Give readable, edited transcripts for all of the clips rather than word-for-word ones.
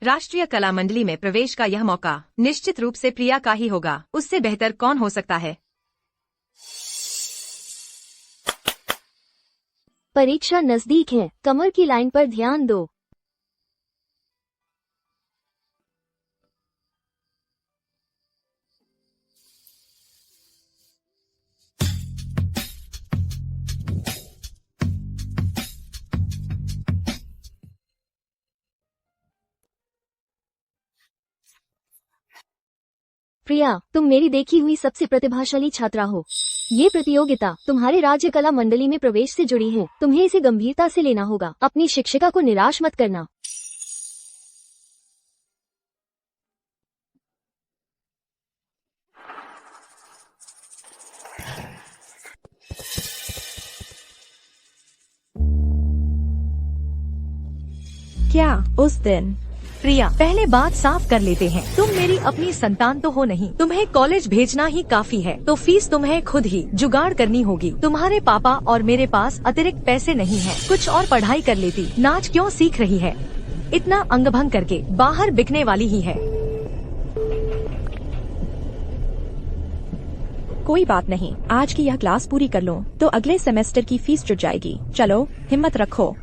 राष्ट्रीय कला मंडली में प्रवेश का यह मौका निश्चित रूप से प्रिया का ही होगा। उससे बेहतर कौन हो सकता है। परीक्षा नजदीक है, कमर की लाइन पर ध्यान दो। प्रिया, तुम मेरी देखी हुई सबसे प्रतिभाशाली छात्रा हो। ये प्रतियोगिता तुम्हारे राज्य कला मंडली में प्रवेश से जुड़ी है। तुम्हें इसे गंभीरता से लेना होगा। अपनी शिक्षिका को निराश मत करना। क्या उस दिन। प्रिया, पहले बात साफ कर लेते हैं। तुम मेरी अपनी संतान तो हो नहीं। तुम्हें कॉलेज भेजना ही काफी है, तो फीस तुम्हें खुद ही जुगाड़ करनी होगी। तुम्हारे पापा और मेरे पास अतिरिक्त पैसे नहीं हैं। कुछ और पढ़ाई कर लेती। नाच क्यों सीख रही है? इतना अंगभंग करके बाहर बिकने वाली ही है। कोई बात नहीं, आज की यह क्लास पूरी कर लो तो अगले सेमेस्टर की फीस जुट जाएगी। चलो, हिम्मत रखो।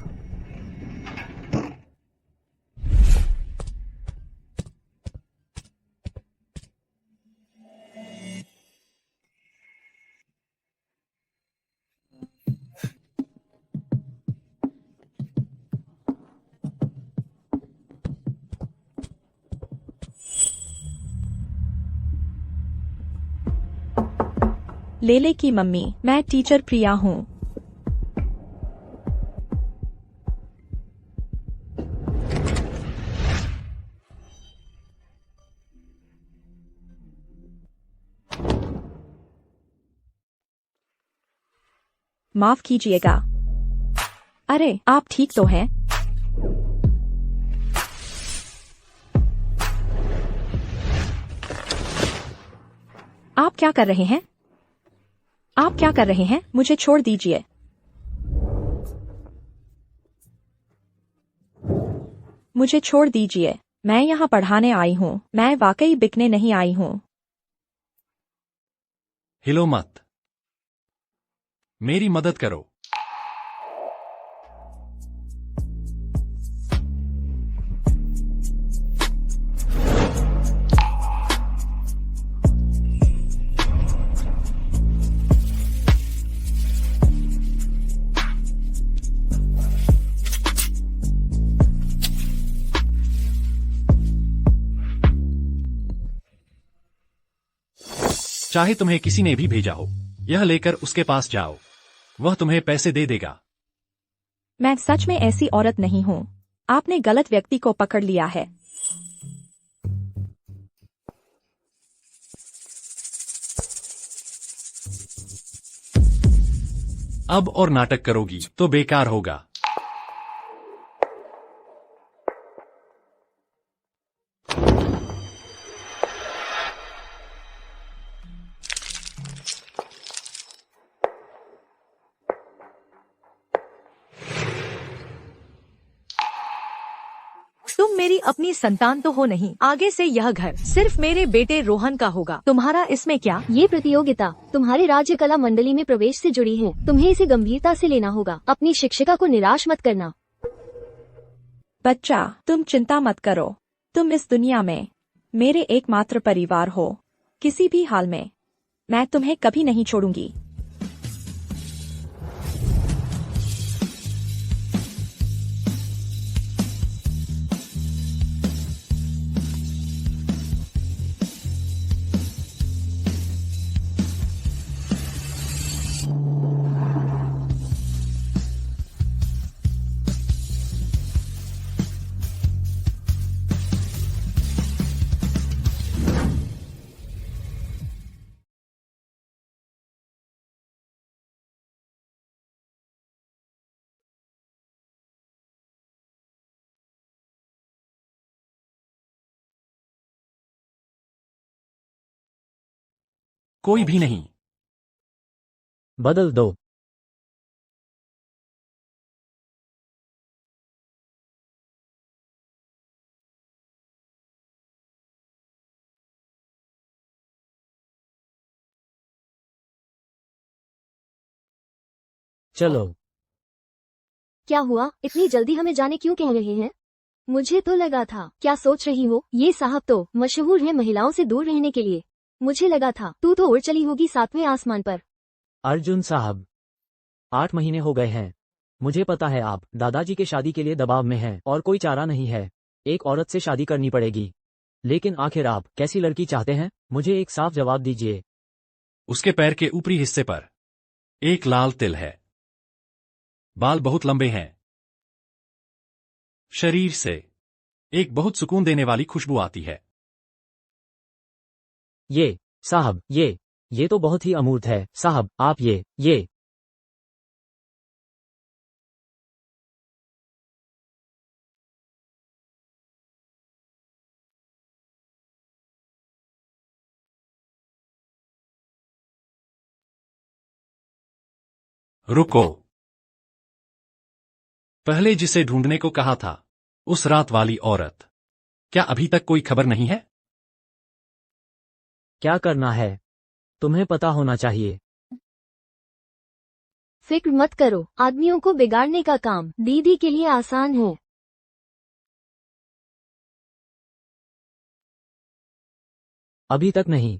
लेले की मम्मी, मैं टीचर प्रिया हूँ। माफ कीजिएगा। अरे, आप ठीक तो हैं? आप क्या कर रहे हैं? आप क्या कर रहे हैं? मुझे छोड़ दीजिए। मुझे छोड़ दीजिए। मैं यहाँ पढ़ाने आई हूँ। मैं वाकई बिकने नहीं आई हूँ। हिलो मत। मेरी मदद करो। चाहे तुम्हें किसी ने भी भेजा हो, यह लेकर उसके पास जाओ। वह तुम्हें पैसे दे देगा। मैं सच में ऐसी औरत नहीं हूँ। आपने गलत व्यक्ति को पकड़ लिया है। अब और नाटक करोगी तो बेकार होगा। तुम मेरी अपनी संतान तो हो नहीं। आगे से यह घर सिर्फ मेरे बेटे रोहन का होगा। तुम्हारा इसमें क्या? ये प्रतियोगिता तुम्हारे राज्य कला मंडली में प्रवेश से जुड़ी है। तुम्हें इसे गंभीरता से लेना होगा। अपनी शिक्षिका को निराश मत करना। बच्चा, तुम चिंता मत करो। तुम इस दुनिया में मेरे एकमात्र परिवार हो। किसी भी हाल में मैं तुम्हें कभी नहीं छोड़ूंगी। कोई भी नहीं। बदल दो। चलो। क्या हुआ, इतनी जल्दी हमें जाने क्यों कह रहे हैं? मुझे तो लगा था। क्या सोच रही हो? ये साहब तो मशहूर है महिलाओं से दूर रहने के लिए। मुझे लगा था तू तो उड़ चली होगी 7वें आसमान पर। अर्जुन साहब, 8 महीने हो गए हैं। मुझे पता है आप दादाजी के शादी के लिए दबाव में हैं और कोई चारा नहीं है। एक औरत से शादी करनी पड़ेगी। लेकिन आखिर आप कैसी लड़की चाहते हैं? मुझे एक साफ जवाब दीजिए। उसके पैर के ऊपरी हिस्से पर एक लाल तिल है। बाल बहुत लंबे हैं। शरीर से एक बहुत सुकून देने वाली खुशबू आती है। ये साहब, ये तो बहुत ही अमूर्त है। साहब, आप ये रुको। पहले जिसे ढूंढने को कहा था, उस रात वाली औरत, क्या अभी तक कोई खबर नहीं है? क्या करना है? तुम्हें पता होना चाहिए। फिक्र मत करो, आदमियों को बिगाड़ने का काम दीदी के लिए आसान है। अभी तक नहीं।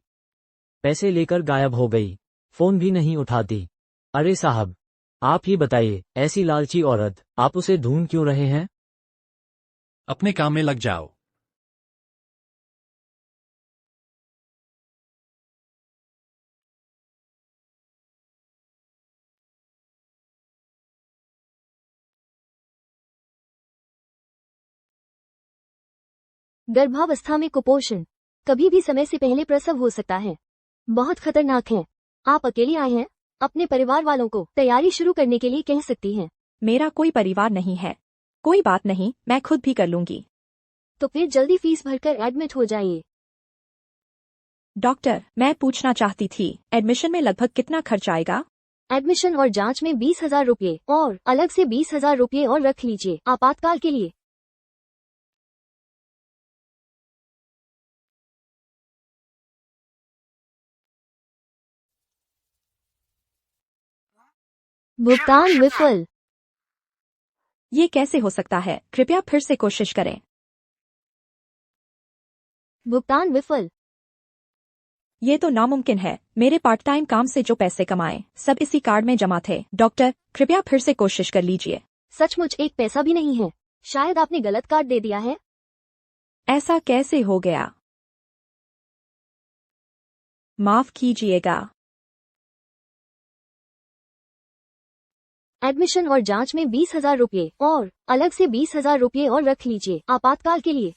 पैसे लेकर गायब हो गई। फोन भी नहीं उठाती। अरे साहब, आप ही बताइए, ऐसी लालची औरत, आप उसे ढूंढ क्यों रहे हैं? अपने काम में लग जाओ। गर्भावस्था में कुपोषण कभी भी समय से पहले प्रसव हो सकता है। बहुत खतरनाक है। आप अकेली आए हैं? अपने परिवार वालों को तैयारी शुरू करने के लिए कह सकती हैं। मेरा कोई परिवार नहीं है। कोई बात नहीं, मैं खुद भी कर लूंगी। तो फिर जल्दी फीस भरकर एडमिट हो जाइए। डॉक्टर, मैं पूछना चाहती थी, एडमिशन में लगभग कितना खर्च आएगा? एडमिशन और जांच में 20,000 रुपये और अलग से 20,000 रुपये और रख लीजिए आपातकाल के लिए। भुगतान विफल। ये कैसे हो सकता है? कृपया फिर से कोशिश करें। भुगतान विफल। ये तो नामुमकिन है। मेरे पार्ट टाइम काम से जो पैसे कमाए, सब इसी कार्ड में जमा थे। डॉक्टर, कृपया फिर से कोशिश कर लीजिए। सचमुच एक पैसा भी नहीं है। शायद आपने गलत कार्ड दे दिया है। ऐसा कैसे हो गया? माफ कीजिएगा। एडमिशन और जांच में 20,000 रुपये और अलग से 20,000 रुपये और रख लीजिए आपातकाल के लिए।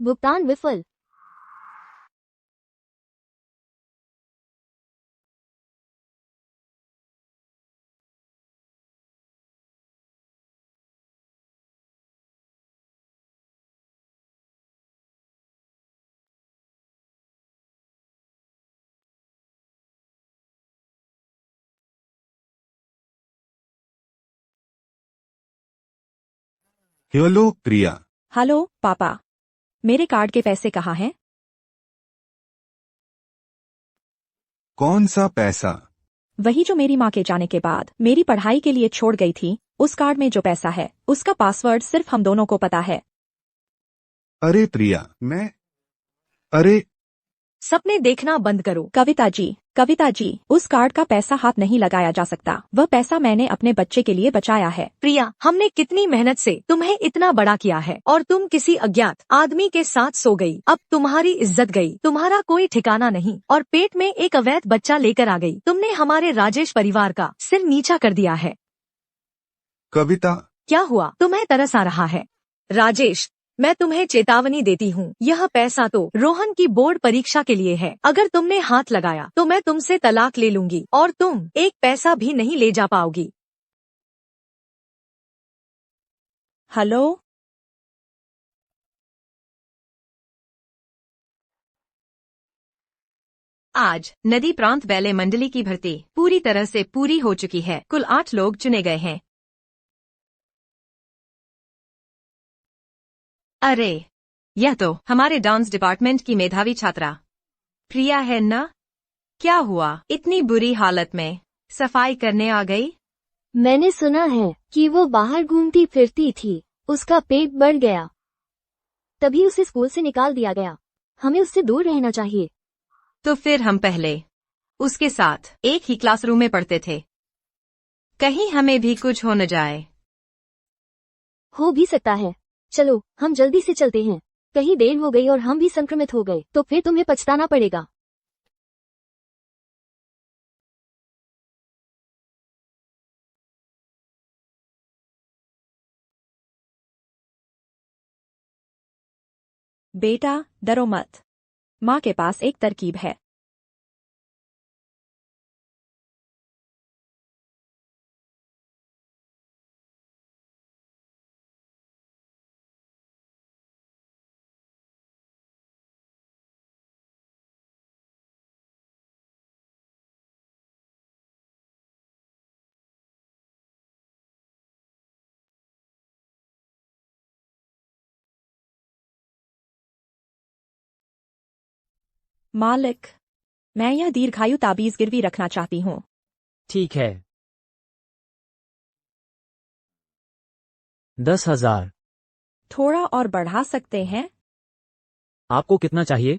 भुगतान विफल। हेलो प्रिया। हेलो पापा, मेरे कार्ड के पैसे कहाँ हैं? कौन सा पैसा? वही जो मेरी माँ के जाने के बाद मेरी पढ़ाई के लिए छोड़ गई थी। उस कार्ड में जो पैसा है, उसका पासवर्ड सिर्फ हम दोनों को पता है। अरे प्रिया, अरे सपने देखना बंद करो। कविता जी, उस कार्ड का पैसा हाथ नहीं लगाया जा सकता। वह पैसा मैंने अपने बच्चे के लिए बचाया है। प्रिया, हमने कितनी मेहनत से तुम्हें इतना बड़ा किया है और तुम किसी अज्ञात आदमी के साथ सो गई। अब तुम्हारी इज्जत गई, तुम्हारा कोई ठिकाना नहीं और पेट में एक अवैध बच्चा लेकर आ गई। तुमने हमारे राजेश परिवार का सिर नीचा कर दिया है। कविता, क्या हुआ? तुम्हें तरस आ रहा है? राजेश, मैं तुम्हें चेतावनी देती हूँ, यह पैसा तो रोहन की बोर्ड परीक्षा के लिए है। अगर तुमने हाथ लगाया तो मैं तुमसे तलाक ले लूंगी और तुम एक पैसा भी नहीं ले जा पाओगी। हेलो, आज नदी प्रांत बैले मंडली की भर्ती पूरी तरह से पूरी हो चुकी है। कुल 8 लोग चुने गए हैं। अरे, यह तो हमारे डांस डिपार्टमेंट की मेधावी छात्रा प्रिया है ना? क्या हुआ? इतनी बुरी हालत में सफाई करने आ गई? मैंने सुना है कि वो बाहर घूमती फिरती थी, उसका पेट बढ़ गया, तभी उसे स्कूल से निकाल दिया गया। हमें उससे दूर रहना चाहिए। तो फिर हम पहले उसके साथ एक ही क्लासरूम में पढ़ते थे। कहीं हमें भी कुछ हो न जाए। हो भी सकता है। चलो हम जल्दी से चलते हैं। कहीं देर हो गई और हम भी संक्रमित हो गए तो फिर तुम्हें पछताना पड़ेगा। बेटा डरो मत, माँ के पास एक तरकीब है। मालिक, मैं यह दीर्घायु ताबीज गिरवी रखना चाहती हूँ। ठीक है। 10,000। थोड़ा और बढ़ा सकते हैं? आपको कितना चाहिए?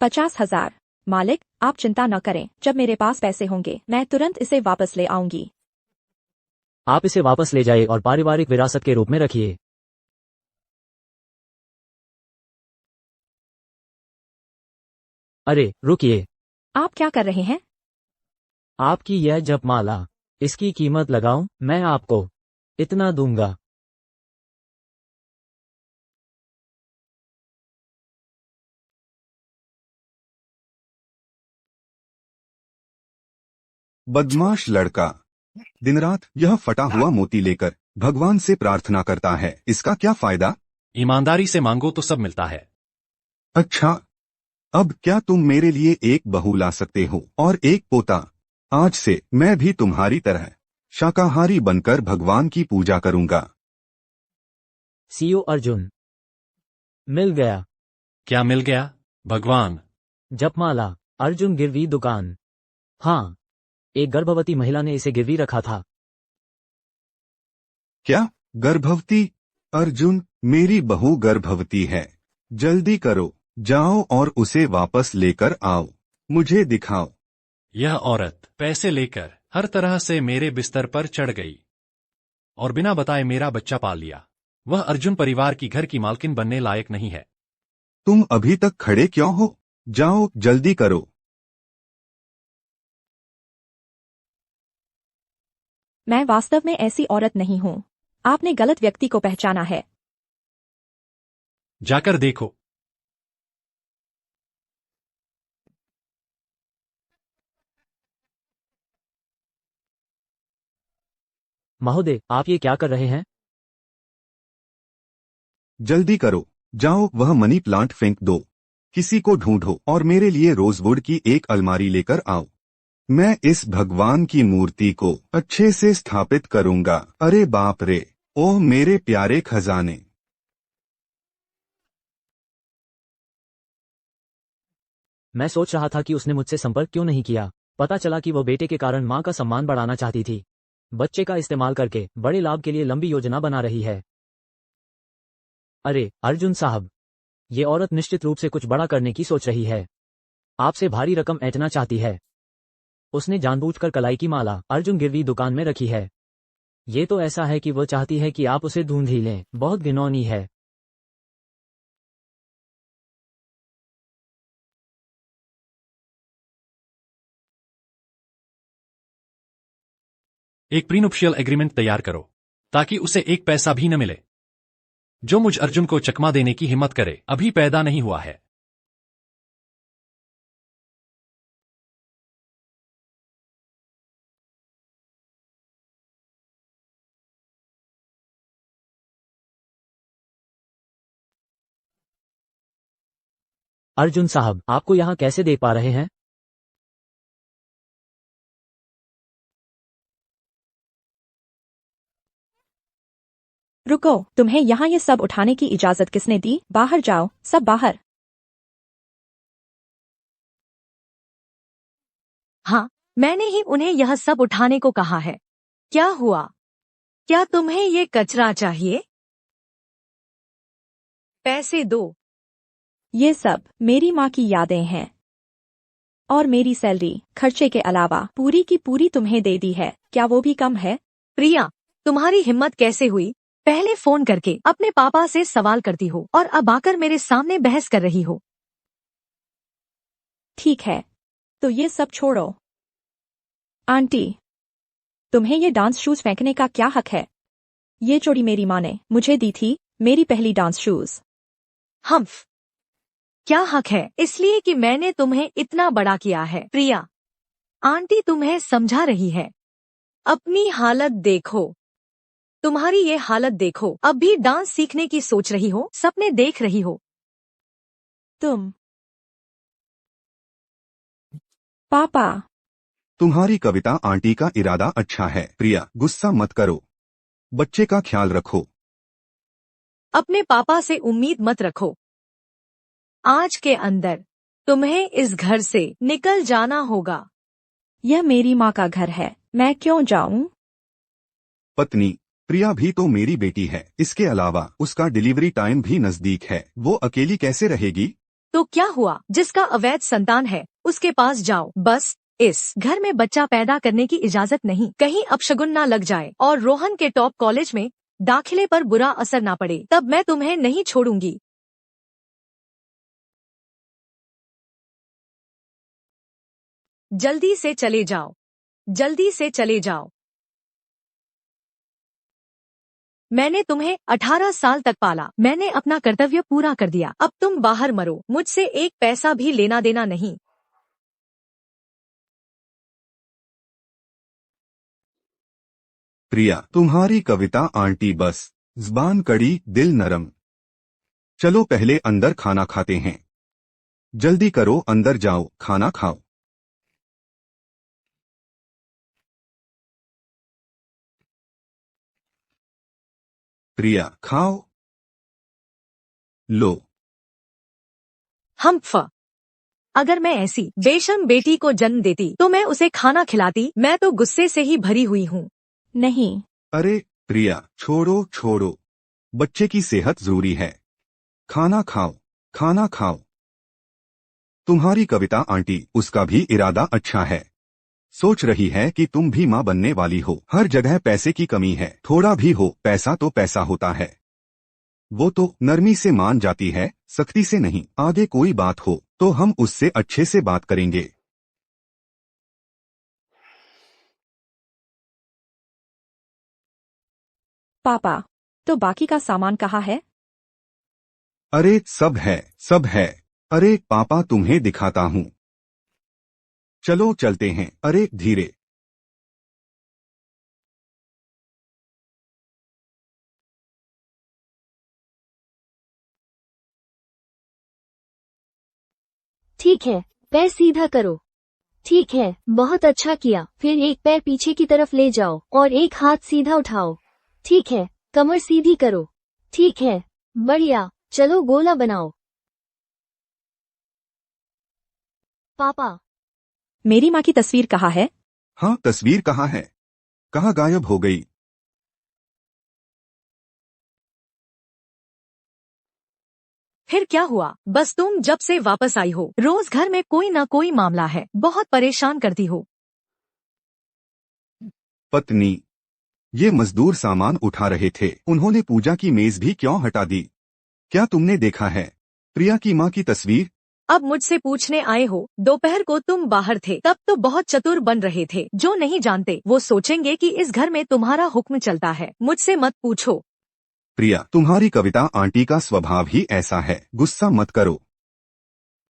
50,000। मालिक, आप चिंता न करें, जब मेरे पास पैसे होंगे मैं तुरंत इसे वापस ले आऊंगी। आप इसे वापस ले जाइए और पारिवारिक विरासत के रूप में रखिए। अरे रुकिए, आप क्या कर रहे हैं? आपकी यह जपमाला, इसकी कीमत लगाऊं? मैं आपको इतना दूंगा। बदमाश लड़का। दिन रात यह फटा हुआ मोती लेकर भगवान से प्रार्थना करता है, इसका क्या फायदा? ईमानदारी से मांगो तो सब मिलता है। अच्छा, अब क्या तुम मेरे लिए एक बहू ला सकते हो और एक पोता? आज से मैं भी तुम्हारी तरह शाकाहारी बनकर भगवान की पूजा करूंगा। सीओ अर्जुन। मिल गया। क्या मिल गया? भगवान। जपमाला, अर्जुन गिरवी दुकान। हाँ, एक गर्भवती महिला ने इसे गिरवी रखा था। क्या गर्भवती? अर्जुन, मेरी बहू गर्भवती है। जल्दी करो, जाओ और उसे वापस लेकर आओ। मुझे दिखाओ। यह औरत पैसे लेकर हर तरह से मेरे बिस्तर पर चढ़ गई और बिना बताए मेरा बच्चा पाल लिया। वह अर्जुन परिवार की घर की मालकिन बनने लायक नहीं है। तुम अभी तक खड़े क्यों हो? जाओ जल्दी करो। मैं वास्तव में ऐसी औरत नहीं हूँ। आपने गलत व्यक्ति को पहचाना है। जाकर देखो। महोदय, आप ये क्या कर रहे हैं? जल्दी करो, जाओ वह मनी प्लांट फेंक दो। किसी को ढूंढो और मेरे लिए रोजवुड की एक अलमारी लेकर आओ। मैं इस भगवान की मूर्ति को अच्छे से स्थापित करूंगा। अरे बाप रे, ओह मेरे प्यारे खजाने। मैं सोच रहा था कि उसने मुझसे संपर्क क्यों नहीं किया। पता चला कि वह बेटे के कारण मां का सम्मान बढ़ाना चाहती थी। बच्चे का इस्तेमाल करके बड़े लाभ के लिए लंबी योजना बना रही है। अरे अर्जुन साहब, ये औरत निश्चित रूप से कुछ बड़ा करने की सोच रही है। आपसे भारी रकम ऐंठना चाहती है। उसने जानबूझकर कलाई की माला अर्जुन गिरवी दुकान में रखी है। ये तो ऐसा है कि वह चाहती है कि आप उसे ढूंढ ही लें। बहुत घिनौनी है। एक प्रीनुप्शियल एग्रीमेंट तैयार करो ताकि उसे एक पैसा भी न मिले। जो मुझ अर्जुन को चकमा देने की हिम्मत करे अभी पैदा नहीं हुआ है। अर्जुन साहब, आपको यहाँ कैसे देख पा रहे हैं? रुको, तुम्हें यहाँ ये सब उठाने की इजाजत किसने दी? बाहर जाओ, सब बाहर। हाँ, मैंने ही उन्हें यह सब उठाने को कहा है। क्या हुआ? क्या तुम्हें ये कचरा चाहिए? पैसे दो। ये सब मेरी माँ की यादें हैं और मेरी सैलरी खर्चे के अलावा पूरी की पूरी तुम्हें दे दी है, क्या वो भी कम है? प्रिया, तुम्हारी हिम्मत कैसे हुई? पहले फोन करके अपने पापा से सवाल करती हो और अब आकर मेरे सामने बहस कर रही हो। ठीक है, तो ये सब छोड़ो। आंटी, तुम्हें ये डांस शूज फेंकने का क्या हक है? ये चोरी मेरी माँ ने मुझे दी थी, मेरी पहली डांस शूज। हम्फ, क्या हक है? इसलिए कि मैंने तुम्हें इतना बड़ा किया है। प्रिया, आंटी तुम्हें समझा रही है। अपनी हालत देखो, तुम्हारी ये हालत देखो। अब भी डांस सीखने की सोच रही हो, सपने देख रही हो। तुम पापा, तुम्हारी कविता आंटी का इरादा अच्छा है। प्रिया, गुस्सा मत करो, बच्चे का ख्याल रखो। अपने पापा से उम्मीद मत रखो। आज के अंदर तुम्हें इस घर से निकल जाना होगा। यह मेरी माँ का घर है, मैं क्यों जाऊं? पत्नी, प्रिया भी तो मेरी बेटी है। इसके अलावा उसका डिलीवरी टाइम भी नजदीक है, वो अकेली कैसे रहेगी? तो क्या हुआ? जिसका अवैध संतान है उसके पास जाओ। बस इस घर में बच्चा पैदा करने की इजाजत नहीं। कहीं अपशगुन ना लग जाए और रोहन के टॉप कॉलेज में दाखिले पर बुरा असर ना पड़े, तब मैं तुम्हें नहीं छोड़ूंगी। जल्दी से चले जाओ, जल्दी से चले जाओ। मैंने तुम्हें 18 साल तक पाला, मैंने अपना कर्तव्य पूरा कर दिया। अब तुम बाहर मरो, मुझसे एक पैसा भी लेना देना नहीं। प्रिया, तुम्हारी कविता आंटी बस ज़बान कड़ी दिल नरम। चलो पहले अंदर खाना खाते हैं। जल्दी करो, अंदर जाओ, खाना खाओ। प्रिया, खाओ। लो। हम्फ, अगर मैं ऐसी बेशर्म बेटी को जन्म देती तो मैं उसे खाना खिलाती। मैं तो गुस्से से ही भरी हुई हूँ। नहीं, अरे प्रिया, छोड़ो छोड़ो, बच्चे की सेहत जरूरी है। खाना खाओ, खाना खाओ। तुम्हारी कविता आंटी, उसका भी इरादा अच्छा है। सोच रही है कि तुम भी माँ बनने वाली हो। हर जगह पैसे की कमी है, थोड़ा भी हो पैसा तो पैसा होता है। वो तो नरमी से मान जाती है, सख्ती से नहीं। आगे कोई बात हो तो हम उससे अच्छे से बात करेंगे। पापा, तो बाकी का सामान कहाँ है? अरे सब है, सब है। अरे पापा, तुम्हें दिखाता हूँ। चलो चलते हैं। अरे धीरे। ठीक है, पैर सीधा करो। ठीक है, बहुत अच्छा किया। फिर एक पैर पीछे की तरफ ले जाओ और एक हाथ सीधा उठाओ। ठीक है, कमर सीधी करो। ठीक है, बढ़िया। चलो गोला बनाओ। पापा, मेरी माँ की तस्वीर कहाँ है? हाँ, तस्वीर कहाँ है? कहाँ गायब हो गई? फिर क्या हुआ? बस तुम जब से वापस आई हो रोज घर में कोई ना कोई मामला है, बहुत परेशान करती हो। पत्नी, ये मजदूर सामान उठा रहे थे, उन्होंने पूजा की मेज भी क्यों हटा दी? क्या तुमने देखा है प्रिया की माँ की तस्वीर? अब मुझसे पूछने आए हो? दोपहर को तुम बाहर थे, तब तो बहुत चतुर बन रहे थे। जो नहीं जानते वो सोचेंगे कि इस घर में तुम्हारा हुक्म चलता है। मुझसे मत पूछो। प्रिया, तुम्हारी कविता आंटी का स्वभाव ही ऐसा है। गुस्सा मत करो,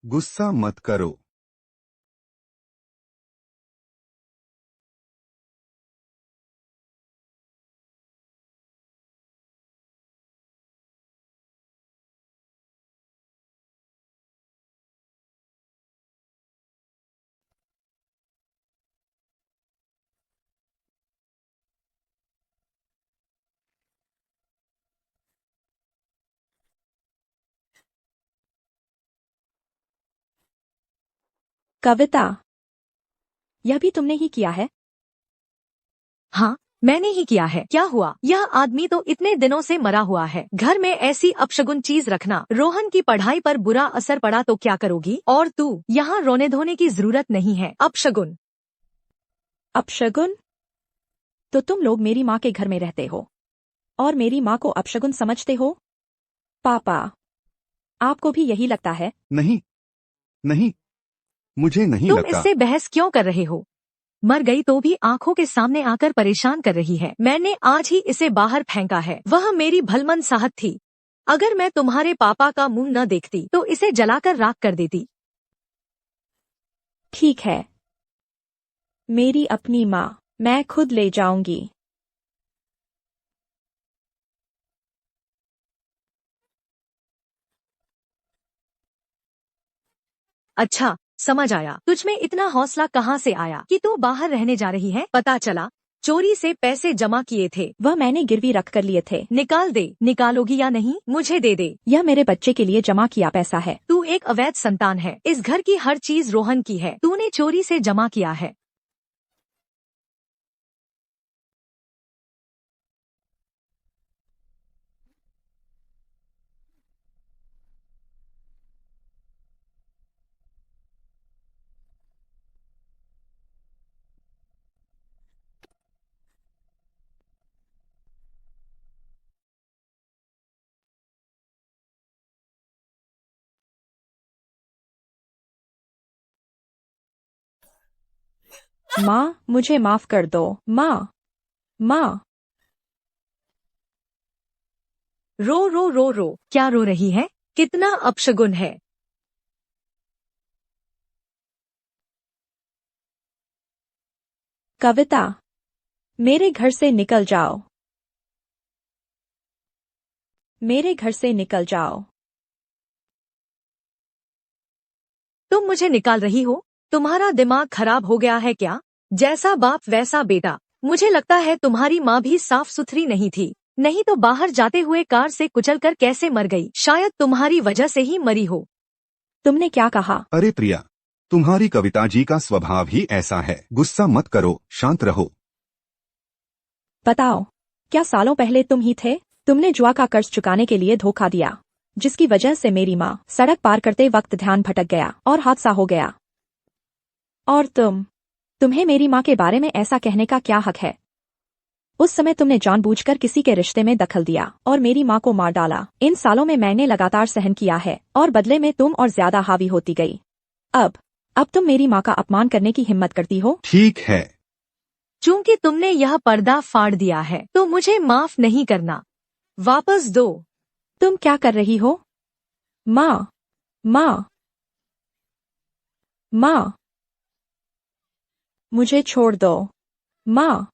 गुस्सा मत करो। कविता, यह भी तुमने ही किया है? हाँ, मैंने ही किया है। क्या हुआ? यह आदमी तो इतने दिनों से मरा हुआ है। घर में ऐसी अपशगुन चीज रखना। रोहन की पढ़ाई पर बुरा असर पड़ा तो क्या करोगी? और तू यहाँ रोने धोने की जरूरत नहीं है। अपशगुन? अपशगुन? तो तुम लोग मेरी माँ के घर में रहते हो और मेरी माँ को अपशगुन समझते हो? पापा, आपको भी यही लगता है? नहीं, नहीं, मुझे नहीं तुम लगता। इससे बहस क्यों कर रहे हो? मर गई तो भी आंखों के सामने आकर परेशान कर रही है। मैंने आज ही इसे बाहर फेंका है। वह मेरी भलमन साहब थी। अगर मैं तुम्हारे पापा का मुंह न देखती तो इसे जलाकर राख कर देती। ठीक है, मेरी अपनी माँ, मैं खुद ले जाऊंगी। अच्छा, समझ आया। तुझमें इतना हौसला कहाँ से आया कि तू बाहर रहने जा रही है? पता चला चोरी से पैसे जमा किए थे। वह मैंने गिरवी रख कर लिए थे। निकाल दे। निकालोगी या नहीं? मुझे दे दे। यह मेरे बच्चे के लिए जमा किया पैसा है। तू एक अवैध संतान है। इस घर की हर चीज रोहन की है। तूने चोरी से जमा किया है। माँ, मुझे माफ कर दो। माँ, माँ। रो रो रो रो। क्या रो रही है? कितना अपशगुन है। कविता, मेरे घर से निकल जाओ। मेरे घर से निकल जाओ। तुम मुझे निकाल रही हो? तुम्हारा दिमाग खराब हो गया है क्या? जैसा बाप वैसा बेटा। मुझे लगता है तुम्हारी माँ भी साफ सुथरी नहीं थी। नहीं तो बाहर जाते हुए कार से कुचलकर कैसे मर गई? शायद तुम्हारी वजह से ही मरी हो। तुमने क्या कहा? अरे प्रिया, तुम्हारी कविता जी का स्वभाव ही ऐसा है। गुस्सा मत करो, शांत रहो। बताओ, क्या सालों पहले तुम ही थे? तुमने जुआ का कर्ज चुकाने के लिए धोखा दिया, जिसकी वजह से मेरी माँ सड़क पार करते वक्त ध्यान भटक गया और हादसा हो गया। और तुम्हें मेरी माँ के बारे में ऐसा कहने का क्या हक है? उस समय तुमने जानबूझकर किसी के रिश्ते में दखल दिया और मेरी माँ को मार डाला। इन सालों में मैंने लगातार सहन किया है और बदले में तुम और ज्यादा हावी होती गई। अब तुम मेरी माँ का अपमान करने की हिम्मत करती हो? ठीक है, चूंकि तुमने यह पर्दा फाड़ दिया है तो मुझे माफ नहीं करना। वापस दो। तुम क्या कर रही हो? माँ, माँ, माँ, मुझे छोड़ दो। माँ।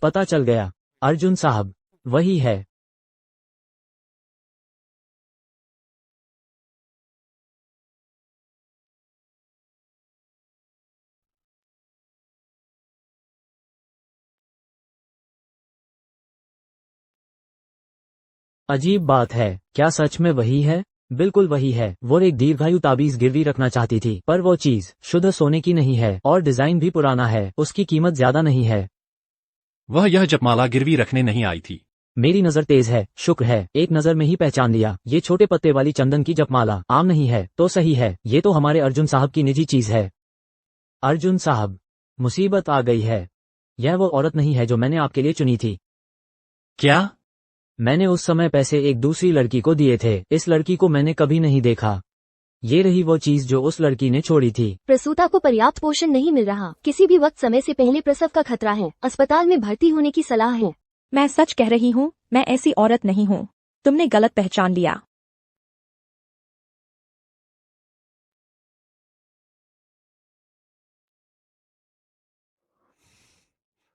पता चल गया, अर्जुन साहब, वही है। अजीब बात है, क्या सच में वही है? बिल्कुल वही है। वो एक दीर्घायु ताबीज गिरवी रखना चाहती थी, पर वो चीज शुद्ध सोने की नहीं है और डिजाइन भी पुराना है। उसकी कीमत ज्यादा नहीं है। वह यह जपमाला गिरवी रखने नहीं आई थी। मेरी नजर तेज है, शुक्र है, एक नजर में ही पहचान लिया। ये छोटे पत्ते वाली चंदन की जपमाला आम नहीं है तो सही है। ये तो हमारे अर्जुन साहब की निजी चीज है। अर्जुन साहब, मुसीबत आ गई है। यह वो औरत नहीं है जो मैंने आपके लिए चुनी थी। क्या? मैंने उस समय पैसे एक दूसरी लड़की को दिए थे। इस लड़की को मैंने कभी नहीं देखा। ये रही वो चीज जो उस लड़की ने छोड़ी थी। प्रसूता को पर्याप्त पोषण नहीं मिल रहा। किसी भी वक्त समय से पहले प्रसव का खतरा है। अस्पताल में भर्ती होने की सलाह है। मैं सच कह रही हूँ, मैं ऐसी औरत नहीं हूँ। तुमने गलत पहचान लिया।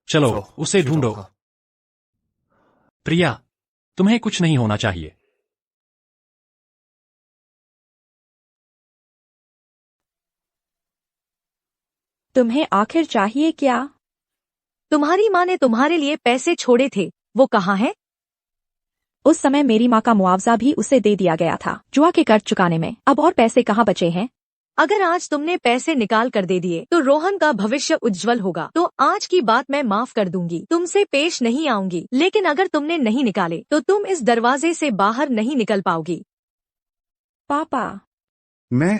चलो उसे ढूंढो। प्रिया, तुम्हें कुछ नहीं होना चाहिए। तुम्हें आखिर चाहिए क्या? तुम्हारी माँ ने तुम्हारे लिए पैसे छोड़े थे, वो कहाँ है? उस समय मेरी माँ का मुआवजा भी उसे दे दिया गया था जुआ के कर्ज चुकाने में। अब और पैसे कहाँ बचे हैं? अगर आज तुमने पैसे निकाल कर दे दिए तो रोहन का भविष्य उज्जवल होगा। तो आज की बात मैं माफ कर दूंगी, तुमसे पेश नहीं आऊंगी। लेकिन अगर तुमने नहीं निकाले तो तुम इस दरवाजे से बाहर नहीं निकल पाओगी। पापा, मैं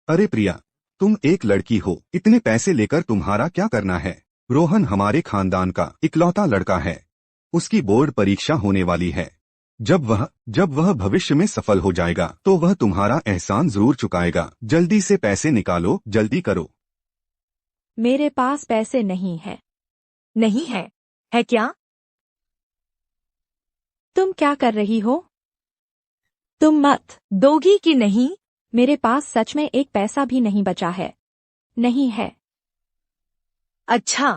अरे प्रिया, तुम एक लड़की हो, इतने पैसे लेकर तुम्हारा क्या करना है? रोहन हमारे खानदान का इकलौता लड़का है। उसकी बोर्ड परीक्षा होने वाली है। जब वह भविष्य में सफल हो जाएगा तो वह तुम्हारा एहसान जरूर चुकाएगा। जल्दी से पैसे निकालो, जल्दी करो। मेरे पास पैसे नहीं है। नहीं है? है क्या? तुम क्या कर रही हो? तुम मत। दोगी कि नहीं? मेरे पास सच में एक पैसा भी नहीं बचा है। नहीं है। अच्छा,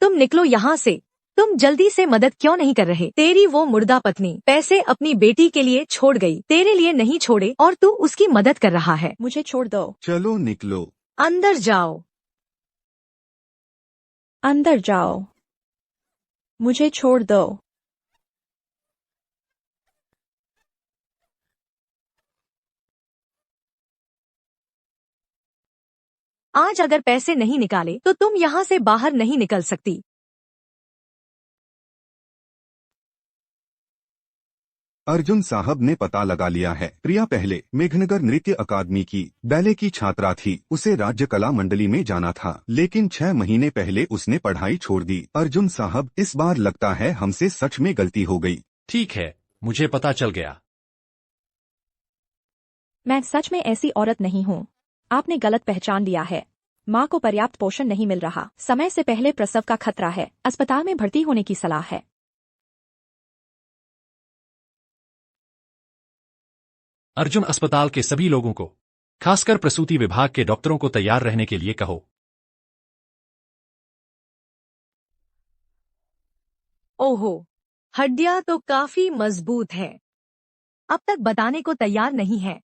तुम निकलो यहाँ से। तुम जल्दी से मदद क्यों नहीं कर रहे? तेरी वो मुर्दा पत्नी पैसे अपनी बेटी के लिए छोड़ गई, तेरे लिए नहीं छोड़े और तू उसकी मदद कर रहा है। मुझे छोड़ दो। चलो निकलो। अंदर जाओ। अंदर जाओ। मुझे छोड़ दो। आज अगर पैसे नहीं निकाले तो तुम यहाँ से बाहर नहीं निकल सकती। अर्जुन साहब ने पता लगा लिया है। प्रिया पहले मेघनगर नृत्य अकादमी की बैले की छात्रा थी। उसे राज्य कला मंडली में जाना था, लेकिन 6 महीने पहले उसने पढ़ाई छोड़ दी। अर्जुन साहब, इस बार लगता है हमसे सच में गलती हो गई। ठीक है, मुझे पता चल गया। मैं सच में ऐसी औरत नहीं हूँ। आपने गलत पहचान लिया है। माँ को पर्याप्त पोषण नहीं मिल रहा, समय से पहले प्रसव का खतरा है, अस्पताल में भर्ती होने की सलाह है। अर्जुन अस्पताल के सभी लोगों को, खासकर प्रसूति विभाग के डॉक्टरों को तैयार रहने के लिए कहो। ओहो, हड्डियां तो काफी मजबूत है। अब तक बताने को तैयार नहीं है।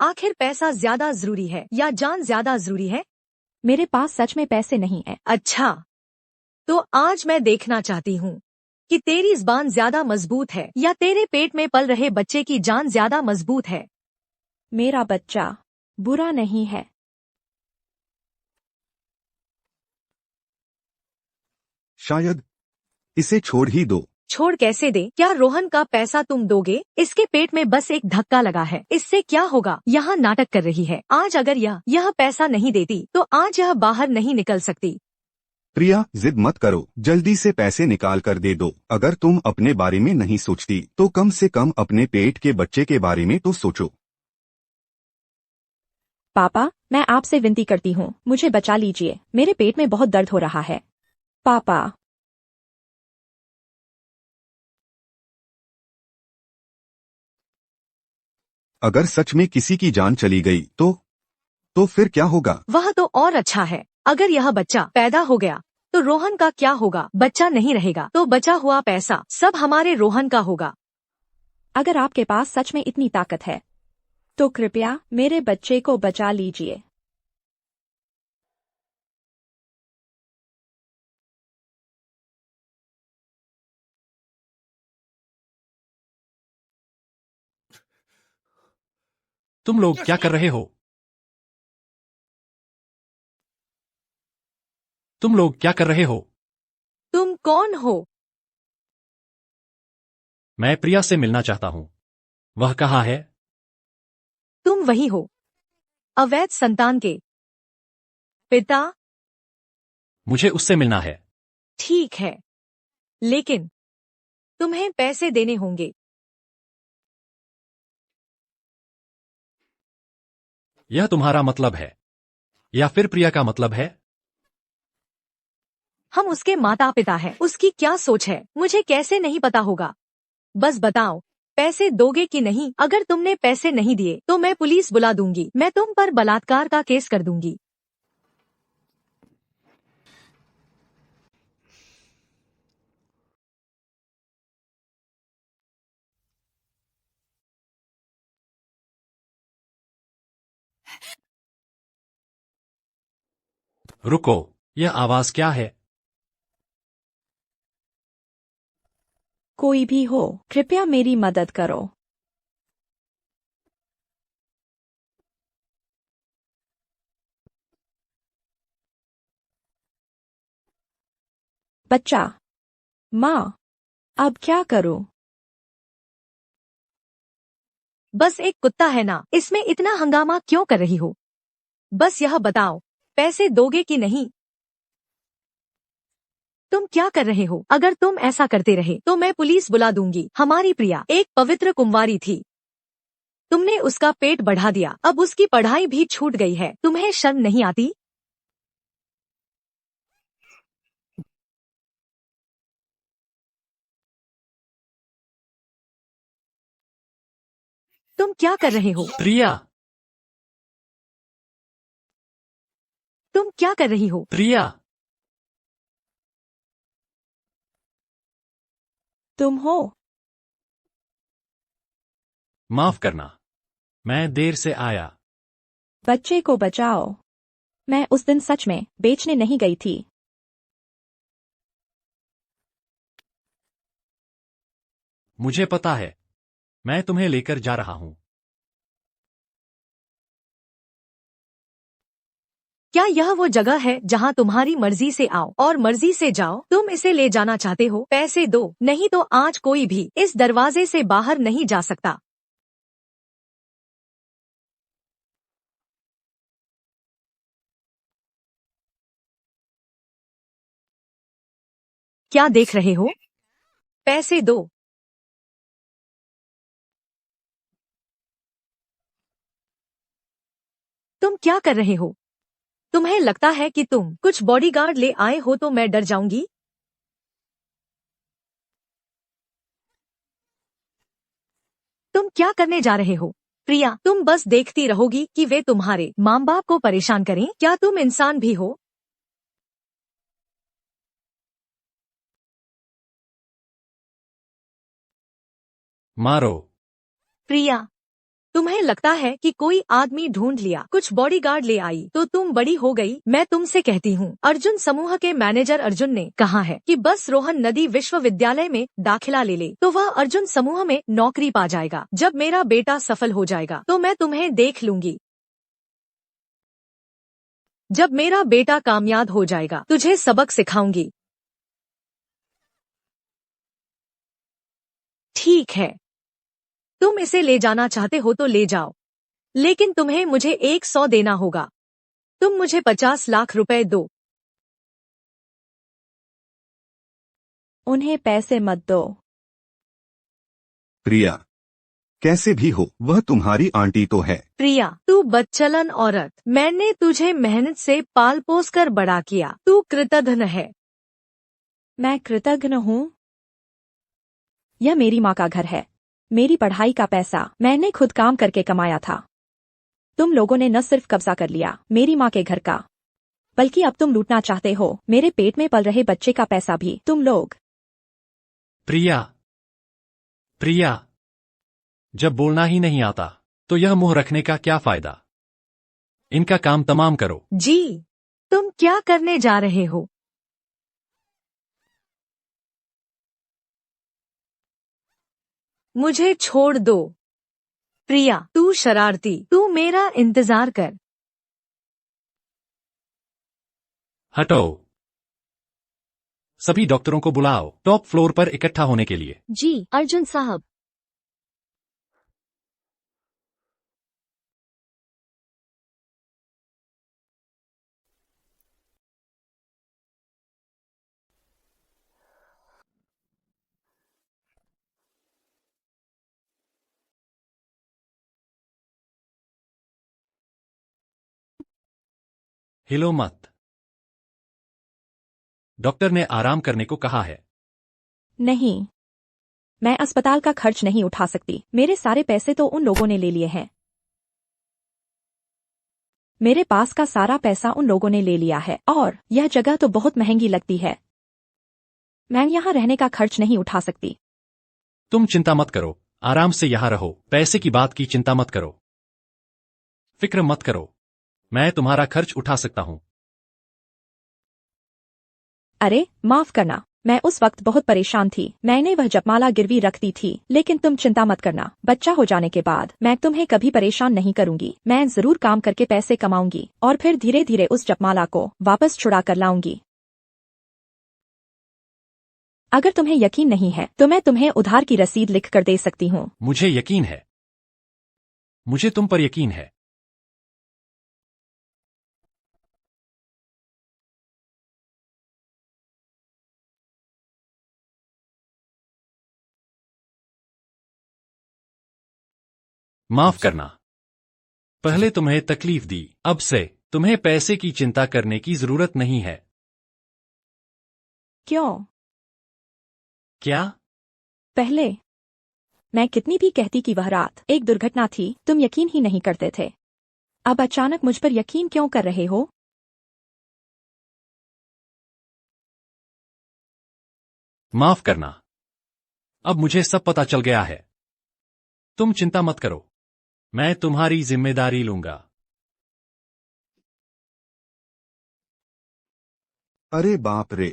आखिर पैसा ज्यादा जरूरी है या जान ज्यादा जरूरी है? मेरे पास सच में पैसे नहीं है। अच्छा, तो आज मैं देखना चाहती हूँ कि तेरी ज़बान ज्यादा मजबूत है या तेरे पेट में पल रहे बच्चे की जान ज्यादा मजबूत है। मेरा बच्चा बुरा नहीं है। शायद इसे छोड़ ही दो। छोड़ कैसे दे? क्या रोहन का पैसा तुम दोगे? इसके पेट में बस एक धक्का लगा है, इससे क्या होगा? यहाँ नाटक कर रही है। आज अगर यह पैसा नहीं देती तो आज यह बाहर नहीं निकल सकती। प्रिया, जिद मत करो, जल्दी से पैसे निकाल कर दे दो। अगर तुम अपने बारे में नहीं सोचती तो कम से कम अपने पेट के बच्चे के बारे में तो सोचो। पापा, मैं आपसे विनती करती हूँ, मुझे बचा लीजिए। मेरे पेट में बहुत दर्द हो रहा है। पापा। अगर सच में किसी की जान चली गई तो फिर क्या होगा? वह तो और अच्छा है। अगर यह बच्चा पैदा हो गया तो रोहन का क्या होगा? बच्चा नहीं रहेगा तो बचा हुआ पैसा सब हमारे रोहन का होगा। अगर आपके पास सच में इतनी ताकत है तो कृपया मेरे बच्चे को बचा लीजिए। तुम लोग क्या कर रहे हो? तुम लोग क्या कर रहे हो? तुम कौन हो? मैं प्रिया से मिलना चाहता हूँ। वह कहाँ है? तुम वही हो, अवैध संतान के पिता? मुझे उससे मिलना है। ठीक है, लेकिन तुम्हें पैसे देने होंगे। यह तुम्हारा मतलब है या फिर प्रिया का मतलब है? हम उसके माता पिता हैं। उसकी क्या सोच है मुझे कैसे नहीं पता होगा? बस बताओ, पैसे दोगे कि नहीं? अगर तुमने पैसे नहीं दिए तो मैं पुलिस बुला दूंगी। मैं तुम पर बलात्कार का केस कर दूंगी। रुको, यह आवाज क्या है? कोई भी हो, कृपया मेरी मदद करो। बच्चा। माँ, अब क्या करूं? बस एक कुत्ता है ना, इसमें इतना हंगामा क्यों कर रही हो? बस यह बताओ, पैसे दोगे कि नहीं? तुम क्या कर रहे हो? अगर तुम ऐसा करते रहे तो मैं पुलिस बुला दूंगी। हमारी प्रिया एक पवित्र कुंवारी थी। तुमने उसका पेट बढ़ा दिया, अब उसकी पढ़ाई भी छूट गई है। तुम्हें शर्म नहीं आती? तुम क्या कर रहे हो? प्रिया, तुम क्या कर रही हो? प्रिया, तुम हो? माफ करना, मैं देर से आया। बच्चे को बचाओ। मैं उस दिन सच में बेचने नहीं गई थी। मुझे पता है, मैं तुम्हें लेकर जा रहा हूँ। क्या यह वो जगह है जहाँ तुम्हारी मर्जी से आओ और मर्जी से जाओ? तुम इसे ले जाना चाहते हो? पैसे दो, नहीं तो आज कोई भी इस दरवाजे से बाहर नहीं जा सकता। क्या देख रहे हो? पैसे दो। तुम क्या कर रहे हो? तुम्हें लगता है कि तुम कुछ बॉडीगार्ड ले आए हो तो मैं डर जाऊंगी? तुम क्या करने जा रहे हो? प्रिया, तुम बस देखती रहोगी कि वे तुम्हारे माँ बाप को परेशान करें? क्या तुम इंसान भी हो? मारो। प्रिया, तुम्हें लगता है कि कोई आदमी ढूंढ लिया, कुछ बॉडीगार्ड ले आई तो तुम बड़ी हो गई? मैं तुमसे कहती हूँ, अर्जुन समूह के मैनेजर अर्जुन ने कहा है कि बस रोहन नदी विश्वविद्यालय में दाखिला ले ले तो वह अर्जुन समूह में नौकरी पा जाएगा। जब मेरा बेटा सफल हो जाएगा तो मैं तुम्हें देख लूंगी। जब मेरा बेटा कामयाब हो जाएगा तुझे सबक सिखाऊंगी। ठीक है, तुम इसे ले जाना चाहते हो तो ले जाओ, लेकिन तुम्हें मुझे 100 देना होगा। तुम मुझे 50 लाख रुपए दो। उन्हें पैसे मत दो। प्रिया, कैसे भी हो, वह तुम्हारी आंटी तो है। प्रिया, तू बदचलन औरत, मैंने तुझे मेहनत से पाल पोस कर बड़ा किया, तू कृतघ्न है। मैं कृतज्ञ हूँ। यह मेरी माँ का घर है। मेरी पढ़ाई का पैसा मैंने खुद काम करके कमाया था। तुम लोगों ने न सिर्फ कब्जा कर लिया मेरी माँ के घर का, बल्कि अब तुम लूटना चाहते हो मेरे पेट में पल रहे बच्चे का पैसा भी। तुम लोग। प्रिया, प्रिया, जब बोलना ही नहीं आता तो यह मुंह रखने का क्या फायदा? इनका काम तमाम करो। जी, तुम क्या करने जा रहे हो? मुझे छोड़ दो। प्रिया, तू शरारती, तू मेरा इंतजार कर। हटो। सभी डॉक्टरों को बुलाओ, टॉप फ्लोर पर इकट्ठा होने के लिए। जी अर्जुन साहब। हिलो मत। डॉक्टर ने आराम करने को कहा है। नहीं, मैं अस्पताल का खर्च नहीं उठा सकती। मेरे सारे पैसे तो उन लोगों ने ले लिए हैं। मेरे पास का सारा पैसा उन लोगों ने ले लिया है और यह जगह तो बहुत महंगी लगती है। मैं यहाँ रहने का खर्च नहीं उठा सकती। तुम चिंता मत करो, आराम से यहाँ रहो। पैसे की बात की चिंता मत करो, फिक्र मत करो, मैं तुम्हारा खर्च उठा सकता हूँ। अरे माफ करना, मैं उस वक्त बहुत परेशान थी। मैंने वह जपमाला गिरवी रख दी थी, लेकिन तुम चिंता मत करना, बच्चा हो जाने के बाद मैं तुम्हें कभी परेशान नहीं करूंगी। मैं जरूर काम करके पैसे कमाऊंगी और फिर धीरे धीरे उस जपमाला को वापस छुड़ा कर लाऊंगी। अगर तुम्हें यकीन नहीं है तो मैं तुम्हें उधार की रसीद लिख कर दे सकती हूँ। मुझे यकीन है, मुझे तुम पर यकीन है। माफ करना, पहले तुम्हें तकलीफ दी, अब से तुम्हें पैसे की चिंता करने की जरूरत नहीं है। क्यों? क्या? पहले मैं कितनी भी कहती कि वह रात एक दुर्घटना थी, तुम यकीन ही नहीं करते थे। अब अचानक मुझ पर यकीन क्यों कर रहे हो? माफ करना, अब मुझे सब पता चल गया है। तुम चिंता मत करो, मैं तुम्हारी जिम्मेदारी लूंगा। अरे बाप रे,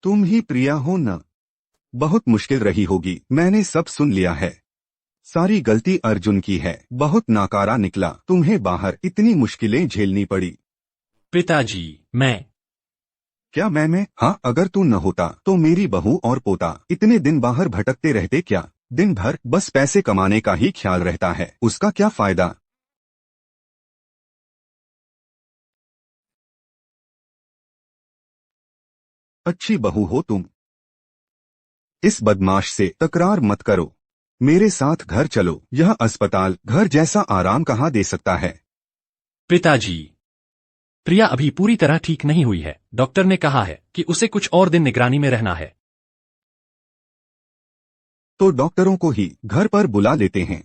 तुम ही प्रिया हो न? बहुत मुश्किल रही होगी, मैंने सब सुन लिया है। सारी गलती अर्जुन की है, बहुत नाकारा निकला, तुम्हें बाहर इतनी मुश्किलें झेलनी पड़ी। पिताजी, क्या मैं? हाँ, अगर तू न होता तो मेरी बहू और पोता इतने दिन बाहर भटकते रहते क्या? दिन भर बस पैसे कमाने का ही ख्याल रहता है, उसका क्या फायदा? अच्छी बहू हो तुम। इस बदमाश से तकरार मत करो, मेरे साथ घर चलो। यह अस्पताल घर जैसा आराम कहाँ दे सकता है। पिताजी, प्रिया अभी पूरी तरह ठीक नहीं हुई है। डॉक्टर ने कहा है कि उसे कुछ और दिन निगरानी में रहना है। तो डॉक्टरों को ही घर पर बुला लेते हैं।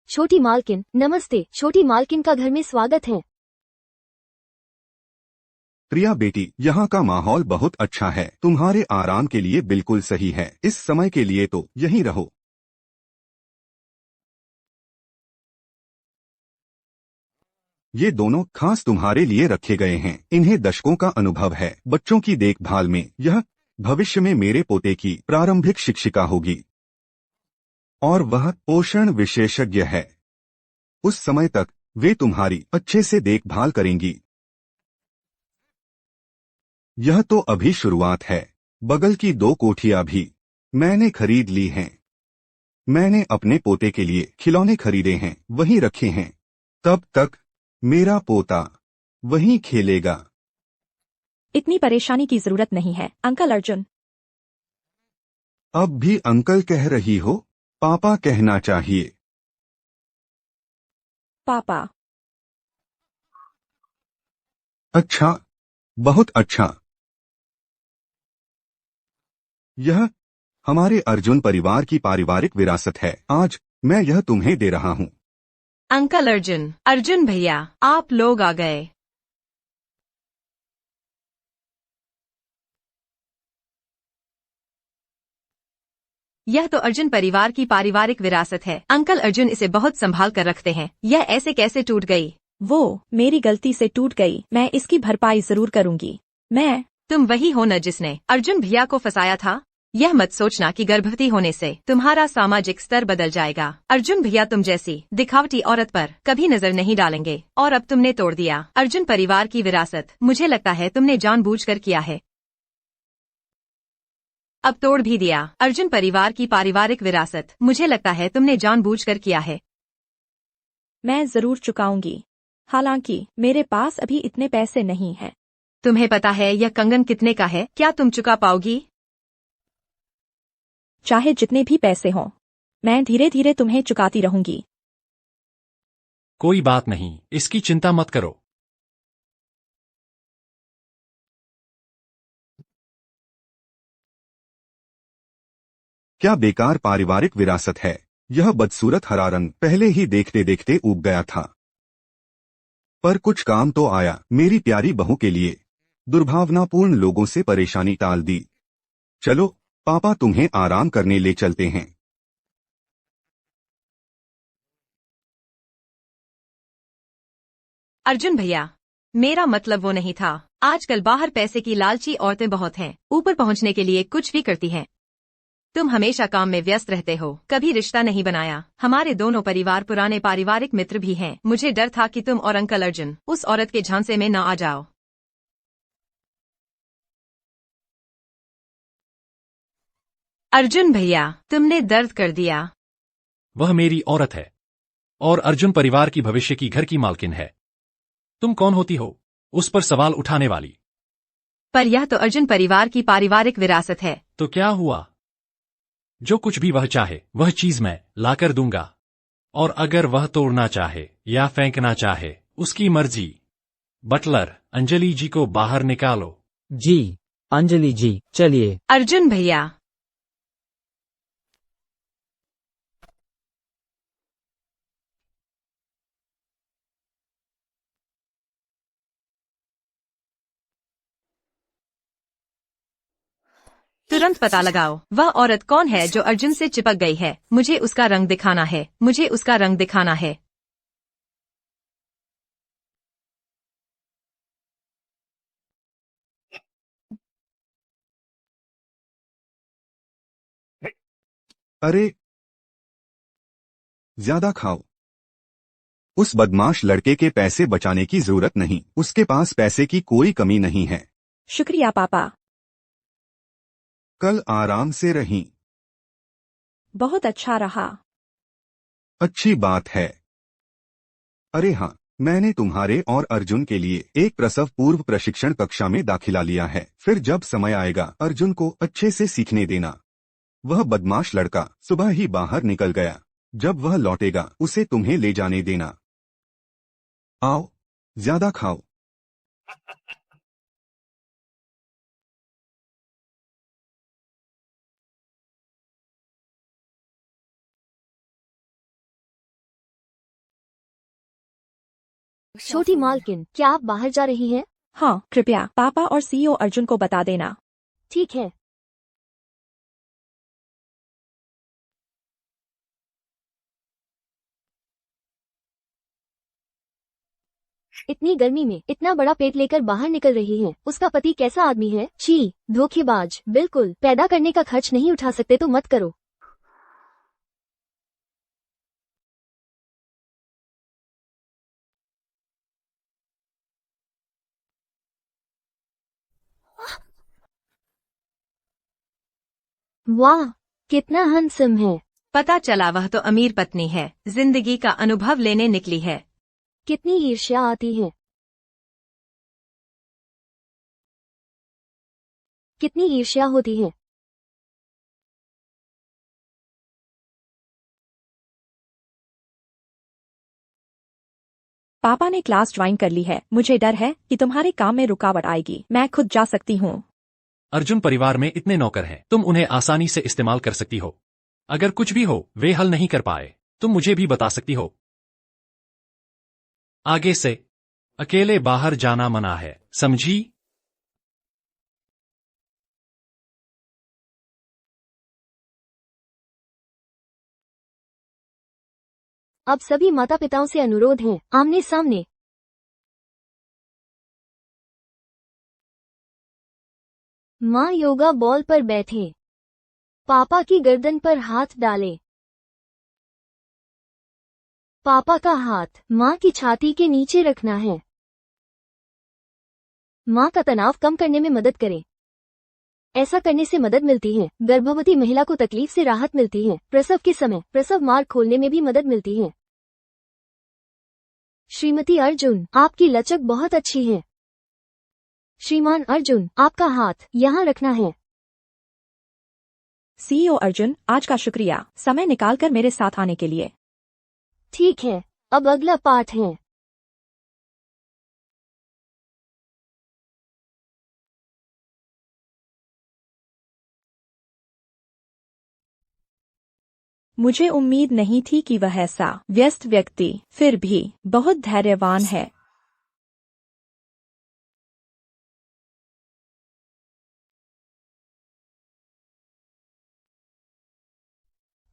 छोटी मालकिन, नमस्ते। छोटी मालकिन का घर में स्वागत है। प्रिया बेटी, यहाँ का माहौल बहुत अच्छा है, तुम्हारे आराम के लिए बिल्कुल सही है। इस समय के लिए तो यहीं रहो। ये दोनों खास तुम्हारे लिए रखे गए हैं। इन्हें दशकों का अनुभव है बच्चों की देखभाल में। यह भविष्य में मेरे पोते की प्रारंभिक शिक्षिका होगी और वह पोषण विशेषज्ञ है। उस समय तक वे तुम्हारी अच्छे से देखभाल करेंगी। यह तो अभी शुरुआत है, बगल की 2 कोठियां भी मैंने खरीद ली हैं। मैंने अपने पोते के लिए खिलौने खरीदे हैं, वहीं रखे हैं। तब तक मेरा पोता वहीं खेलेगा। इतनी परेशानी की जरूरत नहीं है अंकल अर्जुन। अब भी अंकल कह रही हो? पापा कहना चाहिए। पापा। अच्छा, बहुत अच्छा। यह हमारे अर्जुन परिवार की पारिवारिक विरासत है। आज मैं यह तुम्हें दे रहा हूँ। अंकल अर्जुन, अर्जुन भैया, आप लोग आ गए। यह तो अर्जुन परिवार की पारिवारिक विरासत है। अंकल अर्जुन इसे बहुत संभाल कर रखते हैं। यह ऐसे कैसे टूट गई? वो मेरी गलती से टूट गई, मैं इसकी भरपाई जरूर करूंगी। तुम वही हो न जिसने अर्जुन भैया को फंसाया था? यह मत सोचना कि गर्भवती होने से तुम्हारा सामाजिक स्तर बदल जाएगा। अर्जुन भैया तुम जैसी दिखावटी औरत पर कभी नजर नहीं डालेंगे। और अब तुमने तोड़ दिया अर्जुन परिवार की विरासत। मुझे लगता है तुमने जानबूझकर किया है। अब तोड़ भी दिया अर्जुन परिवार की पारिवारिक विरासत। मुझे लगता है तुमने जानबूझकर किया है। मैं जरूर चुकाऊंगी, हालांकि मेरे पास अभी इतने पैसे नहीं हैं। तुम्हें पता है यह कंगन कितने का है? क्या तुम चुका पाओगी? चाहे जितने भी पैसे हों, मैं धीरे धीरे तुम्हें चुकाती रहूंगी। कोई बात नहीं, इसकी चिंता मत करो। क्या बेकार पारिवारिक विरासत है। यह बदसूरत हरा रंग पहले ही देखते देखते उब गया था, पर कुछ काम तो आया मेरी प्यारी बहू के लिए। दुर्भावनापूर्ण लोगों से परेशानी टाल दी। चलो पापा तुम्हें आराम करने ले चलते हैं। अर्जुन भैया, मेरा मतलब वो नहीं था। आजकल बाहर पैसे की लालची औरतें बहुत हैं, ऊपर पहुंचने के लिए कुछ भी करती हैं। तुम हमेशा काम में व्यस्त रहते हो, कभी रिश्ता नहीं बनाया। हमारे दोनों परिवार पुराने पारिवारिक मित्र भी हैं। मुझे डर था कि तुम और अंकल अर्जुन उस औरत के झांसे में न आ जाओ। अर्जुन भैया, तुमने दर्द कर दिया। वह मेरी औरत है और अर्जुन परिवार की भविष्य की घर की मालकिन है। तुम कौन होती हो उस पर सवाल उठाने वाली? पर यह तो अर्जुन परिवार की पारिवारिक विरासत है। तो क्या हुआ? जो कुछ भी वह चाहे वह चीज मैं लाकर दूंगा, और अगर वह तोड़ना चाहे या फेंकना चाहे उसकी मर्जी। बटलर, अंजलि जी को बाहर निकालो। जी अंजलि जी, चलिए। अर्जुन भैया, तुरंत पता लगाओ वह औरत कौन है जो अर्जुन से चिपक गई है। मुझे उसका रंग दिखाना है, मुझे उसका रंग दिखाना है। अरे ज्यादा खाओ। उस बदमाश लड़के के पैसे बचाने की जरूरत नहीं, उसके पास पैसे की कोई कमी नहीं है। शुक्रिया पापा। कल आराम से रहीं। बहुत अच्छा रहा। अच्छी बात है। अरे हाँ, मैंने तुम्हारे और अर्जुन के लिए एक प्रसव पूर्व प्रशिक्षण कक्षा में दाखिला लिया है। फिर जब समय आएगा अर्जुन को अच्छे से सीखने देना। वह बदमाश लड़का सुबह ही बाहर निकल गया। जब वह लौटेगा उसे तुम्हें ले जाने देना। आओ, ज्यादा खाओ। छोटी मालकिन, क्या आप बाहर जा रही हैं? हाँ कृपया पापा और सीईओ अर्जुन को बता देना। ठीक है। इतनी गर्मी में इतना बड़ा पेट लेकर बाहर निकल रही है। उसका पति कैसा आदमी है? छी, धोखेबाज। बिल्कुल, पैदा करने का खर्च नहीं उठा सकते तो मत करो। वाह, कितना हैंडसम है। पता चला वह तो अमीर पत्नी है, जिंदगी का अनुभव लेने निकली है। कितनी ईर्ष्या आती है। कितनी ईर्ष्या होती है। पापा ने क्लास ज्वाइन कर ली है। मुझे डर है कि तुम्हारे काम में रुकावट आएगी। मैं खुद जा सकती हूँ। अर्जुन परिवार में इतने नौकर हैं, तुम उन्हें आसानी से इस्तेमाल कर सकती हो। अगर कुछ भी हो वे हल नहीं कर पाए तुम मुझे भी बता सकती हो। आगे से अकेले बाहर जाना मना है, समझी? अब सभी माता पिताओं से अनुरोध है, आमने सामने। माँ योगा बॉल पर बैठे। पापा की गर्दन पर हाथ डाले। पापा का हाथ माँ की छाती के नीचे रखना है। माँ का तनाव कम करने में मदद करें। ऐसा करने से मदद मिलती है। गर्भवती महिला को तकलीफ से राहत मिलती है। प्रसव के समय प्रसव मार्ग खोलने में भी मदद मिलती है। श्रीमती अर्जुन, आपकी लचक बहुत अच्छी है। श्रीमान अर्जुन, आपका हाथ यहाँ रखना है। सीईओ अर्जुन, आज का शुक्रिया समय निकालकर मेरे साथ आने के लिए। ठीक है, अब अगला पाठ है। मुझे उम्मीद नहीं थी कि वह ऐसा व्यस्त व्यक्ति फिर भी बहुत धैर्यवान है।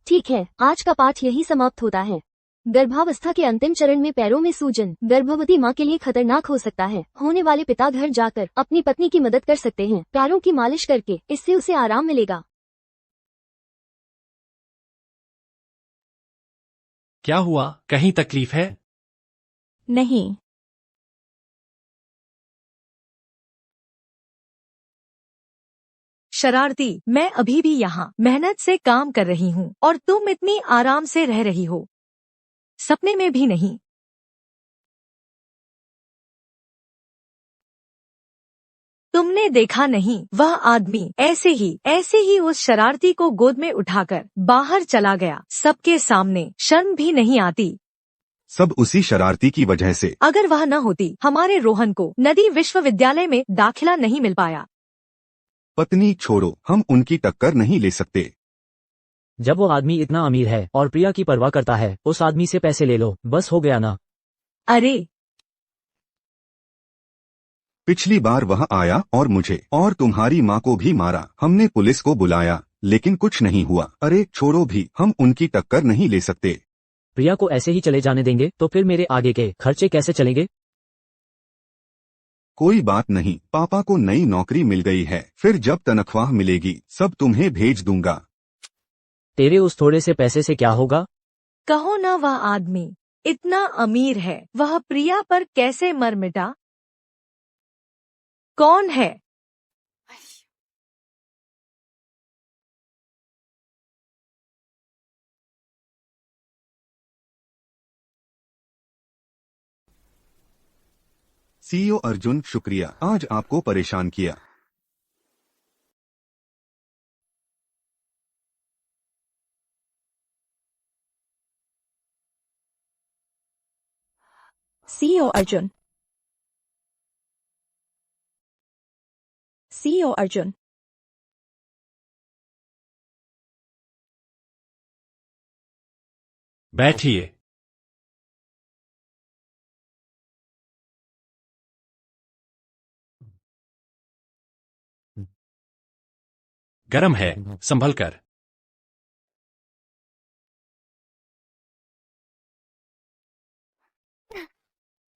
ठीक है, आज का पाठ यही समाप्त होता है। गर्भावस्था के अंतिम चरण में पैरों में सूजन गर्भवती माँ के लिए खतरनाक हो सकता है। होने वाले पिता घर जाकर अपनी पत्नी की मदद कर सकते हैं। पैरों की मालिश करके इससे उसे आराम मिलेगा। क्या हुआ, कहीं तकलीफ है? नहीं। शरारती, मैं अभी भी यहाँ मेहनत से काम कर रही हूँ और तुम इतनी आराम से रह रही हो। सपने में भी नहीं। तुमने देखा नहीं, वह आदमी ऐसे ही उस शरारती को गोद में उठाकर बाहर चला गया, सबके सामने। शर्म भी नहीं आती। सब उसी शरारती की वजह से। अगर वह न होती, हमारे रोहन को नदी विश्वविद्यालय में दाखिला नहीं मिल पाया। पत्नी छोड़ो, हम उनकी टक्कर नहीं ले सकते। जब वो आदमी इतना अमीर है और प्रिया की परवाह करता है, उस आदमी से पैसे ले लो, बस हो गया ना। अरे पिछली बार वह आया और मुझे और तुम्हारी माँ को भी मारा। हमने पुलिस को बुलाया लेकिन कुछ नहीं हुआ। अरे छोड़ो भी, हम उनकी टक्कर नहीं ले सकते। प्रिया को ऐसे ही चले जाने देंगे तो फिर मेरे आगे के खर्चे कैसे चलेंगे? कोई बात नहीं, पापा को नई नौकरी मिल गई है, फिर जब तनख्वाह मिलेगी सब तुम्हें भेज दूंगा। तेरे उस थोड़े से पैसे से क्या होगा? कहो न, वह आदमी इतना अमीर है, वह प्रिया पर कैसे मर मिटा? कौन है? सीईओ अर्जुन, शुक्रिया, आज आपको परेशान किया। सीईओ अर्जुन। सीईओ अर्जुन। बैठिए। गरम है, संभल कर।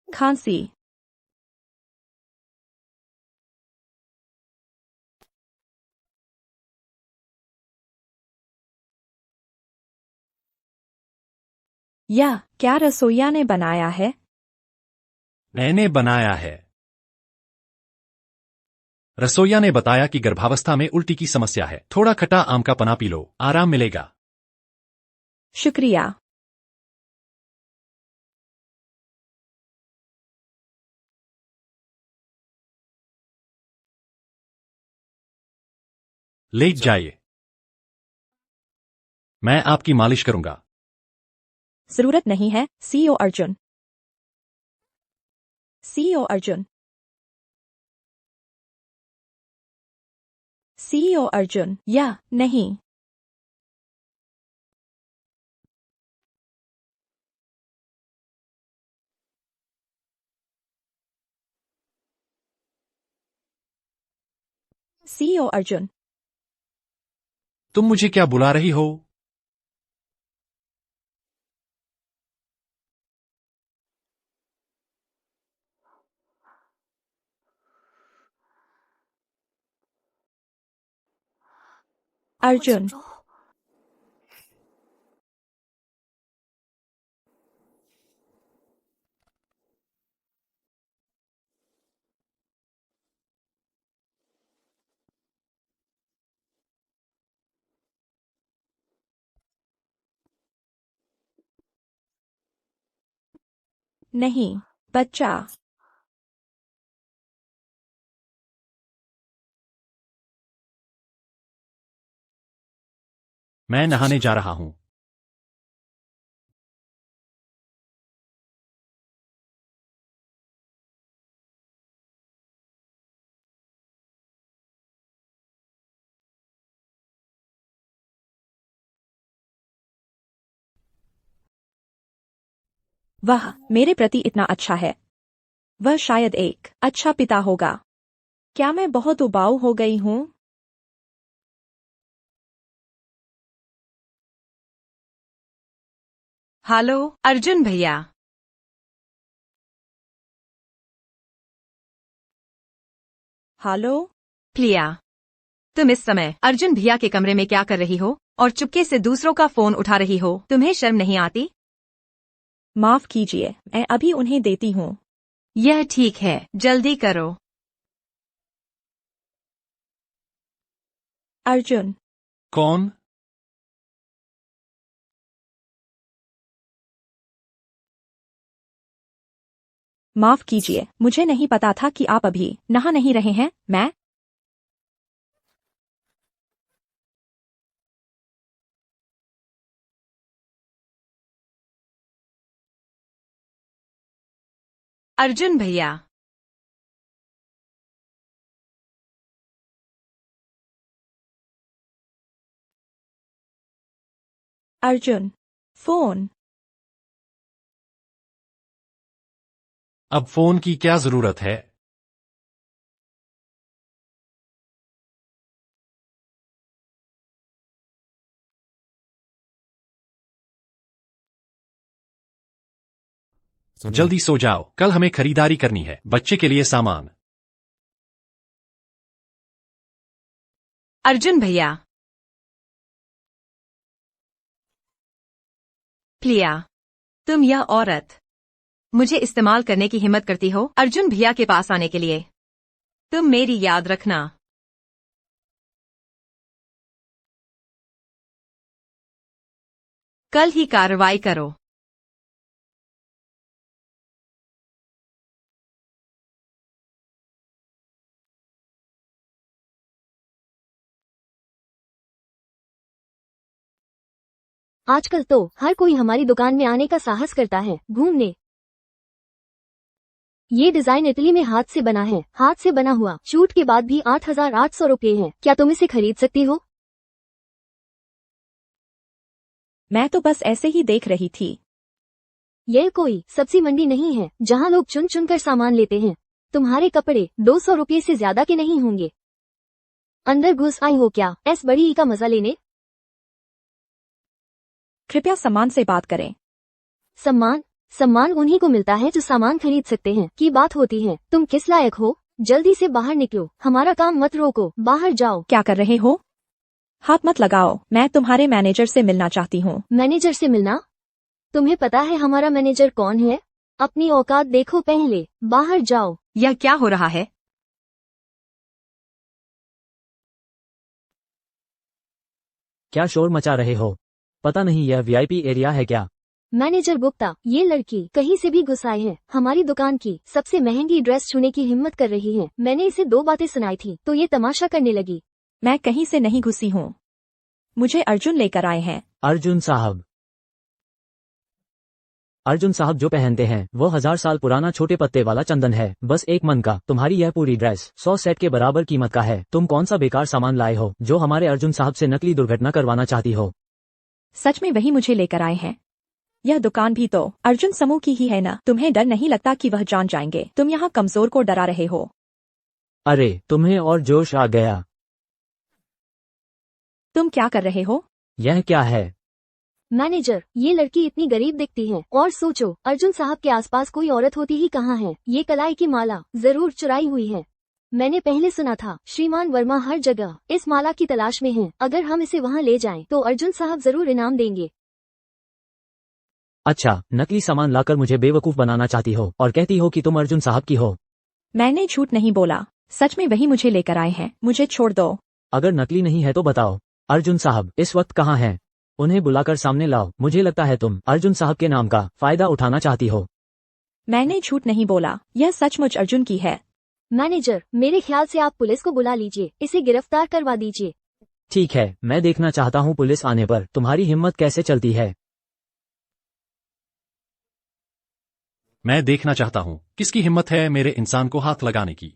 खांसी। यह क्या रसोइया ने बनाया है? मैंने बनाया है। रसोइया ने बताया कि गर्भावस्था में उल्टी की समस्या है। थोड़ा खट्टा आम का पना पी लो, आराम मिलेगा। शुक्रिया। लेट जाइए, मैं आपकी मालिश करूंगा। जरूरत नहीं है, CEO Arjun. CEO Arjun. CEO Arjun, या नहीं। सीईओ अर्जुन। तुम मुझे क्या बुला रही हो? अर्जुन। नहीं, बच्चा। मैं नहाने जा रहा हूं। वह मेरे प्रति इतना अच्छा है। वह शायद एक अच्छा पिता होगा। क्या मैं बहुत उबाऊ हो गई हूँ? हेलो अर्जुन भैया। हेलो। प्रिया, तुम इस समय अर्जुन भैया के कमरे में क्या कर रही हो और चुपके से दूसरों का फोन उठा रही हो? तुम्हें शर्म नहीं आती? माफ कीजिए, मैं अभी उन्हें देती हूँ। यह ठीक है, जल्दी करो। अर्जुन। कौन? माफ कीजिए, मुझे नहीं पता था कि आप अभी नहा नहीं रहे हैं। मैं अर्जुन भैया। अर्जुन। फोन। अब फोन की क्या जरूरत है? जल्दी सो जाओ, कल हमें खरीदारी करनी है, बच्चे के लिए सामान। अर्जुन भैया। प्रिया, तुम यह औरत मुझे इस्तेमाल करने की हिम्मत करती हो अर्जुन भैया के पास आने के लिए? तुम मेरी याद रखना। कल ही कार्रवाई करो। आजकल तो हर कोई हमारी दुकान में आने का साहस करता है, घूमने। ये डिजाइन इटली में हाथ से बना है, हाथ से बना हुआ, छूट के बाद भी 8,800 रुपये है। क्या तुम इसे खरीद सकती हो? मैं तो बस ऐसे ही देख रही थी। यह कोई सब्जी मंडी नहीं है जहाँ लोग चुन चुन कर सामान लेते हैं। तुम्हारे कपड़े 200 रुपये से ज्यादा के नहीं होंगे। अंदर घुस आई हो क्या इस बड़ी ई का मजा लेने? कृपया सम्मान से बात करें। सम्मान? सम्मान उन्हीं को मिलता है जो सामान खरीद सकते हैं की बात होती है। तुम किस लायक हो? जल्दी से बाहर निकलो, हमारा काम मत रोको, बाहर जाओ। क्या कर रहे हो? हाथ मत लगाओ, मैं तुम्हारे मैनेजर से मिलना चाहती हूँ। मैनेजर से मिलना? तुम्हें पता है हमारा मैनेजर कौन है? अपनी औकात देखो पहले, बाहर जाओ। यह क्या हो रहा है? क्या शोर मचा रहे हो? पता नहीं यह वीआईपी एरिया है क्या? मैनेजर गुप्ता, ये लड़की कहीं से भी घुस आई है, हमारी दुकान की सबसे महंगी ड्रेस छूने की हिम्मत कर रही है। मैंने इसे 2 बातें सुनाई थी तो ये तमाशा करने लगी। मैं कहीं से नहीं घुसी हूँ, मुझे अर्जुन लेकर आए हैं। अर्जुन साहब। अर्जुन साहब जो पहनते हैं वो 1000 साल पुराना छोटे पत्ते वाला चंदन है, बस एक मन का। तुम्हारी यह पूरी ड्रेस 100 सेट के बराबर कीमत का है। तुम कौन सा बेकार सामान लाए हो जो हमारे अर्जुन साहब से नकली दुर्घटना करवाना चाहती हो? सच में वही मुझे लेकर आए हैं। यह दुकान भी तो अर्जुन समूह की ही है ना? तुम्हें डर नहीं लगता कि वह जान जाएंगे? तुम यहाँ कमजोर को डरा रहे हो। अरे तुम्हें और जोश आ गया। तुम क्या कर रहे हो? यह क्या है? मैनेजर, ये लड़की इतनी गरीब दिखती है और सोचो अर्जुन साहब के आसपास कोई औरत होती ही कहाँ है। ये कलाई की माला जरूर चुराई हुई है। मैंने पहले सुना था श्रीमान वर्मा हर जगह इस माला की तलाश में हैं। अगर हम इसे वहाँ ले जाएं तो अर्जुन साहब जरूर इनाम देंगे। अच्छा, नकली सामान लाकर मुझे बेवकूफ बनाना चाहती हो और कहती हो कि तुम अर्जुन साहब की हो। मैंने झूठ नहीं बोला, सच में वही मुझे लेकर आए हैं। मुझे छोड़ दो। अगर नकली नहीं है तो बताओ। अर्जुन साहब इस वक्त कहाँ हैं? उन्हें बुलाकर सामने लाओ। मुझे लगता है तुम अर्जुन साहब के नाम का फायदा उठाना चाहती हो। मैंने झूठ नहीं बोला, यह सचमुच अर्जुन की है। मैनेजर, मेरे ख्याल से आप पुलिस को बुला लीजिए, इसे गिरफ्तार करवा दीजिए। ठीक है, मैं देखना चाहता हूँ पुलिस आने पर तुम्हारी हिम्मत कैसे चलती है। मैं देखना चाहता हूँ किसकी हिम्मत है मेरे इंसान को हाथ लगाने की।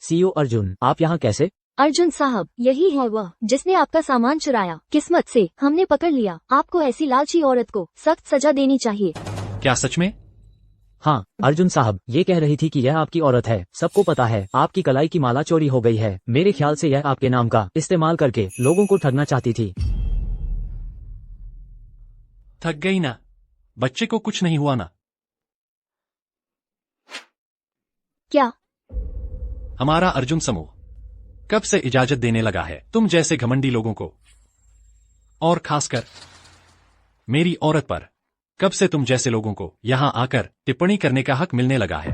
सीईओ अर्जुन, आप यहाँ कैसे? अर्जुन साहब, यही है वह जिसने आपका सामान चुराया। किस्मत से हमने पकड़ लिया। आपको ऐसी लालची औरत को सख्त सजा देनी चाहिए। क्या सच में? हाँ अर्जुन साहब, ये कह रही थी कि यह आपकी औरत है। सबको पता है आपकी कलाई की माला चोरी हो गई है। मेरे ख्याल से यह आपके नाम का इस्तेमाल करके लोगों को ठगना चाहती थी। थक गई ना? बच्चे को कुछ नहीं हुआ ना? क्या? हमारा अर्जुन समूह कब से इजाजत देने लगा है तुम जैसे घमंडी लोगों को, और खासकर मेरी औरत पर कब से तुम जैसे लोगों को यहां आकर टिप्पणी करने का हक मिलने लगा है?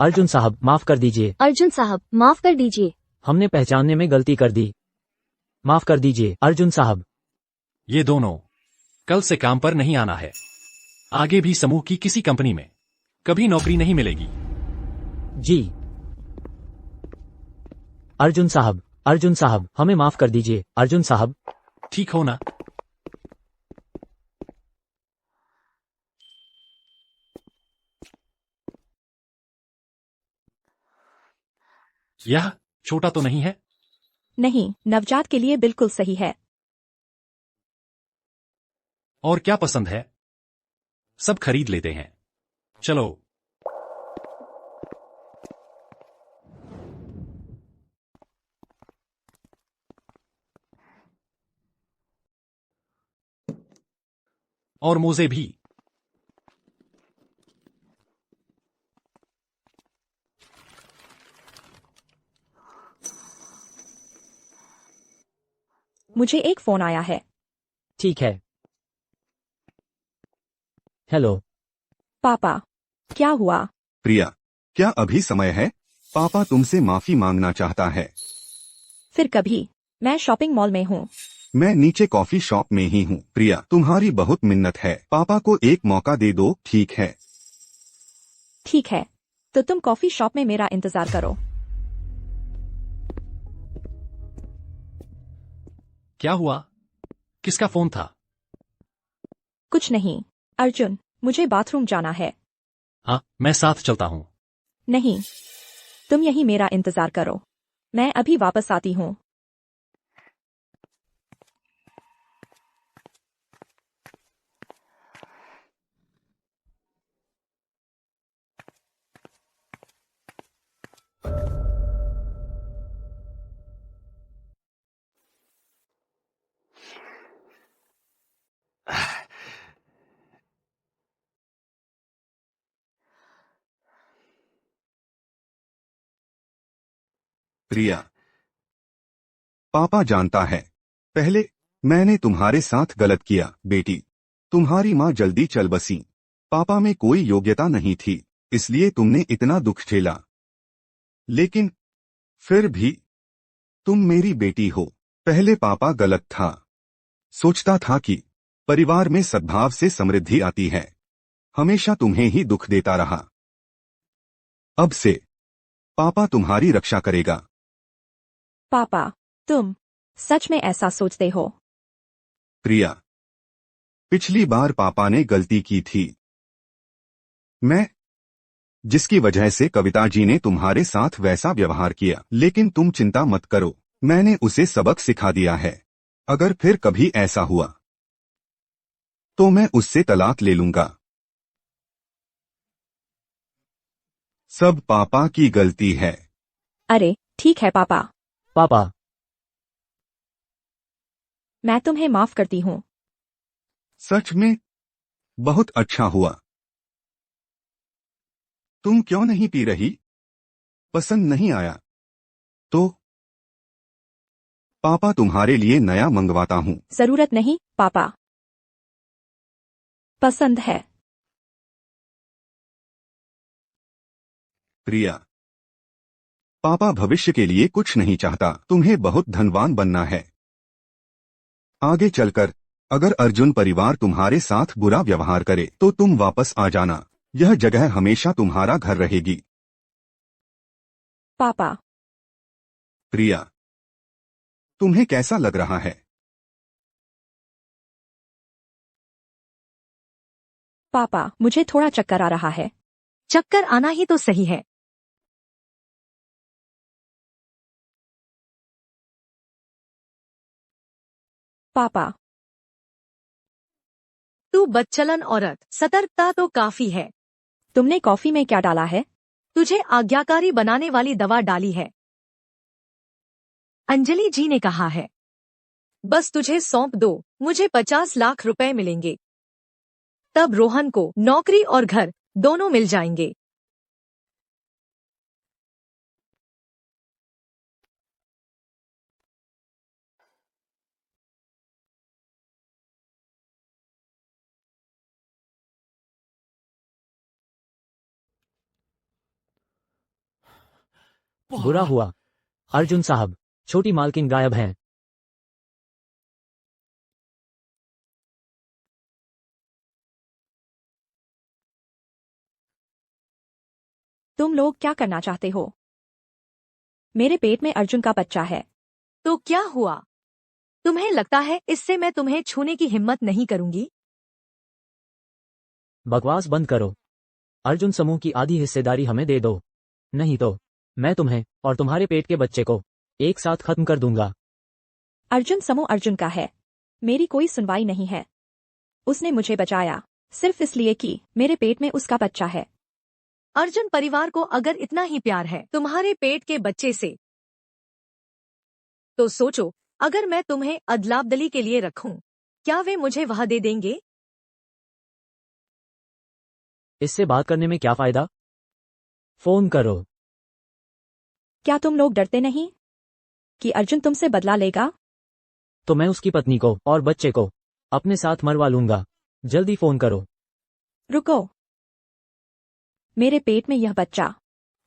अर्जुन साहब माफ कर दीजिए। अर्जुन साहब माफ कर दीजिए। हमने पहचानने में गलती कर दी। माफ कर दीजिए अर्जुन साहब। ये दोनों कल से काम पर नहीं आना है। आगे भी समूह की किसी कंपनी में कभी नौकरी नहीं मिलेगी। जी अर्जुन साहब हमें माफ कर दीजिए अर्जुन साहब। ठीक हो ना? यह छोटा तो नहीं है? नहीं, नवजात के लिए बिल्कुल सही है। और क्या पसंद है? सब खरीद लेते हैं। चलो। और मोजे भी। मुझे एक फोन आया है। ठीक है। हेलो पापा, क्या हुआ? प्रिया, क्या अभी समय है? पापा तुमसे माफी मांगना चाहता है। फिर कभी। मैं शॉपिंग मॉल में हूँ। मैं नीचे कॉफी शॉप में ही हूँ। प्रिया, तुम्हारी बहुत मिन्नत है, पापा को एक मौका दे दो, ठीक है? ठीक है, तो तुम कॉफी शॉप में मेरा इंतजार करो। क्या हुआ? किसका फोन था? कुछ नहीं। अर्जुन, मुझे बाथरूम जाना है। हाँ, मैं साथ चलता हूँ। नहीं, तुम यही मेरा इंतजार करो। मैं अभी वापस आती हूँ। प्रिया, पापा जानता है, पहले मैंने तुम्हारे साथ गलत किया। बेटी, तुम्हारी माँ जल्दी चल बसी। पापा में कोई योग्यता नहीं थी, इसलिए तुमने इतना दुख झेला। लेकिन फिर भी तुम मेरी बेटी हो। पहले पापा गलत था। सोचता था कि परिवार में सद्भाव से समृद्धि आती है। हमेशा तुम्हें ही दुख देता रहा। अब से पापा तुम्हारी रक्षा करेगा। पापा, तुम सच में ऐसा सोचते हो? प्रिया, पिछली बार पापा ने गलती की थी, जिसकी वजह से कविता जी ने तुम्हारे साथ वैसा व्यवहार किया। लेकिन तुम चिंता मत करो, मैंने उसे सबक सिखा दिया है। अगर फिर कभी ऐसा हुआ तो मैं उससे तलाक ले लूंगा। सब पापा की गलती है। अरे ठीक है पापा, पापा। मैं तुम्हें माफ करती हूँ। सच में बहुत अच्छा हुआ। तुम क्यों नहीं पी रही? पसंद नहीं आया तो पापा तुम्हारे लिए नया मंगवाता हूँ। जरूरत नहीं पापा, पसंद है। प्रिया, पापा भविष्य के लिए कुछ नहीं चाहता। तुम्हें बहुत धनवान बनना है। आगे चलकर अगर अर्जुन परिवार तुम्हारे साथ बुरा व्यवहार करे तो तुम वापस आ जाना। यह जगह हमेशा तुम्हारा घर रहेगी। पापा, प्रिया, तुम्हें कैसा लग रहा है? पापा, मुझे थोड़ा चक्कर आ रहा है। चक्कर आना ही तो सही है। पापा। तू बदचलन औरत, सतर्कता तो काफी है। तुमने कॉफी में क्या डाला है? तुझे आज्ञाकारी बनाने वाली दवा डाली है, अंजलि जी ने कहा है। बस तुझे सौंप दो, मुझे 50 लाख रुपए मिलेंगे। तब रोहन को नौकरी और घर दोनों मिल जाएंगे। बुरा हुआ अर्जुन साहब, छोटी मालकिन गायब हैं। तुम लोग क्या करना चाहते हो? मेरे पेट में अर्जुन का बच्चा है। तो क्या हुआ? तुम्हें लगता है इससे मैं तुम्हें छूने की हिम्मत नहीं करूंगी? बकवास बंद करो। अर्जुन समूह की आधी हिस्सेदारी हमें दे दो, नहीं तो मैं तुम्हें और तुम्हारे पेट के बच्चे को एक साथ खत्म कर दूंगा। अर्जुन समूह अर्जुन का है, मेरी कोई सुनवाई नहीं है। उसने मुझे बचाया सिर्फ इसलिए कि मेरे पेट में उसका बच्चा है। अर्जुन परिवार को अगर इतना ही प्यार है तुम्हारे पेट के बच्चे से, तो सोचो, अगर मैं तुम्हें अदलाबदली के लिए रखूं, क्या वे मुझे वह दे देंगे? इससे बात करने में क्या फायदा? फोन करो। क्या तुम लोग डरते नहीं कि अर्जुन तुमसे बदला लेगा? तो मैं उसकी पत्नी को और बच्चे को अपने साथ मरवा लूंगा। जल्दी फोन करो। रुको, मेरे पेट में यह बच्चा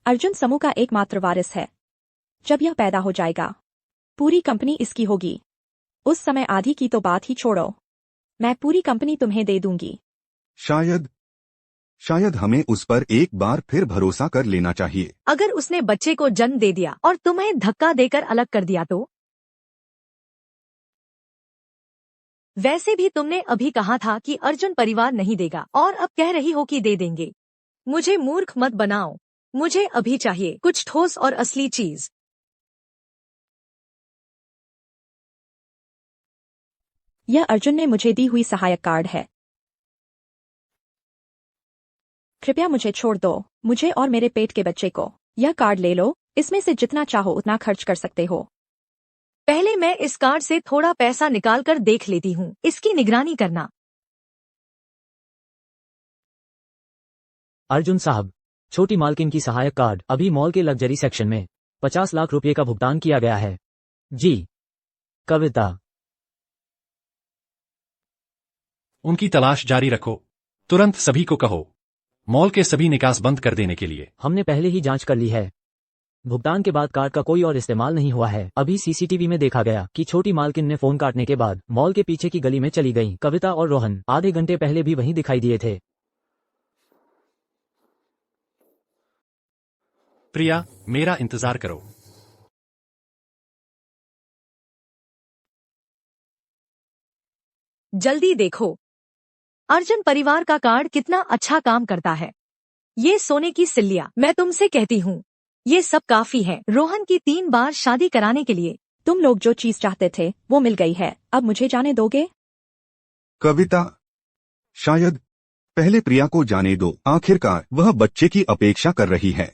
अर्जुन समूह का एकमात्र वारिस है। जब यह पैदा हो जाएगा, पूरी कंपनी इसकी होगी। उस समय आधी की तो बात ही छोड़ो, मैं पूरी कंपनी तुम्हें दे दूंगी। शायद हमें उस पर एक बार फिर भरोसा कर लेना चाहिए। अगर उसने बच्चे को जन्म दे दिया और तुम्हें धक्का देकर अलग कर दिया तो? वैसे भी तुमने अभी कहा था कि अर्जुन परिवार नहीं देगा और अब कह रही हो कि दे देंगे। मुझे मूर्ख मत बनाओ, मुझे अभी चाहिए कुछ ठोस और असली चीज। यह अर्जुन ने मुझे दी हुई सहायक कार्ड है। कृपया मुझे छोड़ दो, मुझे और मेरे पेट के बच्चे को। यह कार्ड ले लो, इसमें से जितना चाहो उतना खर्च कर सकते हो। पहले मैं इस कार्ड से थोड़ा पैसा निकाल कर देख लेती हूँ, इसकी निगरानी करना। अर्जुन साहब, छोटी मालकिन की सहायक कार्ड अभी मॉल के लग्जरी सेक्शन में 50 लाख रुपए का भुगतान किया गया है। जी। कविता। उनकी तलाश जारी रखो। तुरंत सभी को कहो मॉल के सभी निकास बंद कर देने के लिए। हमने पहले ही जांच कर ली है। भुगतान के बाद कार्ड का कोई और इस्तेमाल नहीं हुआ है। अभी सीसीटीवी में देखा गया कि छोटी मालकिन ने फोन काटने के बाद मॉल के पीछे की गली में चली गई। कविता और रोहन आधे घंटे पहले भी वहीं दिखाई दिए थे। प्रिया, मेरा इंतजार करो। जल्दी देखो, अर्जुन परिवार का कार्ड कितना अच्छा काम करता है। ये सोने की सिल्लियाँ, मैं तुमसे कहती हूँ, ये सब काफी है रोहन की 3 बार शादी कराने के लिए। तुम लोग जो चीज चाहते थे वो मिल गई है, अब मुझे जाने दोगे? कविता, शायद पहले प्रिया को जाने दो। आखिरकार वह बच्चे की अपेक्षा कर रही है।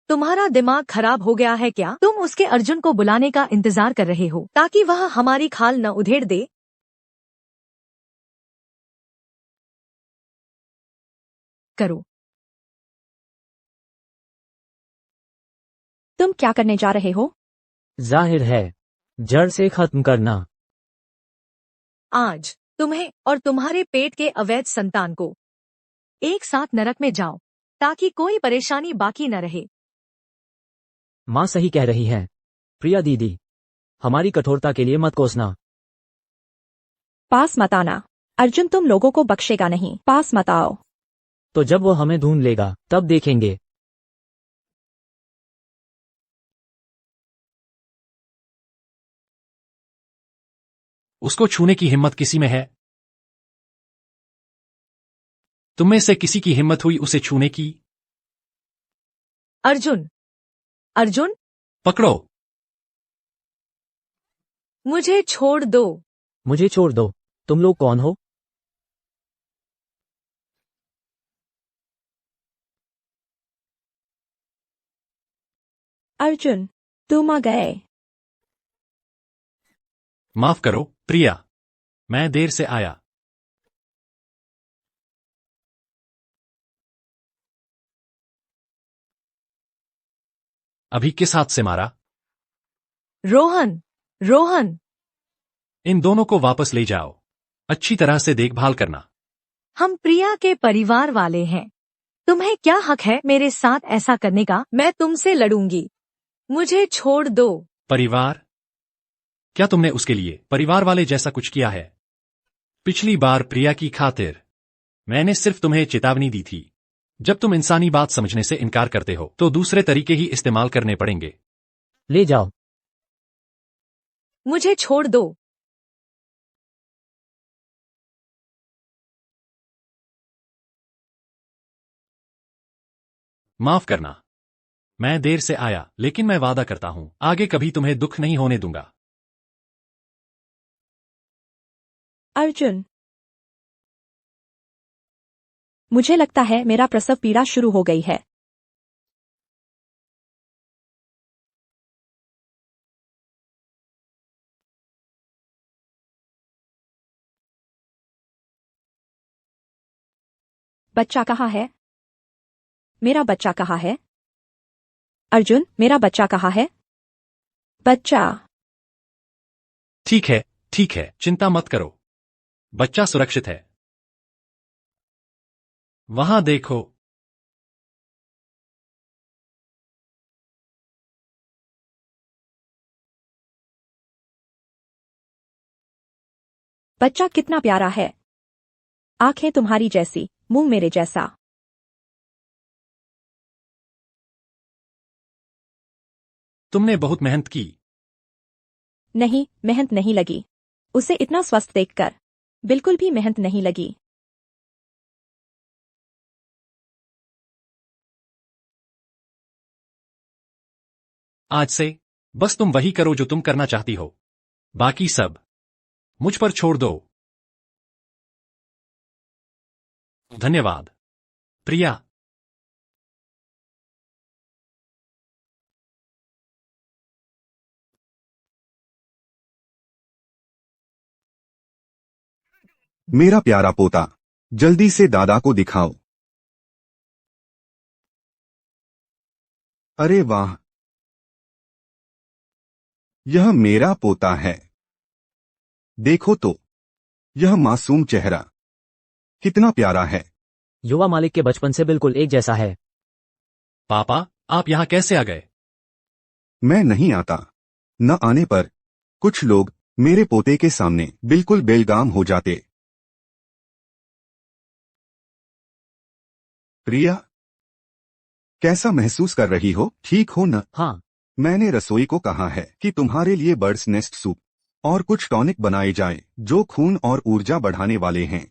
तुम्हारा दिमाग खराब हो गया है क्या? तुम उसके अर्जुन को बुलाने का इंतजार कर रहे हो ताकि वह हमारी खाल न उधेड़ दे। करो। तुम क्या करने जा रहे हो? जाहिर है, जड़ से खत्म करना। आज तुम्हें और तुम्हारे पेट के अवैध संतान को एक साथ नरक में जाओ ताकि कोई परेशानी बाकी न रहे। माँ सही कह रही है। प्रिया दीदी, हमारी कठोरता के लिए मत कोसना। पास मत आना, अर्जुन तुम लोगों को बख्शेगा नहीं। पास मत आओ। तो जब वो हमें ढूंढ लेगा तब देखेंगे। उसको छूने की हिम्मत किसी में है? तुम में से किसी की हिम्मत हुई उसे छूने की? अर्जुन, अर्जुन, पकड़ो। मुझे छोड़ दो। मुझे छोड़ दो। तुम लोग कौन हो? अर्जुन, तुम आ गए। माफ करो प्रिया, मैं देर से आया। अभी किस हाथ से मारा? रोहन, रोहन, इन दोनों को वापस ले जाओ। अच्छी तरह से देखभाल करना। हम प्रिया के परिवार वाले हैं। तुम्हें क्या हक है मेरे साथ ऐसा करने का? मैं तुमसे लड़ूंगी। मुझे छोड़ दो। परिवार? क्या तुमने उसके लिए परिवार वाले जैसा कुछ किया है? पिछली बार प्रिया की खातिर मैंने सिर्फ तुम्हें चेतावनी दी थी। जब तुम इंसानी बात समझने से इनकार करते हो तो दूसरे तरीके ही इस्तेमाल करने पड़ेंगे। ले जाओ। मुझे छोड़ दो। माफ करना, मैं देर से आया, लेकिन मैं वादा करता हूं आगे कभी तुम्हें दुख नहीं होने दूंगा। अर्जुन, मुझे लगता है मेरा प्रसव पीड़ा शुरू हो गई है। बच्चा कहाँ है? मेरा बच्चा कहाँ है? अर्जुन, मेरा बच्चा कहाँ है? बच्चा। ठीक है, चिंता मत करो। बच्चा सुरक्षित है। वहां देखो। बच्चा कितना प्यारा है। आंखें तुम्हारी जैसी, मुंह मेरे जैसा। तुमने बहुत मेहनत की। नहीं, मेहनत नहीं लगी। उसे इतना स्वस्थ देखकर बिल्कुल भी मेहनत नहीं लगी। आज से बस तुम वही करो जो तुम करना चाहती हो। बाकी सब मुझ पर छोड़ दो। धन्यवाद प्रिया। मेरा प्यारा पोता, जल्दी से दादा को दिखाओ। अरे वाह, यह मेरा पोता है। देखो तो, यह मासूम चेहरा कितना प्यारा है। युवा मालिक के बचपन से बिल्कुल एक जैसा है। पापा, आप यहां कैसे आ गए? मैं नहीं आता। न आने पर कुछ लोग मेरे पोते के सामने बिल्कुल बेलगाम हो जाते। प्रिया, कैसा महसूस कर रही हो? ठीक हो न? हाँ। मैंने रसोई को कहा है कि तुम्हारे लिए बर्ड्स नेस्ट सूप और कुछ टॉनिक बनाए जाएं जो खून और ऊर्जा बढ़ाने वाले हैं।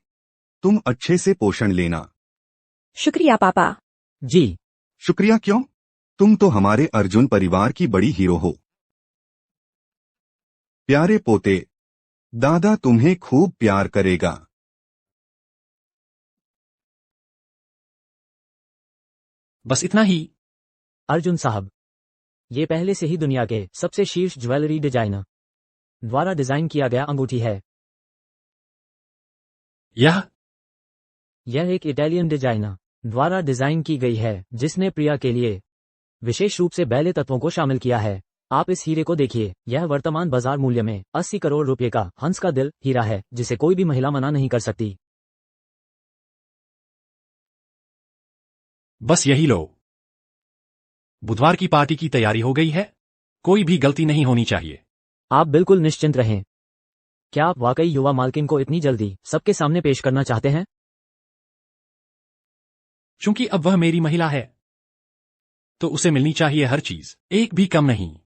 तुम अच्छे से पोषण लेना। शुक्रिया पापा। जी। शुक्रिया क्यों? तुम तो हमारे अर्जुन परिवार की बड़ी हीरो हो। प्यारे पोते, दादा तुम्हें खूब प्यार करेगा। बस इतना ही? अर्जुन साहब, ये पहले से ही दुनिया के सबसे शीर्ष ज्वेलरी डिजाइनर द्वारा डिजाइन किया गया अंगूठी है। यह एक इटालियन डिजाइनर द्वारा डिजाइन की गई है जिसने प्रिया के लिए विशेष रूप से बैले तत्वों को शामिल किया है। आप इस हीरे को देखिए, यह वर्तमान बाजार मूल्य में 80 करोड़ रुपए का हंस का दिल हीरा है जिसे कोई भी महिला मना नहीं कर सकती। बस यही लो। बुधवार की पार्टी की तैयारी हो गई है। कोई भी गलती नहीं होनी चाहिए। आप बिल्कुल निश्चिंत रहें। क्या आप वाकई युवा मालकिन को इतनी जल्दी सबके सामने पेश करना चाहते हैं? चूंकि अब वह मेरी महिला है तो उसे मिलनी चाहिए हर चीज, एक भी कम नहीं।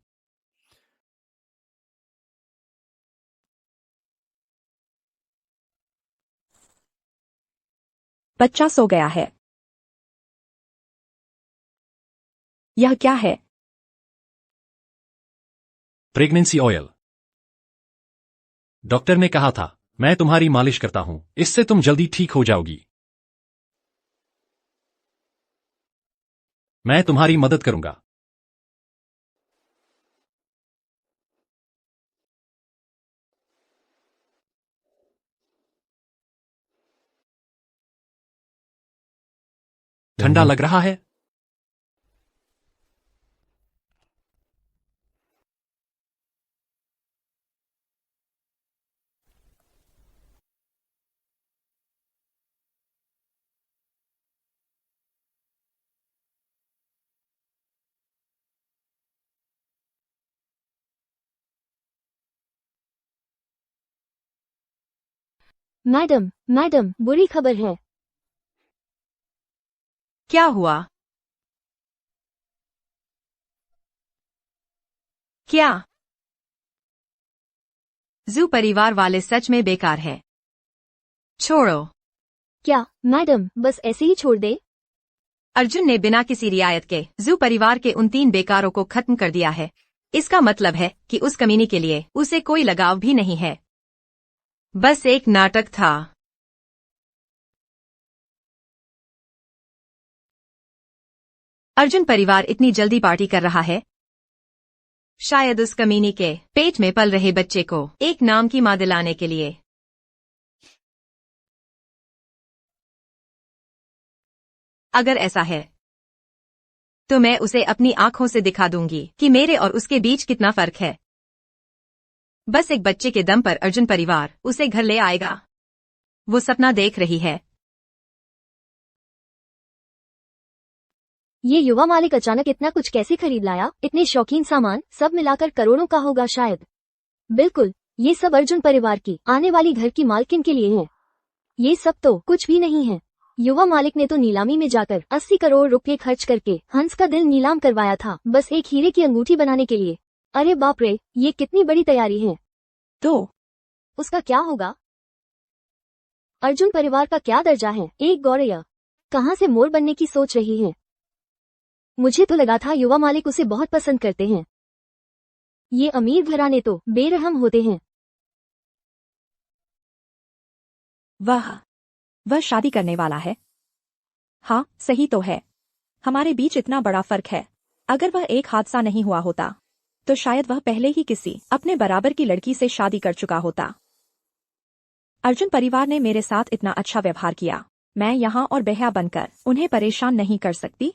बच्चा सो गया है। यह क्या है? Pregnancy oil. डॉक्टर ने कहा था, मैं तुम्हारी मालिश करता हूँ, इससे तुम जल्दी ठीक हो जाओगी। मैं तुम्हारी मदद करूंगा। ठंडा लग रहा है? मैडम, मैडम, बुरी खबर है। क्या हुआ? क्या? जू परिवार वाले सच में बेकार है। छोड़ो। क्या मैडम, बस ऐसे ही छोड़ दे? अर्जुन ने बिना किसी रियायत के जू परिवार के उन 3 बेकारों को खत्म कर दिया है। इसका मतलब है कि उस कमीनी के लिए उसे कोई लगाव भी नहीं है। बस एक नाटक था। अर्जुन परिवार इतनी जल्दी पार्टी कर रहा है, शायद उस कमीनी के पेट में पल रहे बच्चे को एक नाम की मां दिलाने के लिए। अगर ऐसा है तो मैं उसे अपनी आंखों से दिखा दूंगी कि मेरे और उसके बीच कितना फर्क है। बस एक बच्चे के दम पर अर्जुन परिवार उसे घर ले आएगा। वो सपना देख रही है। ये युवा मालिक अचानक इतना कुछ कैसे खरीद लाया? इतने शौकीन सामान, सब मिलाकर करोड़ों का होगा शायद। बिल्कुल, ये सब अर्जुन परिवार की आने वाली घर की मालकिन के लिए है। ये सब तो कुछ भी नहीं है। युवा मालिक ने तो नीलामी में जाकर 80 करोड़ रुपए खर्च करके हंस का दिल नीलाम करवाया था, बस एक हीरे की अंगूठी बनाने के लिए। अरे बाप रे, ये कितनी बड़ी तैयारी है। तो उसका क्या होगा? अर्जुन परिवार का क्या दर्जा है? एक गौरैया कहाँ से मोर बनने की सोच रही है? मुझे तो लगा था युवा मालिक उसे बहुत पसंद करते हैं। ये अमीर घराने तो बेरहम होते हैं। वह शादी करने वाला है। हाँ, सही तो है। हमारे बीच इतना बड़ा फर्क है। अगर वह एक हादसा नहीं हुआ होता तो शायद वह पहले ही किसी अपने बराबर की लड़की से शादी कर चुका होता। अर्जुन परिवार ने मेरे साथ इतना अच्छा व्यवहार किया, मैं यहाँ और बेहया बनकर उन्हें परेशान नहीं कर सकती।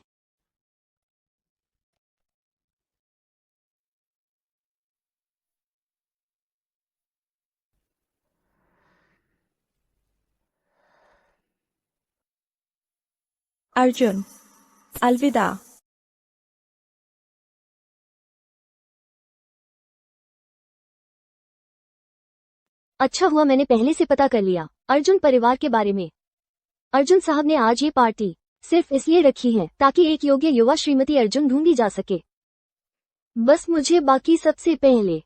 अर्जुन, अलविदा। अच्छा हुआ मैंने पहले से पता कर लिया अर्जुन परिवार के बारे में। अर्जुन साहब ने आज ये पार्टी सिर्फ इसलिए रखी है ताकि एक योग्य युवा श्रीमती अर्जुन ढूंढी जा सके। बस मुझे बाकी सबसे पहले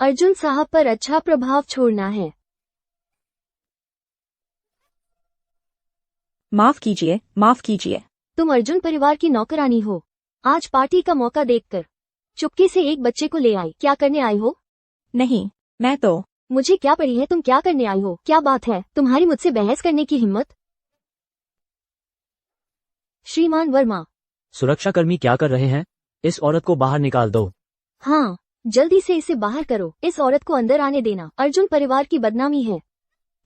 अर्जुन साहब पर अच्छा प्रभाव छोड़ना है। माफ कीजिए, माफ कीजिए। तुम अर्जुन परिवार की नौकरानी हो। आज पार्टी का मौका देखकर चुपके से एक बच्चे को ले आई। क्या करने आई हो? नहीं, मैं तो मुझे क्या पड़ी है, तुम क्या करने आई हो? क्या बात है, तुम्हारी मुझसे बहस करने की हिम्मत? श्रीमान वर्मा। सुरक्षाकर्मी क्या कर रहे हैं? इस औरत को बाहर निकाल दो। हाँ, जल्दी से इसे बाहर करो। इस औरत को अंदर आने देना अर्जुन परिवार की बदनामी है।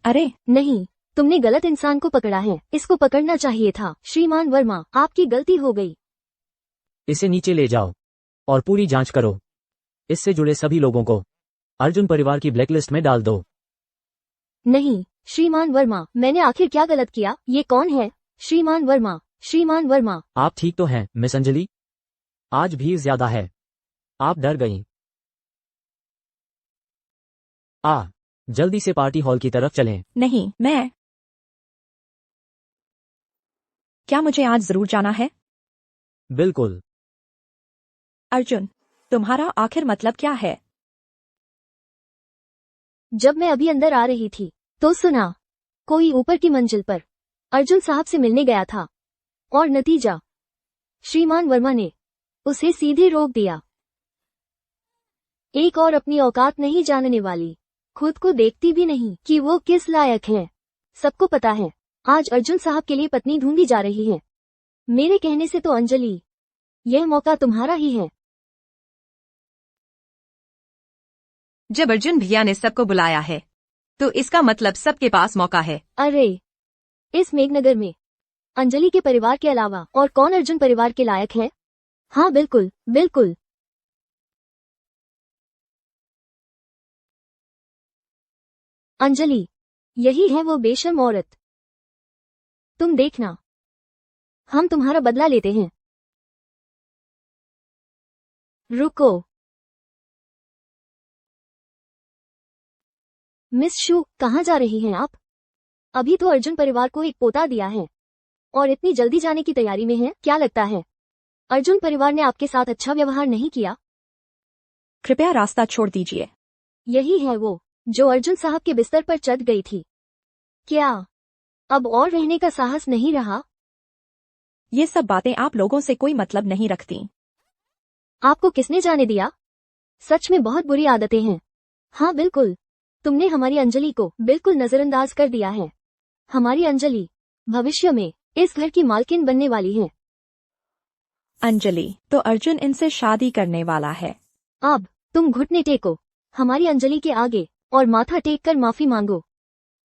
अरे नहीं, तुमने गलत इंसान को पकड़ा है। इसको पकड़ना चाहिए था। श्रीमान वर्मा, आपकी गलती हो गई। इसे नीचे ले जाओ और पूरी जांच करो। इससे जुड़े सभी लोगों को अर्जुन परिवार की ब्लैकलिस्ट में डाल दो। नहीं, श्रीमान वर्मा, मैंने आखिर क्या गलत किया? ये कौन है? श्रीमान वर्मा, श्रीमान वर्मा। आप ठीक तो हैं मिस अंजलि? आज भीड़ ज्यादा है, आप डर गईं। जल्दी से पार्टी हॉल की तरफ चलें। नहीं, मैं क्या मुझे आज जरूर जाना है? बिल्कुल। अर्जुन, तुम्हारा आखिर मतलब क्या है? जब मैं अभी अंदर आ रही थी तो सुना कोई ऊपर की मंजिल पर अर्जुन साहब से मिलने गया था और नतीजा श्रीमान वर्मा ने उसे सीधे रोक दिया। एक और अपनी औकात नहीं जानने वाली खुद को देखती भी नहीं कि वो किस लायक है। सबको पता है आज अर्जुन साहब के लिए पत्नी ढूंढी जा रही है। मेरे कहने से तो अंजलि, यह मौका तुम्हारा ही है। जब अर्जुन भैया ने सबको बुलाया है तो इसका मतलब सबके पास मौका है। अरे, इस मेघनगर में अंजलि के परिवार के अलावा और कौन अर्जुन परिवार के लायक है? हाँ बिल्कुल बिल्कुल। अंजलि, यही है वो बेशर्म औरत। तुम देखना, हम तुम्हारा बदला लेते हैं। रुको मिस शू, कहाँ जा रही हैं आप? अभी तो अर्जुन परिवार को एक पोता दिया है और इतनी जल्दी जाने की तैयारी में है। क्या लगता है अर्जुन परिवार ने आपके साथ अच्छा व्यवहार नहीं किया? कृपया रास्ता छोड़ दीजिए। यही है वो जो अर्जुन साहब के बिस्तर पर चढ़ गई थी। क्या अब और रहने का साहस नहीं रहा? ये सब बातें आप लोगों से कोई मतलब नहीं रखती। आपको किसने जाने दिया? सच में बहुत बुरी आदतें हैं। हाँ बिल्कुल, तुमने हमारी अंजलि को बिल्कुल नजरअंदाज कर दिया है। हमारी अंजलि भविष्य में इस घर की मालकिन बनने वाली है। अंजलि, तो अर्जुन इनसे शादी करने वाला है। अब तुम घुटने टेको हमारी अंजलि के आगे और माथा टेक कर माफी मांगो।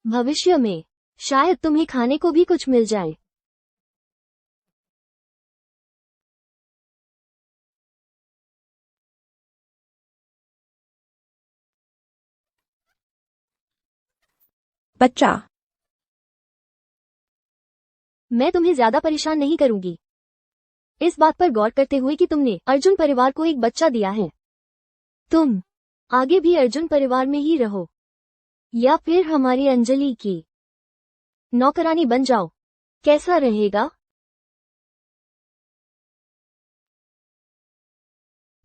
भविष्य में शायद तुम्हें खाने को भी कुछ मिल जाए। बच्चा, मैं तुम्हें ज्यादा परेशान नहीं करूंगी। इस बात पर गौर करते हुए कि तुमने अर्जुन परिवार को एक बच्चा दिया है, तुम आगे भी अर्जुन परिवार में ही रहो या फिर हमारी अंजलि की नौकरानी बन जाओ। कैसा रहेगा?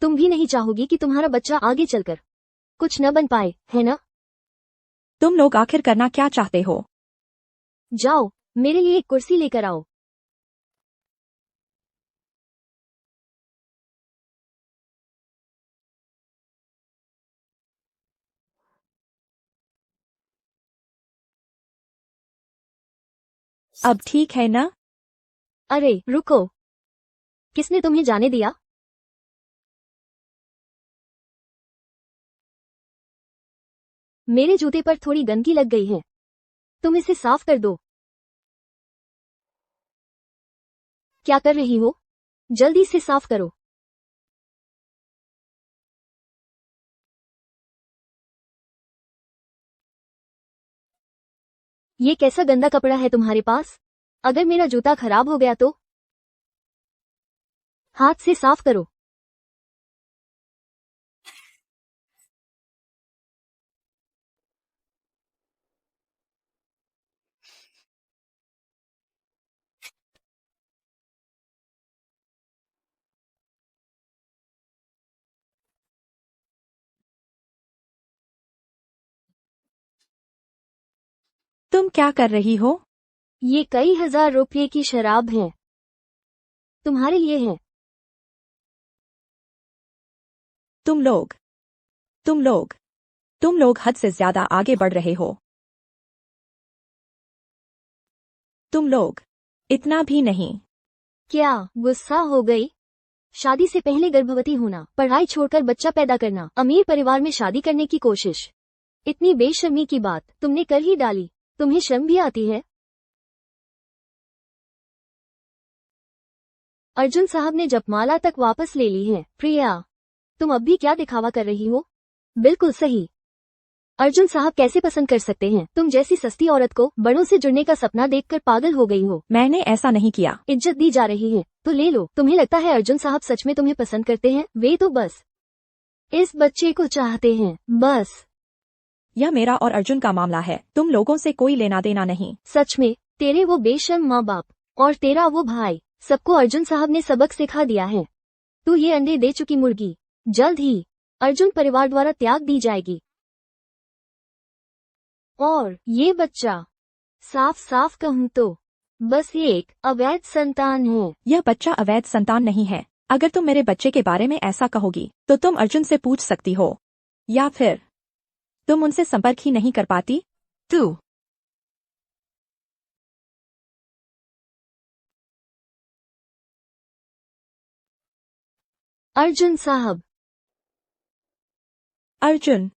तुम भी नहीं चाहोगी कि तुम्हारा बच्चा आगे चलकर कुछ न बन पाए, है ना? तुम लोग आखिर करना क्या चाहते हो? जाओ, मेरे लिए एक कुर्सी लेकर आओ। अब ठीक है ना? अरे रुको, किसने तुम्हें जाने दिया? मेरे जूते पर थोड़ी गंदगी लग गई है, तुम इसे साफ कर दो। क्या कर रही हो? जल्दी से साफ करो। ये कैसा गंदा कपड़ा है तुम्हारे पास? अगर मेरा जूता खराब हो गया तो? हाथ से साफ करो। तुम क्या कर रही हो? ये कई हजार रुपये की शराब है, तुम्हारे लिए है। तुम लोग हद से ज्यादा आगे बढ़ रहे हो। तुम लोग इतना भी नहीं। क्या गुस्सा हो गई? शादी से पहले गर्भवती होना, पढ़ाई छोड़कर बच्चा पैदा करना, अमीर परिवार में शादी करने की कोशिश, इतनी बेशर्मी की बात तुमने कर ही डाली। तुम्हें शर्म भी आती है? अर्जुन साहब ने जपमाला तक वापस ले ली है। प्रिया, तुम अब भी क्या दिखावा कर रही हो? बिल्कुल सही। अर्जुन साहब कैसे पसंद कर सकते हैं? तुम जैसी सस्ती औरत को बड़ों से जुड़ने का सपना देखकर पागल हो गई हो। मैंने ऐसा नहीं किया। इज्जत दी जा रही है तो ले लो। तुम्हें लगता है अर्जुन साहब सच में तुम्हें पसंद करते हैं? वे तो बस इस बच्चे को चाहते हैं, बस। यह मेरा और अर्जुन का मामला है, तुम लोगों से कोई लेना देना नहीं। सच में तेरे वो बेशर्म माँ बाप और तेरा वो भाई, सबको अर्जुन साहब ने सबक सिखा दिया है। तू ये अंडे दे चुकी मुर्गी जल्द ही अर्जुन परिवार द्वारा त्याग दी जाएगी। और ये बच्चा, साफ साफ कहूँ तो बस एक अवैध संतान है। यह बच्चा अवैध संतान नहीं है। अगर तुम मेरे बच्चे के बारे में ऐसा कहोगी तो तुम अर्जुन से पूछ सकती हो, या तुम उनसे संपर्क ही नहीं कर पाती? तू अर्जुन साहब। अर्जुन,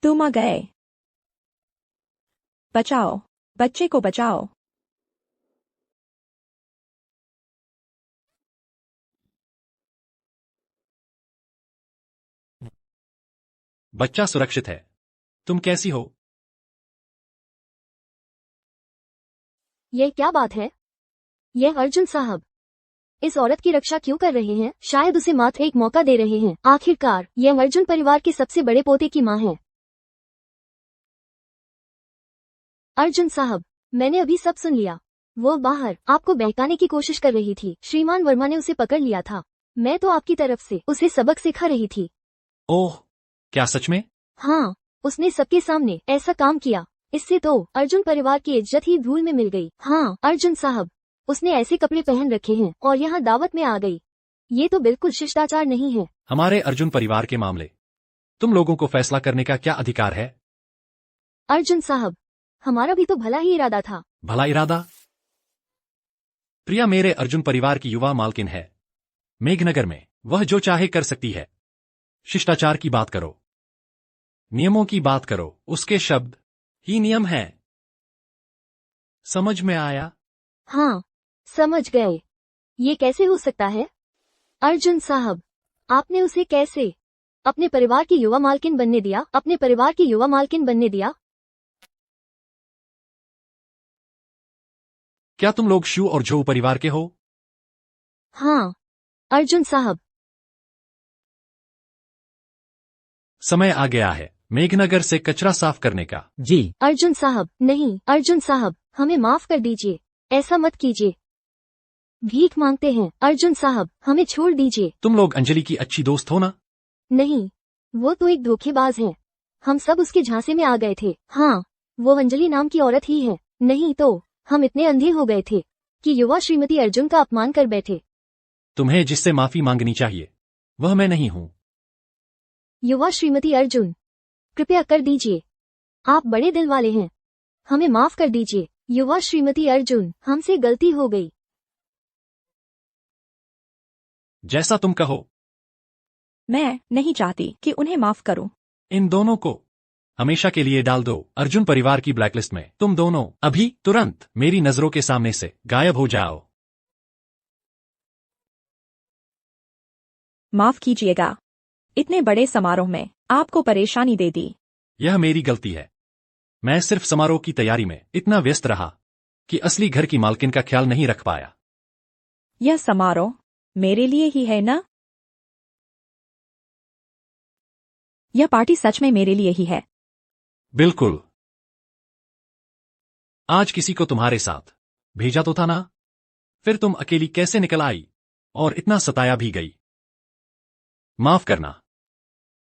तुम आ गए। बचाओ, बच्चे को बचाओ। बच्चा सुरक्षित है। तुम कैसी हो? यह क्या बात है? यह अर्जुन साहब इस औरत की रक्षा क्यों कर रहे हैं? शायद उसे मात्र एक मौका दे रहे हैं। आखिरकार यह अर्जुन परिवार के सबसे बड़े पोते की मां है। अर्जुन साहब, मैंने अभी सब सुन लिया। वो बाहर आपको बहकाने की कोशिश कर रही थी। श्रीमान वर्मा ने उसे पकड़ लिया था। मैं तो आपकी तरफ से उसे सबक सिखा रही थी। ओह, क्या सच में? हाँ, उसने सबके सामने ऐसा काम किया। इससे तो अर्जुन परिवार की इज्जत ही धूल में मिल गई। हाँ अर्जुन साहब, उसने ऐसे कपड़े पहन रखे हैं और यहाँ दावत में आ गई। ये तो बिल्कुल शिष्टाचार नहीं है। हमारे अर्जुन परिवार के मामले तुम लोगों को फैसला करने का क्या अधिकार है? अर्जुन साहब, हमारा भी तो भला ही इरादा था। भला इरादा? प्रिया मेरे अर्जुन परिवार की युवा मालकिन है। मेघनगर में वह जो चाहे कर सकती है। शिष्टाचार की बात करो, नियमों की बात करो, उसके शब्द ही नियम हैं। समझ में आया? हाँ, समझ गए। ये कैसे हो सकता है? अर्जुन साहब, आपने उसे कैसे अपने परिवार की युवा मालकिन बनने दिया? अपने परिवार की युवा मालकिन बनने दिया? क्या तुम लोग शू और झो परिवार के हो? हाँ अर्जुन साहब। समय आ गया है मेघनगर से कचरा साफ करने का। जी। अर्जुन साहब, नहीं अर्जुन साहब, हमें माफ कर दीजिए। ऐसा मत कीजिए। भीख मांगते हैं अर्जुन साहब, हमें छोड़ दीजिए। तुम लोग अंजलि की अच्छी दोस्त हो ना? नहीं, वो तो एक धोखेबाज है। हम सब उसके झांसे में आ गए थे। हाँ, वो अंजलि नाम की औरत ही है। नहीं तो हम इतने अंधे हो गए थे कि युवा श्रीमती अर्जुन का अपमान कर बैठे। तुम्हें जिससे माफी मांगनी चाहिए वह मैं नहीं हूँ। युवा श्रीमती अर्जुन, कृपया कर दीजिए। आप बड़े दिल वाले हैं। हमें माफ कर दीजिए। युवा श्रीमती अर्जुन, हमसे गलती हो गई। जैसा तुम कहो। मैं नहीं चाहती कि उन्हें माफ करूं। इन दोनों को हमेशा के लिए डाल दो अर्जुन परिवार की ब्लैकलिस्ट में। तुम दोनों अभी तुरंत मेरी नजरों के सामने से गायब हो जाओ। माफ कीजिएगा, इतने बड़े समारोह में आपको परेशानी दे दी। यह मेरी गलती है। मैं सिर्फ समारोह की तैयारी में इतना व्यस्त रहा कि असली घर की मालकिन का ख्याल नहीं रख पाया। यह समारोह मेरे लिए ही है ना? यह पार्टी सच में मेरे लिए ही है। बिल्कुल। आज किसी को तुम्हारे साथ भेजा तो था ना? फिर तुम अकेली कैसे निकल आई और इतना सताया भी गई? माफ करना।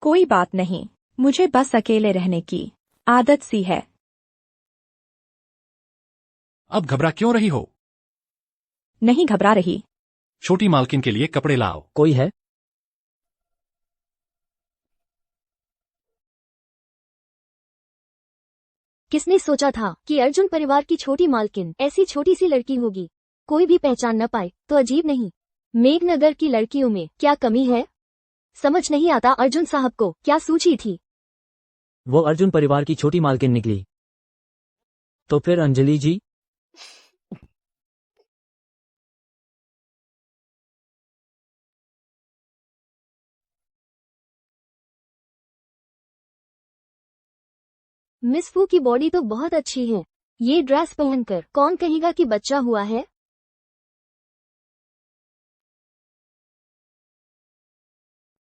कोई बात नहीं, मुझे बस अकेले रहने की आदत सी है। अब घबरा क्यों रही हो? नहीं घबरा रही। छोटी मालकिन के लिए कपड़े लाओ। कोई है? किसने सोचा था कि अर्जुन परिवार की छोटी मालकिन ऐसी छोटी सी लड़की होगी? कोई भी पहचान न पाए तो अजीब नहीं। मेघनगर की लड़कियों में क्या कमी है? समझ नहीं आता अर्जुन साहब को क्या सूझी थी। वो अर्जुन परिवार की छोटी मालकिन निकली। तो फिर अंजलि जी? मिस फू की बॉडी तो बहुत अच्छी है। ये ड्रेस पहनकर कौन कहेगा कि बच्चा हुआ है?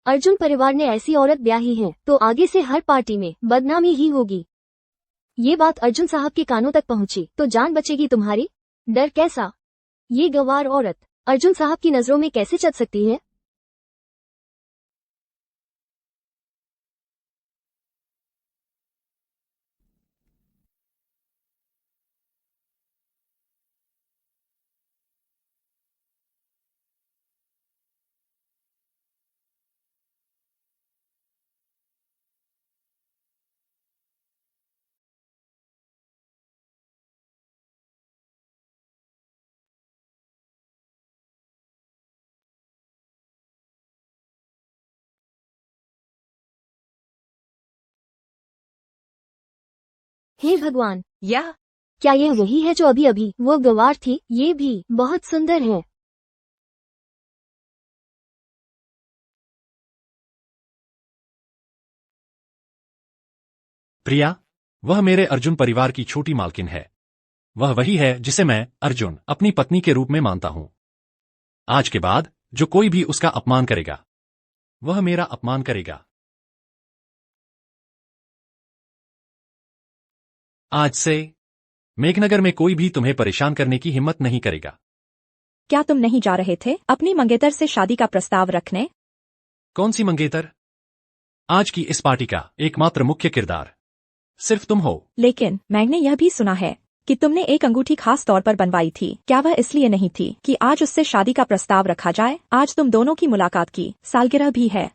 अर्जुन परिवार ने ऐसी औरत ब्याही है तो आगे से हर पार्टी में बदनामी ही होगी। ये बात अर्जुन साहब के कानों तक पहुंची तो जान बचेगी तुम्हारी। डर कैसा? ये गंवार औरत अर्जुन साहब की नजरों में कैसे चढ़ सकती है? हे भगवान, यह क्या यह वही है जो अभी अभी वो गवार थी? ये भी बहुत सुंदर है। प्रिया, वह मेरे अर्जुन परिवार की छोटी मालकिन है। वह वही है जिसे मैं, अर्जुन, अपनी पत्नी के रूप में मानता हूं। आज के बाद जो कोई भी उसका अपमान करेगा, वह मेरा अपमान करेगा। आज से मेघनगर में कोई भी तुम्हें परेशान करने की हिम्मत नहीं करेगा। क्या तुम नहीं जा रहे थे अपनी मंगेतर से शादी का प्रस्ताव रखने? कौन सी मंगेतर? आज की इस पार्टी का एकमात्र मुख्य किरदार सिर्फ तुम हो। लेकिन मैंने यह भी सुना है कि तुमने एक अंगूठी खास तौर पर बनवाई थी। क्या वह इसलिए नहीं थी कि आज उससे शादी का प्रस्ताव रखा जाए? आज तुम दोनों की मुलाकात की सालगिरह भी है।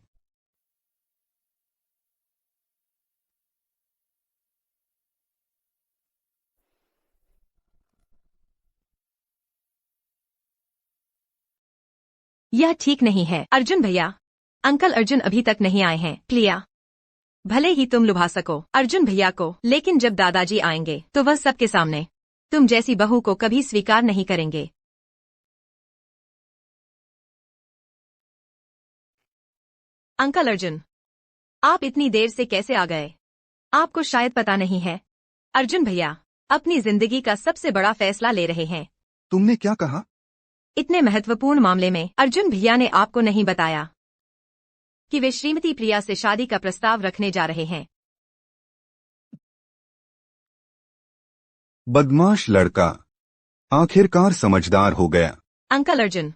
यह ठीक नहीं है अर्जुन भैया। अंकल अर्जुन अभी तक नहीं आए हैं। प्रिया, भले ही तुम लुभा सको अर्जुन भैया को, लेकिन जब दादाजी आएंगे तो वह सबके सामने तुम जैसी बहू को कभी स्वीकार नहीं करेंगे। अंकल अर्जुन, आप इतनी देर से कैसे आ गए? आपको शायद पता नहीं है, अर्जुन भैया अपनी जिंदगी का सबसे बड़ा फैसला ले रहे हैं। तुमने क्या कहा? इतने महत्वपूर्ण मामले में अर्जुन भैया ने आपको नहीं बताया कि वे श्रीमती प्रिया से शादी का प्रस्ताव रखने जा रहे हैं। बदमाश लड़का आखिरकार समझदार हो गया। अंकल अर्जुन,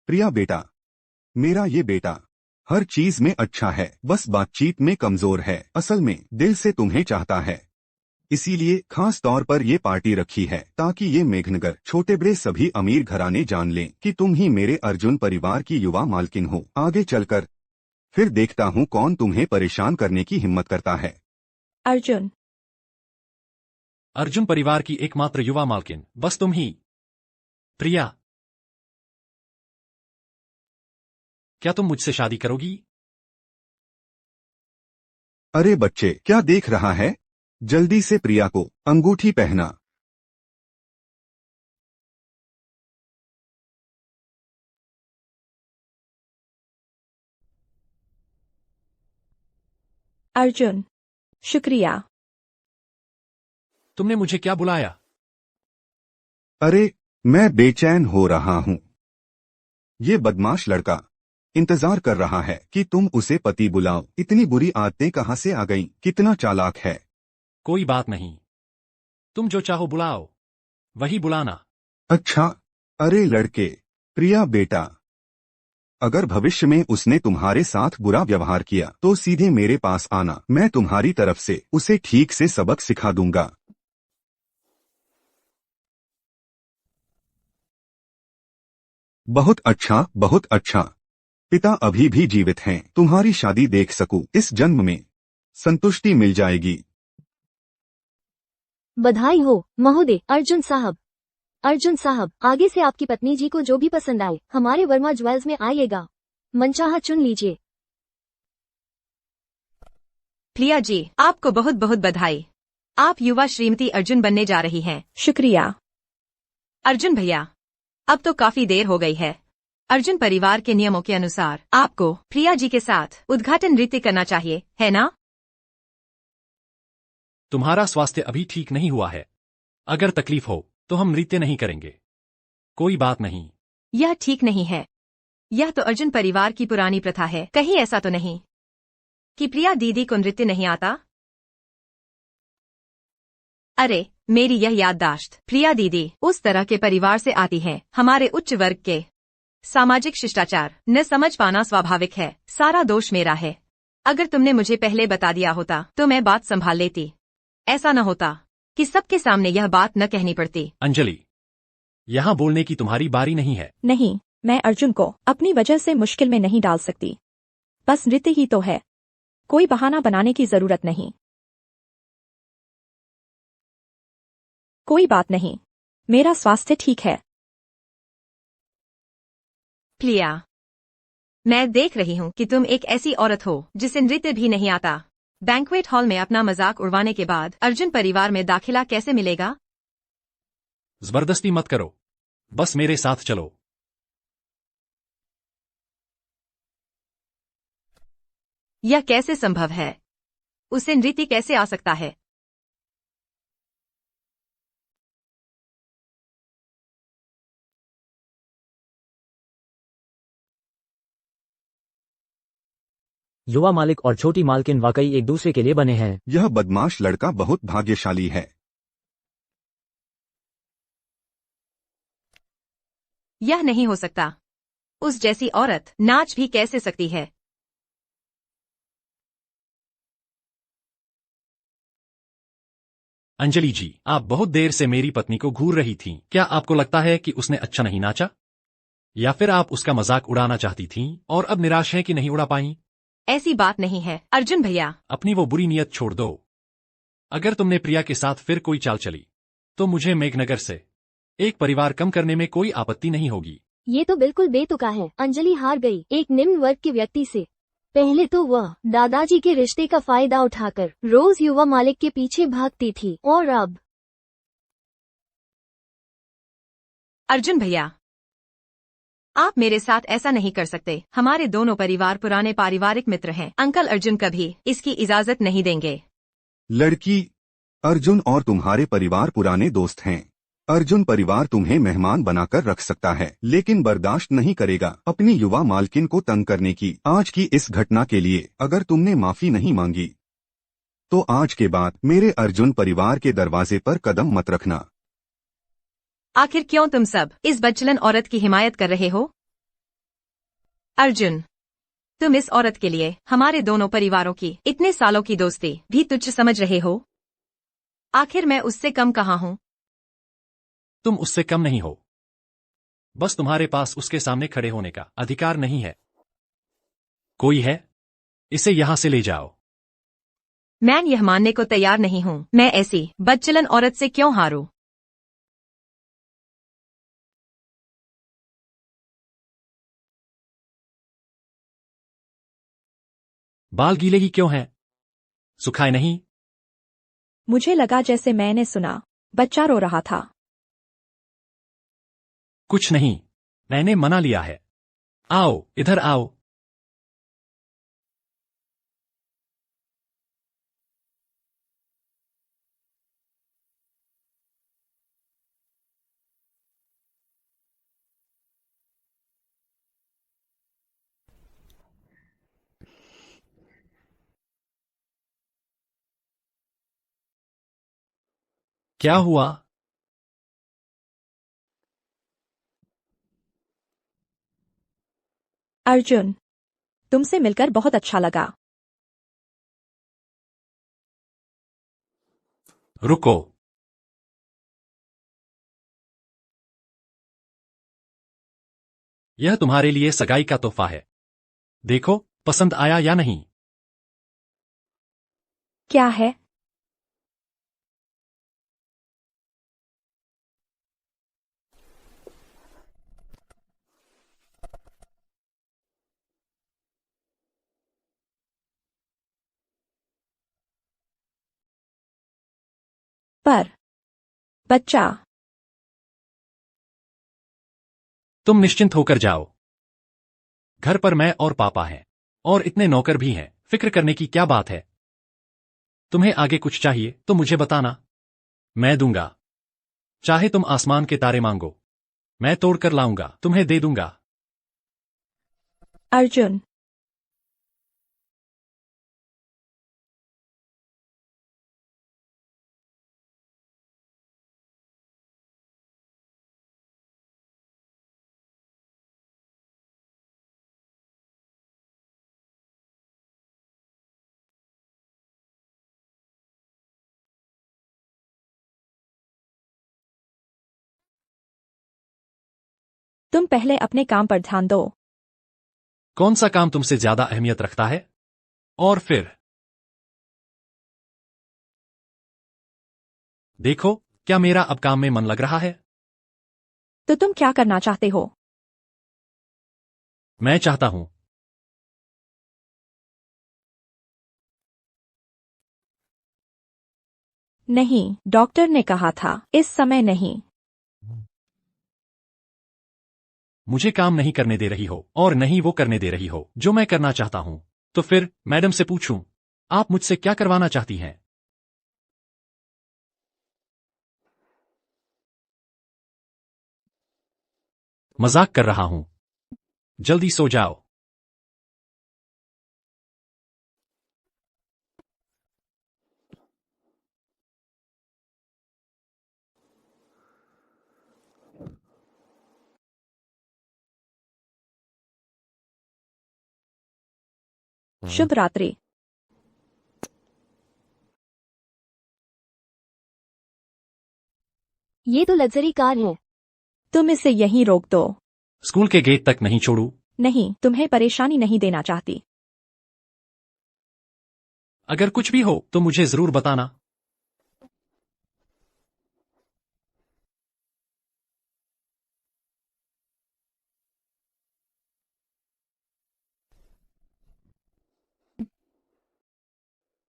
प्रिया बेटा, मेरा ये बेटा हर चीज में अच्छा है, बस बातचीत में कमजोर है। असल में दिल से तुम्हें चाहता है, इसीलिए खास तौर पर ये पार्टी रखी है ताकि ये मेघनगर छोटे बड़े सभी अमीर घराने जान लें कि तुम ही मेरे अर्जुन परिवार की युवा मालकिन हो। आगे चलकर फिर देखता हूँ कौन तुम्हें परेशान करने की हिम्मत करता है। अर्जुन, अर्जुन परिवार की एकमात्र युवा मालकिन बस तुम ही। प्रिया, क्या तुम मुझसे शादी करोगी? अरे बच्चे, क्या देख रहा है? जल्दी से प्रिया को अंगूठी पहना। अर्जुन, शुक्रिया। तुमने मुझे क्या बुलाया? अरे, मैं बेचैन हो रहा हूँ। ये बदमाश लड़का इंतजार कर रहा है कि तुम उसे पति बुलाओ। इतनी बुरी आदतें कहाँ से आ गईं? कितना चालाक है। कोई बात नहीं, तुम जो चाहो बुलाओ, वही बुलाना। अच्छा, अरे लड़के, प्रिया बेटा, अगर भविष्य में उसने तुम्हारे साथ बुरा व्यवहार किया तो सीधे मेरे पास आना, मैं तुम्हारी तरफ से उसे ठीक से सबक सिखा दूंगा। बहुत अच्छा, बहुत अच्छा। पिता अभी भी जीवित हैं, तुम्हारी शादी देख सकूं, इस जन्म में संतुष्टि मिल जाएगी। बधाई हो महोदय। अर्जुन साहब, अर्जुन साहब, आगे से आपकी पत्नी जी को जो भी पसंद आए हमारे वर्मा ज्वेल्स में आइएगा, मनचाहा चुन लीजिए। प्रिया जी, आपको बहुत बहुत बधाई। आप युवा श्रीमती अर्जुन बनने जा रही हैं। शुक्रिया। अर्जुन भैया, अब तो काफी देर हो गई है। अर्जुन परिवार के नियमों के अनुसार आपको प्रिया जी के साथ उद्घाटन नृत्य करना चाहिए, है ना? तुम्हारा स्वास्थ्य अभी ठीक नहीं हुआ है। अगर तकलीफ हो तो हम नृत्य नहीं करेंगे। कोई बात नहीं। यह ठीक नहीं है। यह तो अर्जुन परिवार की पुरानी प्रथा है। कहीं ऐसा तो नहीं कि प्रिया दीदी को नृत्य नहीं आता? अरे, मेरी यह याददाश्त, प्रिया दीदी उस तरह के परिवार से आती हैं, हमारे उच्च वर्ग के। सामाजिक शिष्टाचार न समझ पाना स्वाभाविक है। सारा दोष मेरा है। अगर तुमने मुझे पहले बता दिया होता तो मैं बात संभाल लेती। ऐसा न होता कि सबके सामने यह बात न कहनी पड़ती। अंजलि, यहाँ बोलने की तुम्हारी बारी नहीं है। नहीं, मैं अर्जुन को अपनी वजह से मुश्किल में नहीं डाल सकती। बस नृत्य ही तो है, कोई बहाना बनाने की जरूरत नहीं। कोई बात नहीं, मेरा स्वास्थ्य ठीक है। प्रिया, मैं देख रही हूँ कि तुम एक ऐसी औरत हो जिसे नृत्य भी नहीं आता। बैंक्वेट हॉल में अपना मजाक उड़वाने के बाद अर्जुन परिवार में दाखिला कैसे मिलेगा? जबरदस्ती मत करो, बस मेरे साथ चलो। यह कैसे संभव है? उसे नृत्य कैसे आ सकता है? युवा मालिक और छोटी मालकिन वाकई एक दूसरे के लिए बने हैं। यह बदमाश लड़का बहुत भाग्यशाली है। यह नहीं हो सकता। उस जैसी औरत नाच भी कैसे सकती है? अंजलि जी, आप बहुत देर से मेरी पत्नी को घूर रही थीं। क्या आपको लगता है कि उसने अच्छा नहीं नाचा? या फिर आप उसका मजाक उड़ाना चाहती थीं और अब निराश हैं कि नहीं उड़ा पाई? ऐसी बात नहीं है अर्जुन भैया। अपनी वो बुरी नीयत छोड़ दो। अगर तुमने प्रिया के साथ फिर कोई चाल चली तो मुझे मेघनगर से एक परिवार कम करने में कोई आपत्ति नहीं होगी। ये तो बिल्कुल बेतुका है। अंजलि हार गई एक निम्न वर्ग के व्यक्ति से। पहले तो वह दादाजी के रिश्ते का फायदा उठाकर रोज युवा मालिक के पीछे भागती थी और अब अर्जुन भैया, आप मेरे साथ ऐसा नहीं कर सकते। हमारे दोनों परिवार पुराने पारिवारिक मित्र हैं। अंकल अर्जुन कभी इसकी इजाजत नहीं देंगे। लड़की, अर्जुन और तुम्हारे परिवार पुराने दोस्त हैं। अर्जुन परिवार तुम्हें मेहमान बनाकर रख सकता है, लेकिन बर्दाश्त नहीं करेगा अपनी युवा मालकिन को तंग करने की। आज की इस घटना के लिए अगर तुमने माफी नहीं मांगी तो आज के बाद मेरे अर्जुन परिवार के दरवाजे पर कदम मत रखना। आखिर क्यों तुम सब इस बदचलन औरत की हिमायत कर रहे हो? अर्जुन, तुम इस औरत के लिए हमारे दोनों परिवारों की इतने सालों की दोस्ती भी तुच्छ समझ रहे हो? आखिर मैं उससे कम कहाँ हूँ? तुम उससे कम नहीं हो, बस तुम्हारे पास उसके सामने खड़े होने का अधिकार नहीं है। कोई है? इसे यहां से ले जाओ। मैं यह मानने को तैयार नहीं हूँ। मैं ऐसी बदचलन औरत से क्यों हारूं? बाल गीले ही क्यों हैं? सुखाए नहीं? मुझे लगा जैसे मैंने सुना बच्चा रो रहा था। कुछ नहीं, मैंने मना लिया है। आओ, इधर आओ। क्या हुआ? अर्जुन, तुमसे मिलकर बहुत अच्छा लगा। रुको। यह तुम्हारे लिए सगाई का तोहफा है। देखो, पसंद आया या नहीं? क्या है? पर बच्चा। तुम निश्चिंत होकर जाओ। घर पर मैं और पापा हैं और इतने नौकर भी हैं। फिक्र करने की क्या बात है? तुम्हें आगे कुछ चाहिए तो मुझे बताना, मैं दूंगा। चाहे तुम आसमान के तारे मांगो, मैं तोड़कर लाऊंगा, तुम्हें दे दूंगा। अर्जुन, तुम पहले अपने काम पर ध्यान दो। कौन सा काम तुमसे ज्यादा अहमियत रखता है? और फिर देखो, क्या मेरा अब काम में मन लग रहा है? तो तुम क्या करना चाहते हो? मैं चाहता हूं नहीं, डॉक्टर ने कहा था इस समय नहीं। मुझे काम नहीं करने दे रही हो और नहीं वो करने दे रही हो जो मैं करना चाहता हूँ। तो फिर मैडम से पूछूं, आप मुझसे क्या करवाना चाहती हैं? मजाक कर रहा हूँ। जल्दी सो जाओ। शुभ रात्रि। ये तो लग्जरी कार है। तुम इसे यहीं रोक दो। स्कूल के गेट तक नहीं छोड़ू? नहीं, तुम्हें परेशानी नहीं देना चाहती। अगर कुछ भी हो तो मुझे जरूर बताना।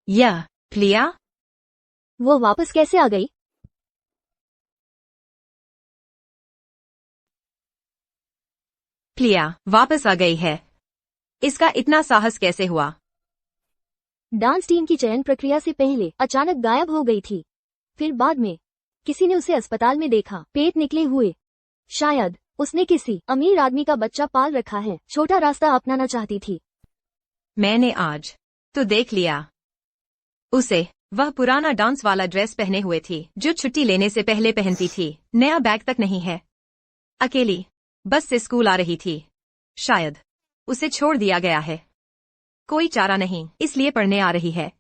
या प्रिया, वो वापस कैसे आ गई? प्रिया वापस आ गई है। इसका इतना साहस कैसे हुआ? डांस टीम की चयन प्रक्रिया से पहले अचानक गायब हो गई थी। फिर बाद में किसी ने उसे अस्पताल में देखा, पेट निकले हुए। शायद उसने किसी अमीर आदमी का बच्चा पाल रखा है। छोटा रास्ता अपनाना चाहती थी। मैंने आज तो देख लिया उसे। वह पुराना डांस वाला ड्रेस पहने हुए थी जो छुट्टी लेने से पहले पहनती थी। नया बैग तक नहीं है। अकेली बस से स्कूल आ रही थी। शायद उसे छोड़ दिया गया है। कोई चारा नहीं, इसलिए पढ़ने आ रही है।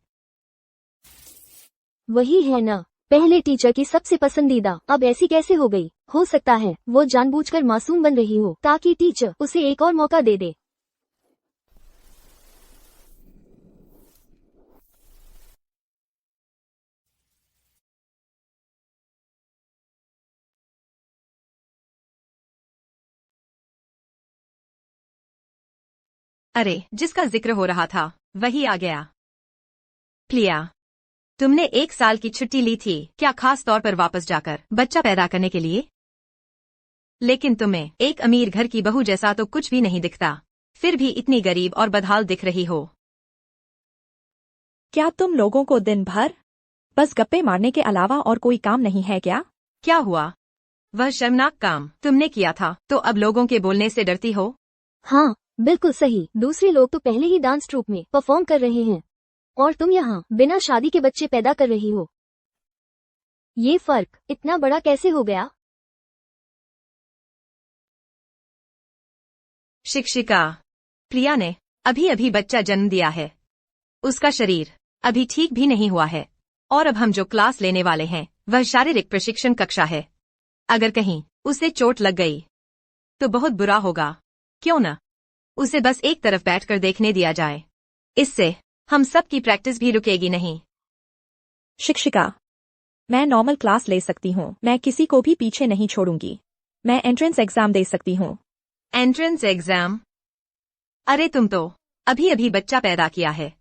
वही है ना, पहले टीचर की सबसे पसंदीदा, अब ऐसी कैसे हो गई? हो सकता है वो जानबूझकर मासूम बन रही हो ताकि टीचर उसे एक और मौका दे दे। अरे, जिसका जिक्र हो रहा था वही आ गया। प्रिया, तुमने 1 साल की छुट्टी ली थी क्या, खास तौर पर वापस जाकर बच्चा पैदा करने के लिए? लेकिन तुम्हें एक अमीर घर की बहू जैसा तो कुछ भी नहीं दिखता। फिर भी इतनी गरीब और बदहाल दिख रही हो। क्या तुम लोगों को दिन भर बस गप्पे मारने के अलावा और कोई काम नहीं है क्या? क्या हुआ? वह शर्मनाक काम तुमने किया था तो अब लोगों के बोलने से डरती हो? हाँ, बिल्कुल सही। दूसरे लोग तो पहले ही डांस ट्रूप में परफॉर्म कर रहे हैं और तुम यहाँ बिना शादी के बच्चे पैदा कर रही हो। ये फर्क इतना बड़ा कैसे हो गया? शिक्षिका, प्रिया ने अभी अभी बच्चा जन्म दिया है। उसका शरीर अभी ठीक भी नहीं हुआ है और अब हम जो क्लास लेने वाले हैं वह शारीरिक प्रशिक्षण कक्षा है। अगर कहीं उसे चोट लग गई तो बहुत बुरा होगा। क्यों न उसे बस एक तरफ बैठकर देखने दिया जाए। इससे हम सब की प्रैक्टिस भी रुकेगी नहीं। शिक्षिका, मैं नॉर्मल क्लास ले सकती हूँ। मैं किसी को भी पीछे नहीं छोड़ूंगी। मैं एंट्रेंस एग्जाम दे सकती हूँ। Entrance exam? अरे तुम तो अभी अभी बच्चा पैदा किया है,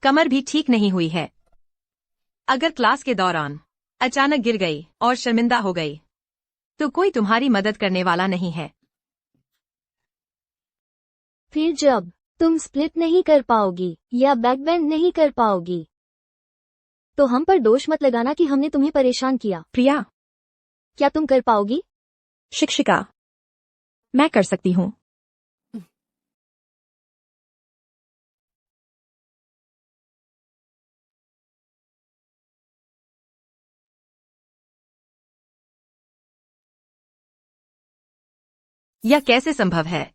कमर भी ठीक नहीं हुई है। अगर क्लास के दौरान अचानक गिर गई और शर्मिंदा हो गई तो कोई तुम्हारी मदद करने वाला नहीं है। फिर जब तुम स्प्लिट नहीं कर पाओगी या बैकबेंड नहीं कर पाओगी तो हम पर दोष मत लगाना कि हमने तुम्हें परेशान किया। प्रिया, क्या तुम कर पाओगी? शिक्षिका, मैं कर सकती हूँ। यह कैसे संभव है?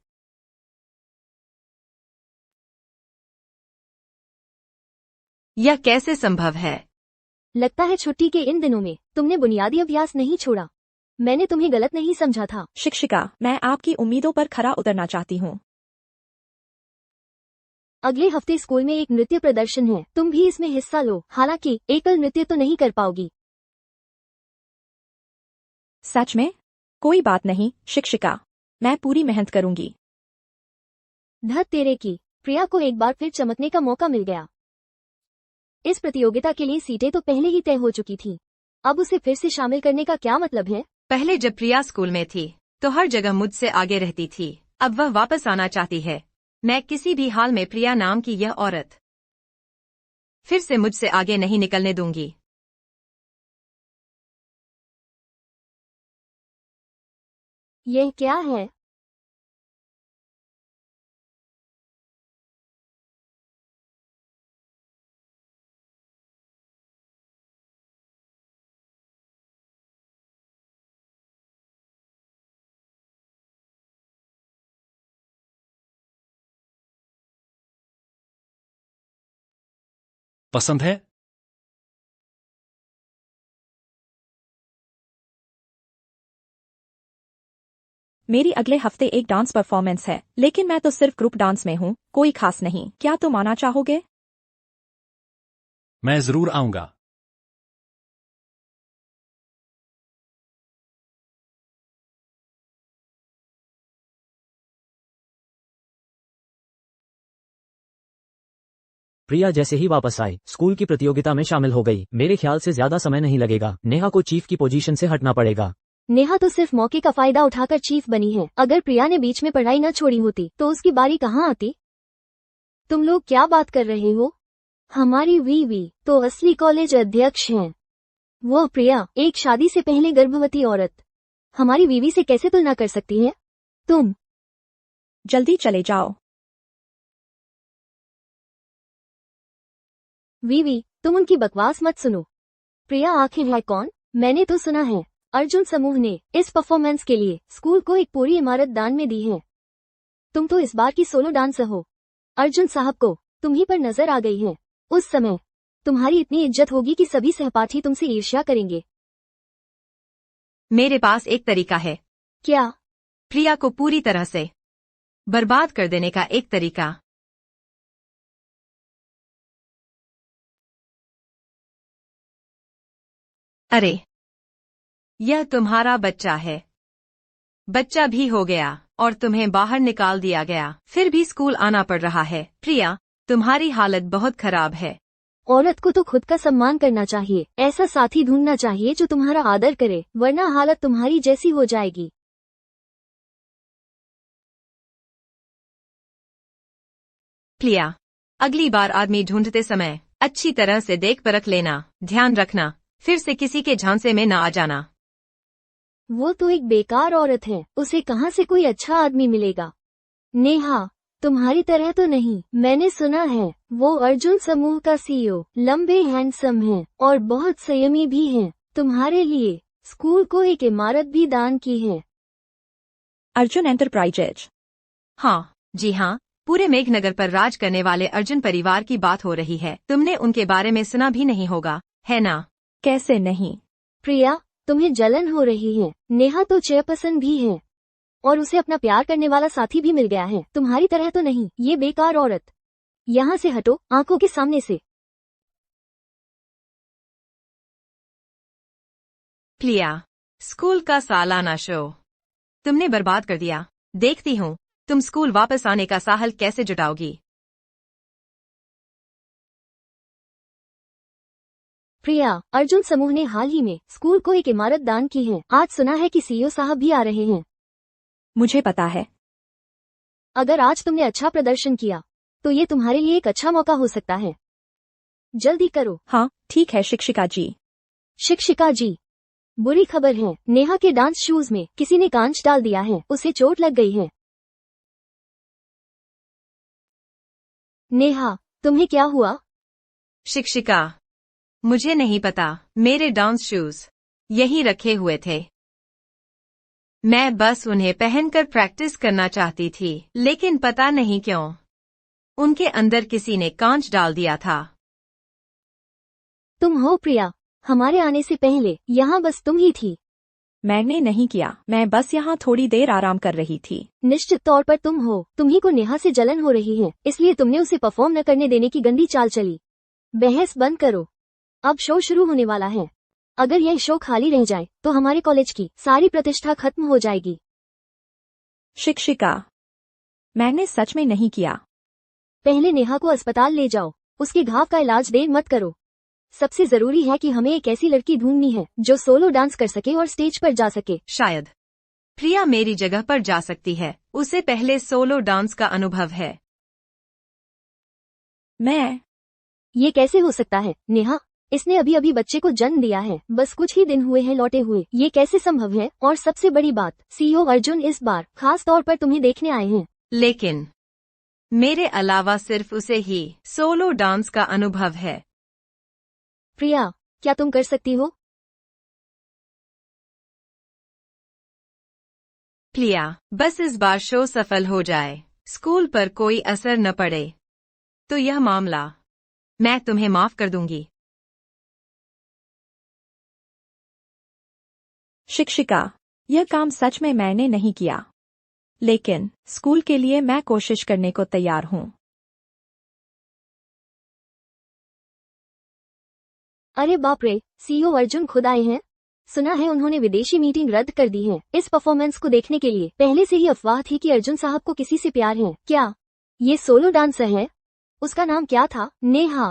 यह कैसे संभव है? लगता है छुट्टी के इन दिनों में तुमने बुनियादी अभ्यास नहीं छोड़ा। मैंने तुम्हें गलत नहीं समझा था। शिक्षिका, मैं आपकी उम्मीदों पर खरा उतरना चाहती हूँ। अगले हफ्ते स्कूल में एक नृत्य प्रदर्शन है, तुम भी इसमें हिस्सा लो। हालांकि एकल नृत्य तो नहीं कर पाओगी। सच में? कोई बात नहीं शिक्षिका, मैं पूरी मेहनत करूंगी। धत तेरे की, प्रिया को एक बार फिर चमकने का मौका मिल गया। इस प्रतियोगिता के लिए सीटें तो पहले ही तय हो चुकी थी। अब उसे फिर से शामिल करने का क्या मतलब है? पहले जब प्रिया स्कूल में थी तो हर जगह मुझसे आगे रहती थी। अब वह वापस आना चाहती है। मैं किसी भी हाल में प्रिया नाम की यह औरत फिर से मुझसे आगे नहीं निकलने दूंगी। यह क्या है? पसंद है? मेरी अगले हफ्ते एक डांस परफॉर्मेंस है, लेकिन मैं तो सिर्फ ग्रुप डांस में हूँ, कोई खास नहीं। क्या तुम आना चाहोगे? मैं जरूर आऊंगा। प्रिया जैसे ही वापस आई स्कूल की प्रतियोगिता में शामिल हो गई। मेरे ख्याल से ज्यादा समय नहीं लगेगा। नेहा को चीफ की पोजीशन से हटना पड़ेगा। नेहा तो सिर्फ मौके का फायदा उठाकर चीफ बनी है। अगर प्रिया ने बीच में पढ़ाई न छोड़ी होती तो उसकी बारी कहाँ आती? तुम लोग क्या बात कर रहे हो? हमारी वीवी तो असली कॉलेज अध्यक्ष हैं। वो प्रिया एक शादी से पहले गर्भवती औरत हमारी वीवी से कैसे तुलना कर सकती है? तुम जल्दी चले जाओ। वीवी, तुम उनकी बकवास मत सुनो। प्रिया आखिर है कौन? मैंने तो सुना है अर्जुन समूह ने इस परफॉर्मेंस के लिए स्कूल को एक पूरी इमारत दान में दी है। तुम तो इस बार की सोलो डांसर हो। अर्जुन साहब को तुम ही पर नजर आ गई है। उस समय तुम्हारी इतनी इज्जत होगी कि सभी सहपाठी तुमसे ईर्ष्या करेंगे। मेरे पास एक तरीका है। क्या? प्रिया को पूरी तरह से बर्बाद कर देने का एक तरीका। अरे, यह तुम्हारा बच्चा है। बच्चा भी हो गया और तुम्हें बाहर निकाल दिया गया, फिर भी स्कूल आना पड़ रहा है। प्रिया, तुम्हारी हालत बहुत खराब है। औरत को तो खुद का सम्मान करना चाहिए। ऐसा साथी ढूंढना चाहिए जो तुम्हारा आदर करे, वरना हालत तुम्हारी जैसी हो जाएगी। प्रिया, अगली बार आदमी ढूंढते समय अच्छी तरह से देख परख लेना। ध्यान रखना, फिर से किसी के झांसे में न आ जाना। वो तो एक बेकार औरत है, उसे कहाँ से कोई अच्छा आदमी मिलेगा? नेहा, तुम्हारी तरह तो नहीं। मैंने सुना है वो अर्जुन समूह का सीईओ लंबे हैंडसम हैं और बहुत संयमी भी हैं। तुम्हारे लिए स्कूल को एक इमारत भी दान की है। अर्जुन एंटरप्राइजेज। हाँ, जी हाँ, पूरे मेघनगर पर राज करने वाले अर्जुन परिवार की बात हो रही है। तुमने उनके बारे में सुना भी नहीं होगा, है ना? कैसे नहीं? प्रिया, तुम्हें जलन हो रही है। नेहा तो चेयरपर्सन भी है और उसे अपना प्यार करने वाला साथी भी मिल गया है। तुम्हारी तरह तो नहीं, ये बेकार औरत। यहाँ से हटो, आंखों के सामने से। प्रिया, स्कूल का सालाना शो तुमने बर्बाद कर दिया। देखती हूँ तुम स्कूल वापस आने का साहस कैसे जुटाओगी। प्रिया, अर्जुन समूह ने हाल ही में स्कूल को एक इमारत दान की है। आज सुना है कि सीईओ साहब भी आ रहे हैं। मुझे पता है। अगर आज तुमने अच्छा प्रदर्शन किया तो ये तुम्हारे लिए एक अच्छा मौका हो सकता है। जल्दी करो। हाँ ठीक है शिक्षिका जी। शिक्षिका जी, बुरी खबर है, नेहा के डांस शूज में किसी ने कांच डाल दिया है। उसे चोट लग गई है। नेहा, तुम्हें क्या हुआ? शिक्षिका, मुझे नहीं पता। मेरे डांस शूज यहीं रखे हुए थे। मैं बस उन्हें पहनकर प्रैक्टिस करना चाहती थी, लेकिन पता नहीं क्यों उनके अंदर किसी ने कांच डाल दिया था। तुम हो प्रिया? हमारे आने से पहले यहाँ बस तुम ही थी। मैंने नहीं किया, मैं बस यहाँ थोड़ी देर आराम कर रही थी। निश्चित तौर पर तुम हो। तुम्ही को नेहा से जलन हो रही है, इसलिए तुमने उसे परफॉर्म न करने देने की गंदी चाल चली। बहस बंद करो, अब शो शुरू होने वाला है। अगर यह शो खाली रह जाए तो हमारे कॉलेज की सारी प्रतिष्ठा खत्म हो जाएगी। शिक्षिका, मैंने सच में नहीं किया। पहले नेहा को अस्पताल ले जाओ, उसके घाव का इलाज देर मत करो। सबसे जरूरी है कि हमें एक ऐसी लड़की ढूंढनी है जो सोलो डांस कर सके और स्टेज पर जा सके। शायद प्रिया मेरी जगह पर जा सकती है, उसे पहले सोलो डांस का अनुभव है। ये कैसे हो सकता है नेहा? इसने अभी अभी बच्चे को जन्म दिया है, बस कुछ ही दिन हुए हैं लौटे हुए। ये कैसे संभव है? और सबसे बड़ी बात, सीईओ अर्जुन इस बार खास तौर पर तुम्हें देखने आए हैं। लेकिन मेरे अलावा सिर्फ उसे ही सोलो डांस का अनुभव है। प्रिया, क्या तुम कर सकती हो? प्रिया, बस इस बार शो सफल हो जाए, स्कूल पर कोई असर न पड़े, तो यह मामला मैं तुम्हें माफ कर दूंगी। शिक्षिका, यह काम सच में मैंने नहीं किया, लेकिन स्कूल के लिए मैं कोशिश करने को तैयार हूँ। अरे बाप रे, सीईओ अर्जुन खुद आए हैं। सुना है उन्होंने विदेशी मीटिंग रद्द कर दी है इस परफॉर्मेंस को देखने के लिए। पहले से ही अफवाह थी कि अर्जुन साहब को किसी से प्यार है। क्या ये सोलो डांसर है? उसका नाम क्या था? नेहा।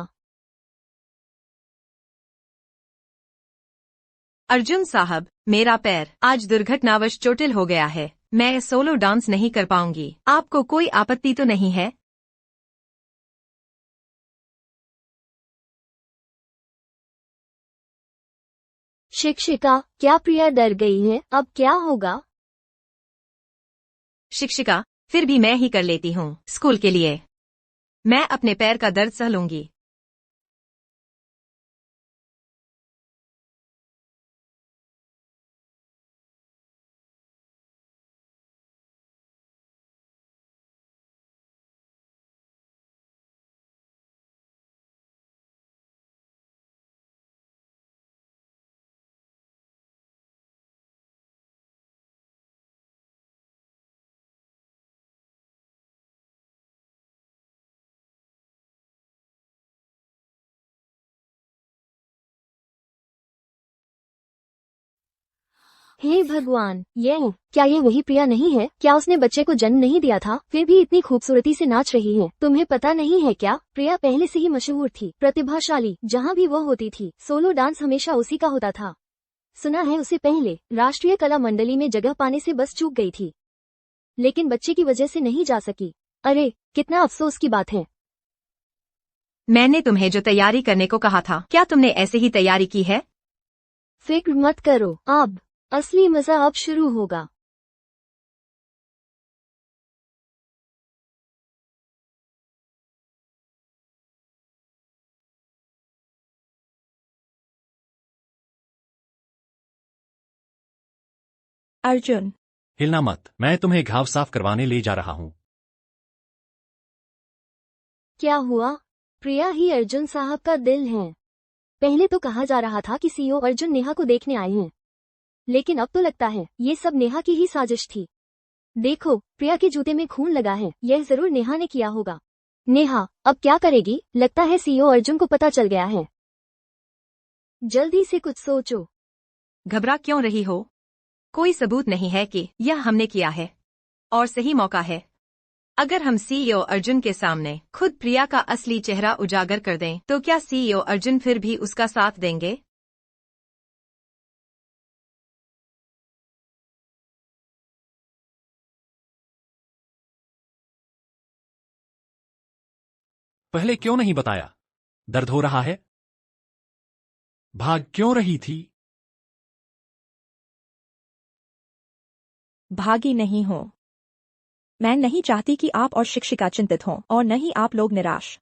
अर्जुन साहब, मेरा पैर आज दुर्घटनावश चोटिल हो गया है, मैं सोलो डांस नहीं कर पाऊंगी। आपको कोई आपत्ति तो नहीं है? शिक्षिका, क्या प्रिया डर गई है? अब क्या होगा? शिक्षिका, फिर भी मैं ही कर लेती हूँ स्कूल के लिए। मैं अपने पैर का दर्द सह लूंगी। हे भगवान, क्या ये वही प्रिया नहीं है? क्या उसने बच्चे को जन्म नहीं दिया था, फिर भी इतनी खूबसूरती से नाच रही है? तुम्हें पता नहीं है क्या, प्रिया पहले से ही मशहूर थी, प्रतिभाशाली। जहाँ भी वो होती थी, सोलो डांस हमेशा उसी का होता था। सुना है उसे पहले राष्ट्रीय कला मंडली में जगह पाने से बस चूक गई थी, लेकिन बच्चे की वजह से नहीं जा सकी। अरे, कितना अफसोस की बात है। मैंने तुम्हें जो तैयारी करने को कहा था, क्या तुमने ऐसे ही तैयारी की है? फिक्र मत करो, अब असली मजा अब शुरू होगा। अर्जुन, हिलना मत, मैं तुम्हें घाव साफ करवाने ले जा रहा हूँ। क्या हुआ? प्रिया ही अर्जुन साहब का दिल है। पहले तो कहा जा रहा था कि सीईओ अर्जुन नेहा को देखने आए हैं, लेकिन अब तो लगता है ये सब नेहा की ही साजिश थी। देखो, प्रिया के जूते में खून लगा है, यह जरूर नेहा ने किया होगा। नेहा, अब क्या करेगी? लगता है सीईओ अर्जुन को पता चल गया है। जल्दी से कुछ सोचो। घबरा क्यों रही हो? कोई सबूत नहीं है कि यह हमने किया है, और सही मौका है। अगर हम सीईओ अर्जुन के सामने खुद प्रिया का असली चेहरा उजागर कर दें, तो क्या सीईओ अर्जुन फिर भी उसका साथ देंगे? पहले क्यों नहीं बताया? दर्द हो रहा है? भाग क्यों रही थी? भागी नहीं हो। मैं नहीं चाहती कि आप और शिक्षिका चिंतित हों, और न ही आप लोग निराश।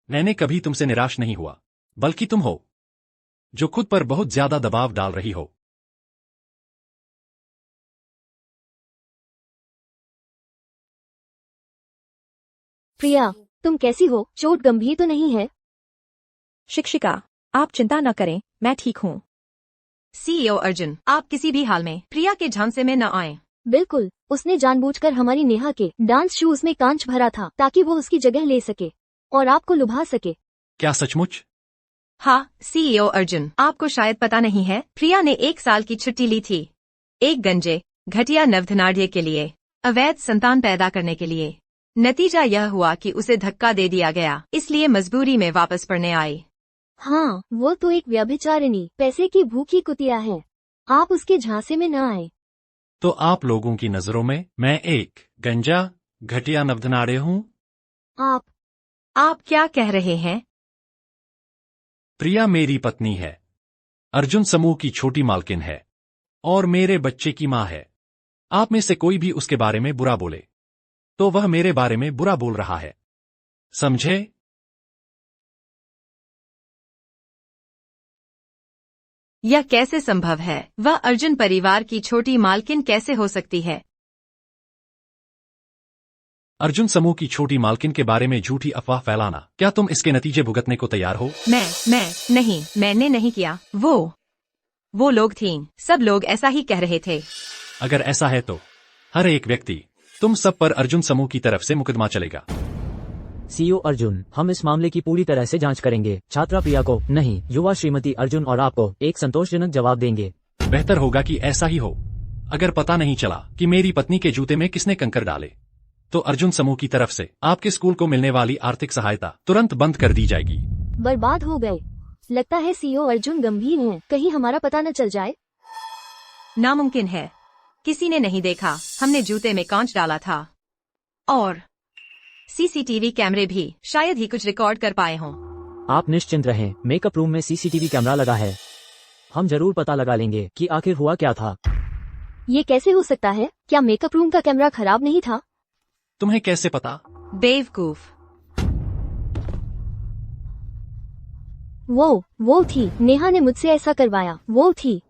मैंने कभी तुमसे निराश नहीं हुआ, बल्कि तुम हो जो खुद पर बहुत ज्यादा दबाव डाल रही हो। प्रिया, तुम कैसी हो? चोट गंभीर तो नहीं है? शिक्षिका, आप चिंता न करें, मैं ठीक हूँ। सीईओ अर्जुन, आप किसी भी हाल में प्रिया के झांसे में न आएं। बिल्कुल, उसने जानबूझकर हमारी नेहा के डांस शूज में कांच भरा था ताकि वो उसकी जगह ले सके और आपको लुभा सके। क्या सचमुच? हाँ, सीईओ अर्जुन, आपको शायद पता नहीं है, प्रिया ने 1 साल की छुट्टी ली थी, एक गंजे घटिया नवधनाढ़ के लिए, अवैध संतान पैदा करने के लिए। नतीजा यह हुआ कि उसे धक्का दे दिया गया, इसलिए मजबूरी में वापस पढ़ने आई। हाँ, वो तो एक व्यभिचारिणी, पैसे की भूखी कुतिया है। आप उसके झांसे में न आए। तो आप लोगों की नजरों में मैं एक गंजा घटिया नवधनाड़े हूँ? आप क्या कह रहे हैं? प्रिया मेरी पत्नी है, अर्जुन समूह की छोटी मालकिन है और मेरे बच्चे की माँ है। आप में से कोई भी उसके बारे में बुरा बोले तो वह मेरे बारे में बुरा बोल रहा है, समझे? यह कैसे संभव है? वह अर्जुन परिवार की छोटी मालकिन कैसे हो सकती है? अर्जुन समूह की छोटी मालकिन के बारे में झूठी अफवाह फैलाना, क्या तुम इसके नतीजे भुगतने को तैयार हो? मैंने नहीं किया। वो लोग थीं, सब लोग ऐसा ही कह रहे थे। अगर ऐसा है तो हर एक व्यक्ति तुम सब पर अर्जुन समूह की तरफ से मुकदमा चलेगा। सीईओ अर्जुन, हम इस मामले की पूरी तरह से जांच करेंगे। छात्रा प्रिया को नहीं, युवा श्रीमती अर्जुन और आपको एक संतोषजनक जवाब देंगे। बेहतर होगा कि ऐसा ही हो। अगर पता नहीं चला कि मेरी पत्नी के जूते में किसने कंकर डाले तो अर्जुन समूह की तरफ से आपके स्कूल को मिलने वाली आर्थिक सहायता तुरंत बंद कर दी जाएगी। बर्बाद हो गए। लगता है सीईओ अर्जुन गंभीर हैं। कहीं हमारा पता न चल जाए। नामुमकिन है, किसी ने नहीं देखा। हमने जूते में कांच डाला था और सीसीटीवी कैमरे भी शायद ही कुछ रिकॉर्ड कर पाए हों। आप निश्चिंत रहें, मेकअप रूम में सीसीटीवी कैमरा लगा है। हम जरूर पता लगा लेंगे कि आखिर हुआ क्या था। ये कैसे हो सकता है? क्या मेकअप रूम का कैमरा खराब नहीं था? तुम्हें कैसे पता? बेवकूफ। वो थी। नेहा ने मुझसे ऐसा करवाया। वो थी।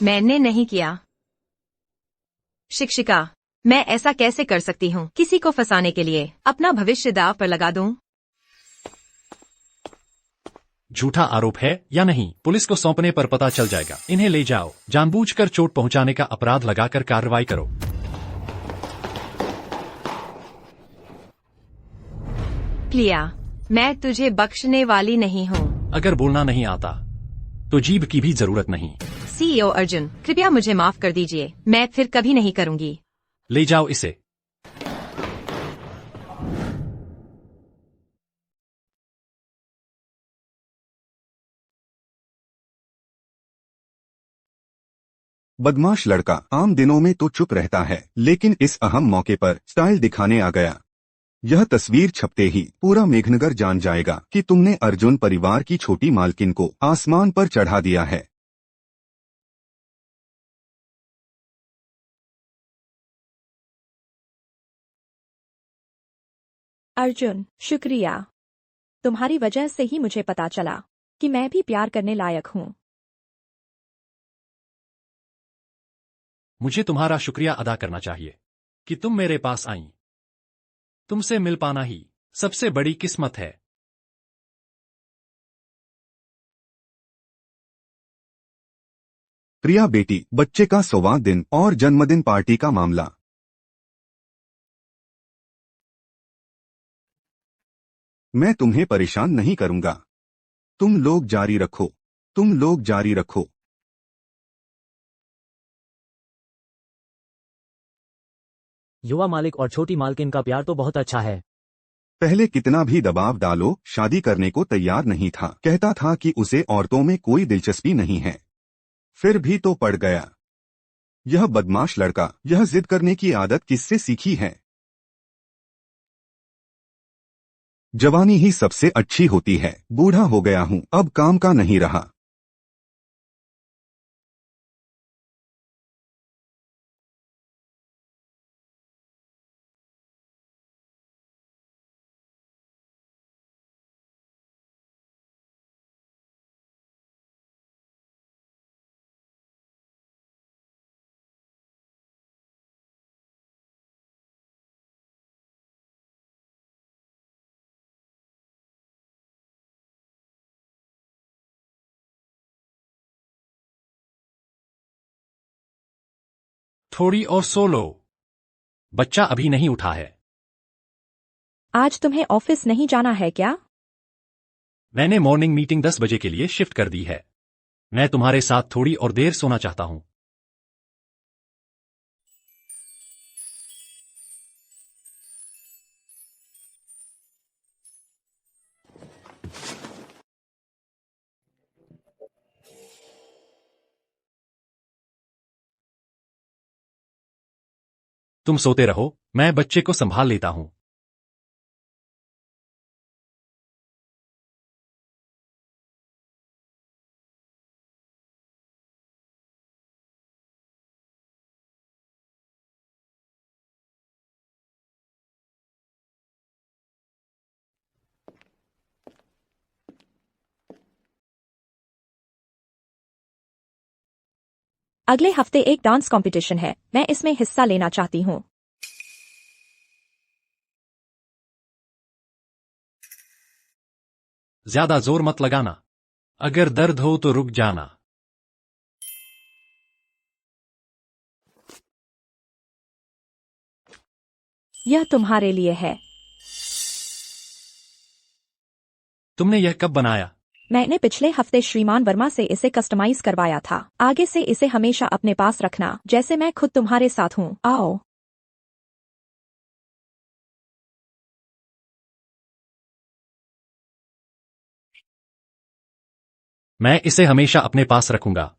मैंने नहीं किया। शिक्षिका, मैं ऐसा कैसे कर सकती हूँ? किसी को फंसाने के लिए अपना भविष्य दांव पर लगा दूं? झूठा आरोप है या नहीं, पुलिस को सौंपने पर पता चल जाएगा। इन्हें ले जाओ। जानबूझकर चोट पहुंचाने का अपराध लगाकर कार्रवाई करो। प्रिया, मैं तुझे बख्शने वाली नहीं हूँ। अगर बोलना नहीं आता तो जीभ की भी जरूरत नहीं। सीईओ अर्जुन, कृपया मुझे माफ कर दीजिए। मैं फिर कभी नहीं करूंगी। ले जाओ इसे। बदमाश लड़का आम दिनों में तो चुप रहता है, लेकिन इस अहम मौके पर स्टाइल दिखाने आ गया। यह तस्वीर छपते ही पूरा मेघनगर जान जाएगा कि तुमने अर्जुन परिवार की छोटी मालकिन को आसमान पर चढ़ा दिया है। अर्जुन, शुक्रिया। तुम्हारी वजह से ही मुझे पता चला कि मैं भी प्यार करने लायक हूँ। मुझे तुम्हारा शुक्रिया अदा करना चाहिए कि तुम मेरे पास आईं। तुमसे मिल पाना ही सबसे बड़ी किस्मत है। प्रिया बेटी, बच्चे का 100वां दिन और जन्मदिन पार्टी का मामला। मैं तुम्हें परेशान नहीं करूंगा। तुम लोग जारी रखो। तुम लोग जारी रखो। युवा मालिक और छोटी मालकिन का प्यार तो बहुत अच्छा है। पहले कितना भी दबाव डालो, शादी करने को तैयार नहीं था। कहता था कि उसे औरतों में कोई दिलचस्पी नहीं है। फिर भी तो पड़ गया। यह बदमाश लड़का, यह जिद करने की आदत किससे सीखी है? जवानी ही सबसे अच्छी होती है। बूढ़ा हो गया हूँ, अब काम का नहीं रहा। थोड़ी और सो लो। बच्चा अभी नहीं उठा है। आज तुम्हें ऑफिस नहीं जाना है क्या? मैंने मॉर्निंग मीटिंग 10 बजे के लिए शिफ्ट कर दी है। मैं तुम्हारे साथ थोड़ी और देर सोना चाहता हूँ। तुम सोते रहो, मैं बच्चे को संभाल लेता हूँ। अगले हफ्ते एक डांस कंपटीशन है, मैं इसमें हिस्सा लेना चाहती हूँ। ज्यादा जोर मत लगाना। अगर दर्द हो तो रुक जाना। यह तुम्हारे लिए है। तुमने यह कब बनाया? मैंने पिछले हफ्ते श्रीमान वर्मा से इसे कस्टमाइज करवाया था। आगे से इसे हमेशा अपने पास रखना, जैसे मैं खुद तुम्हारे साथ हूँ। आओ। मैं इसे हमेशा अपने पास रखूंगा।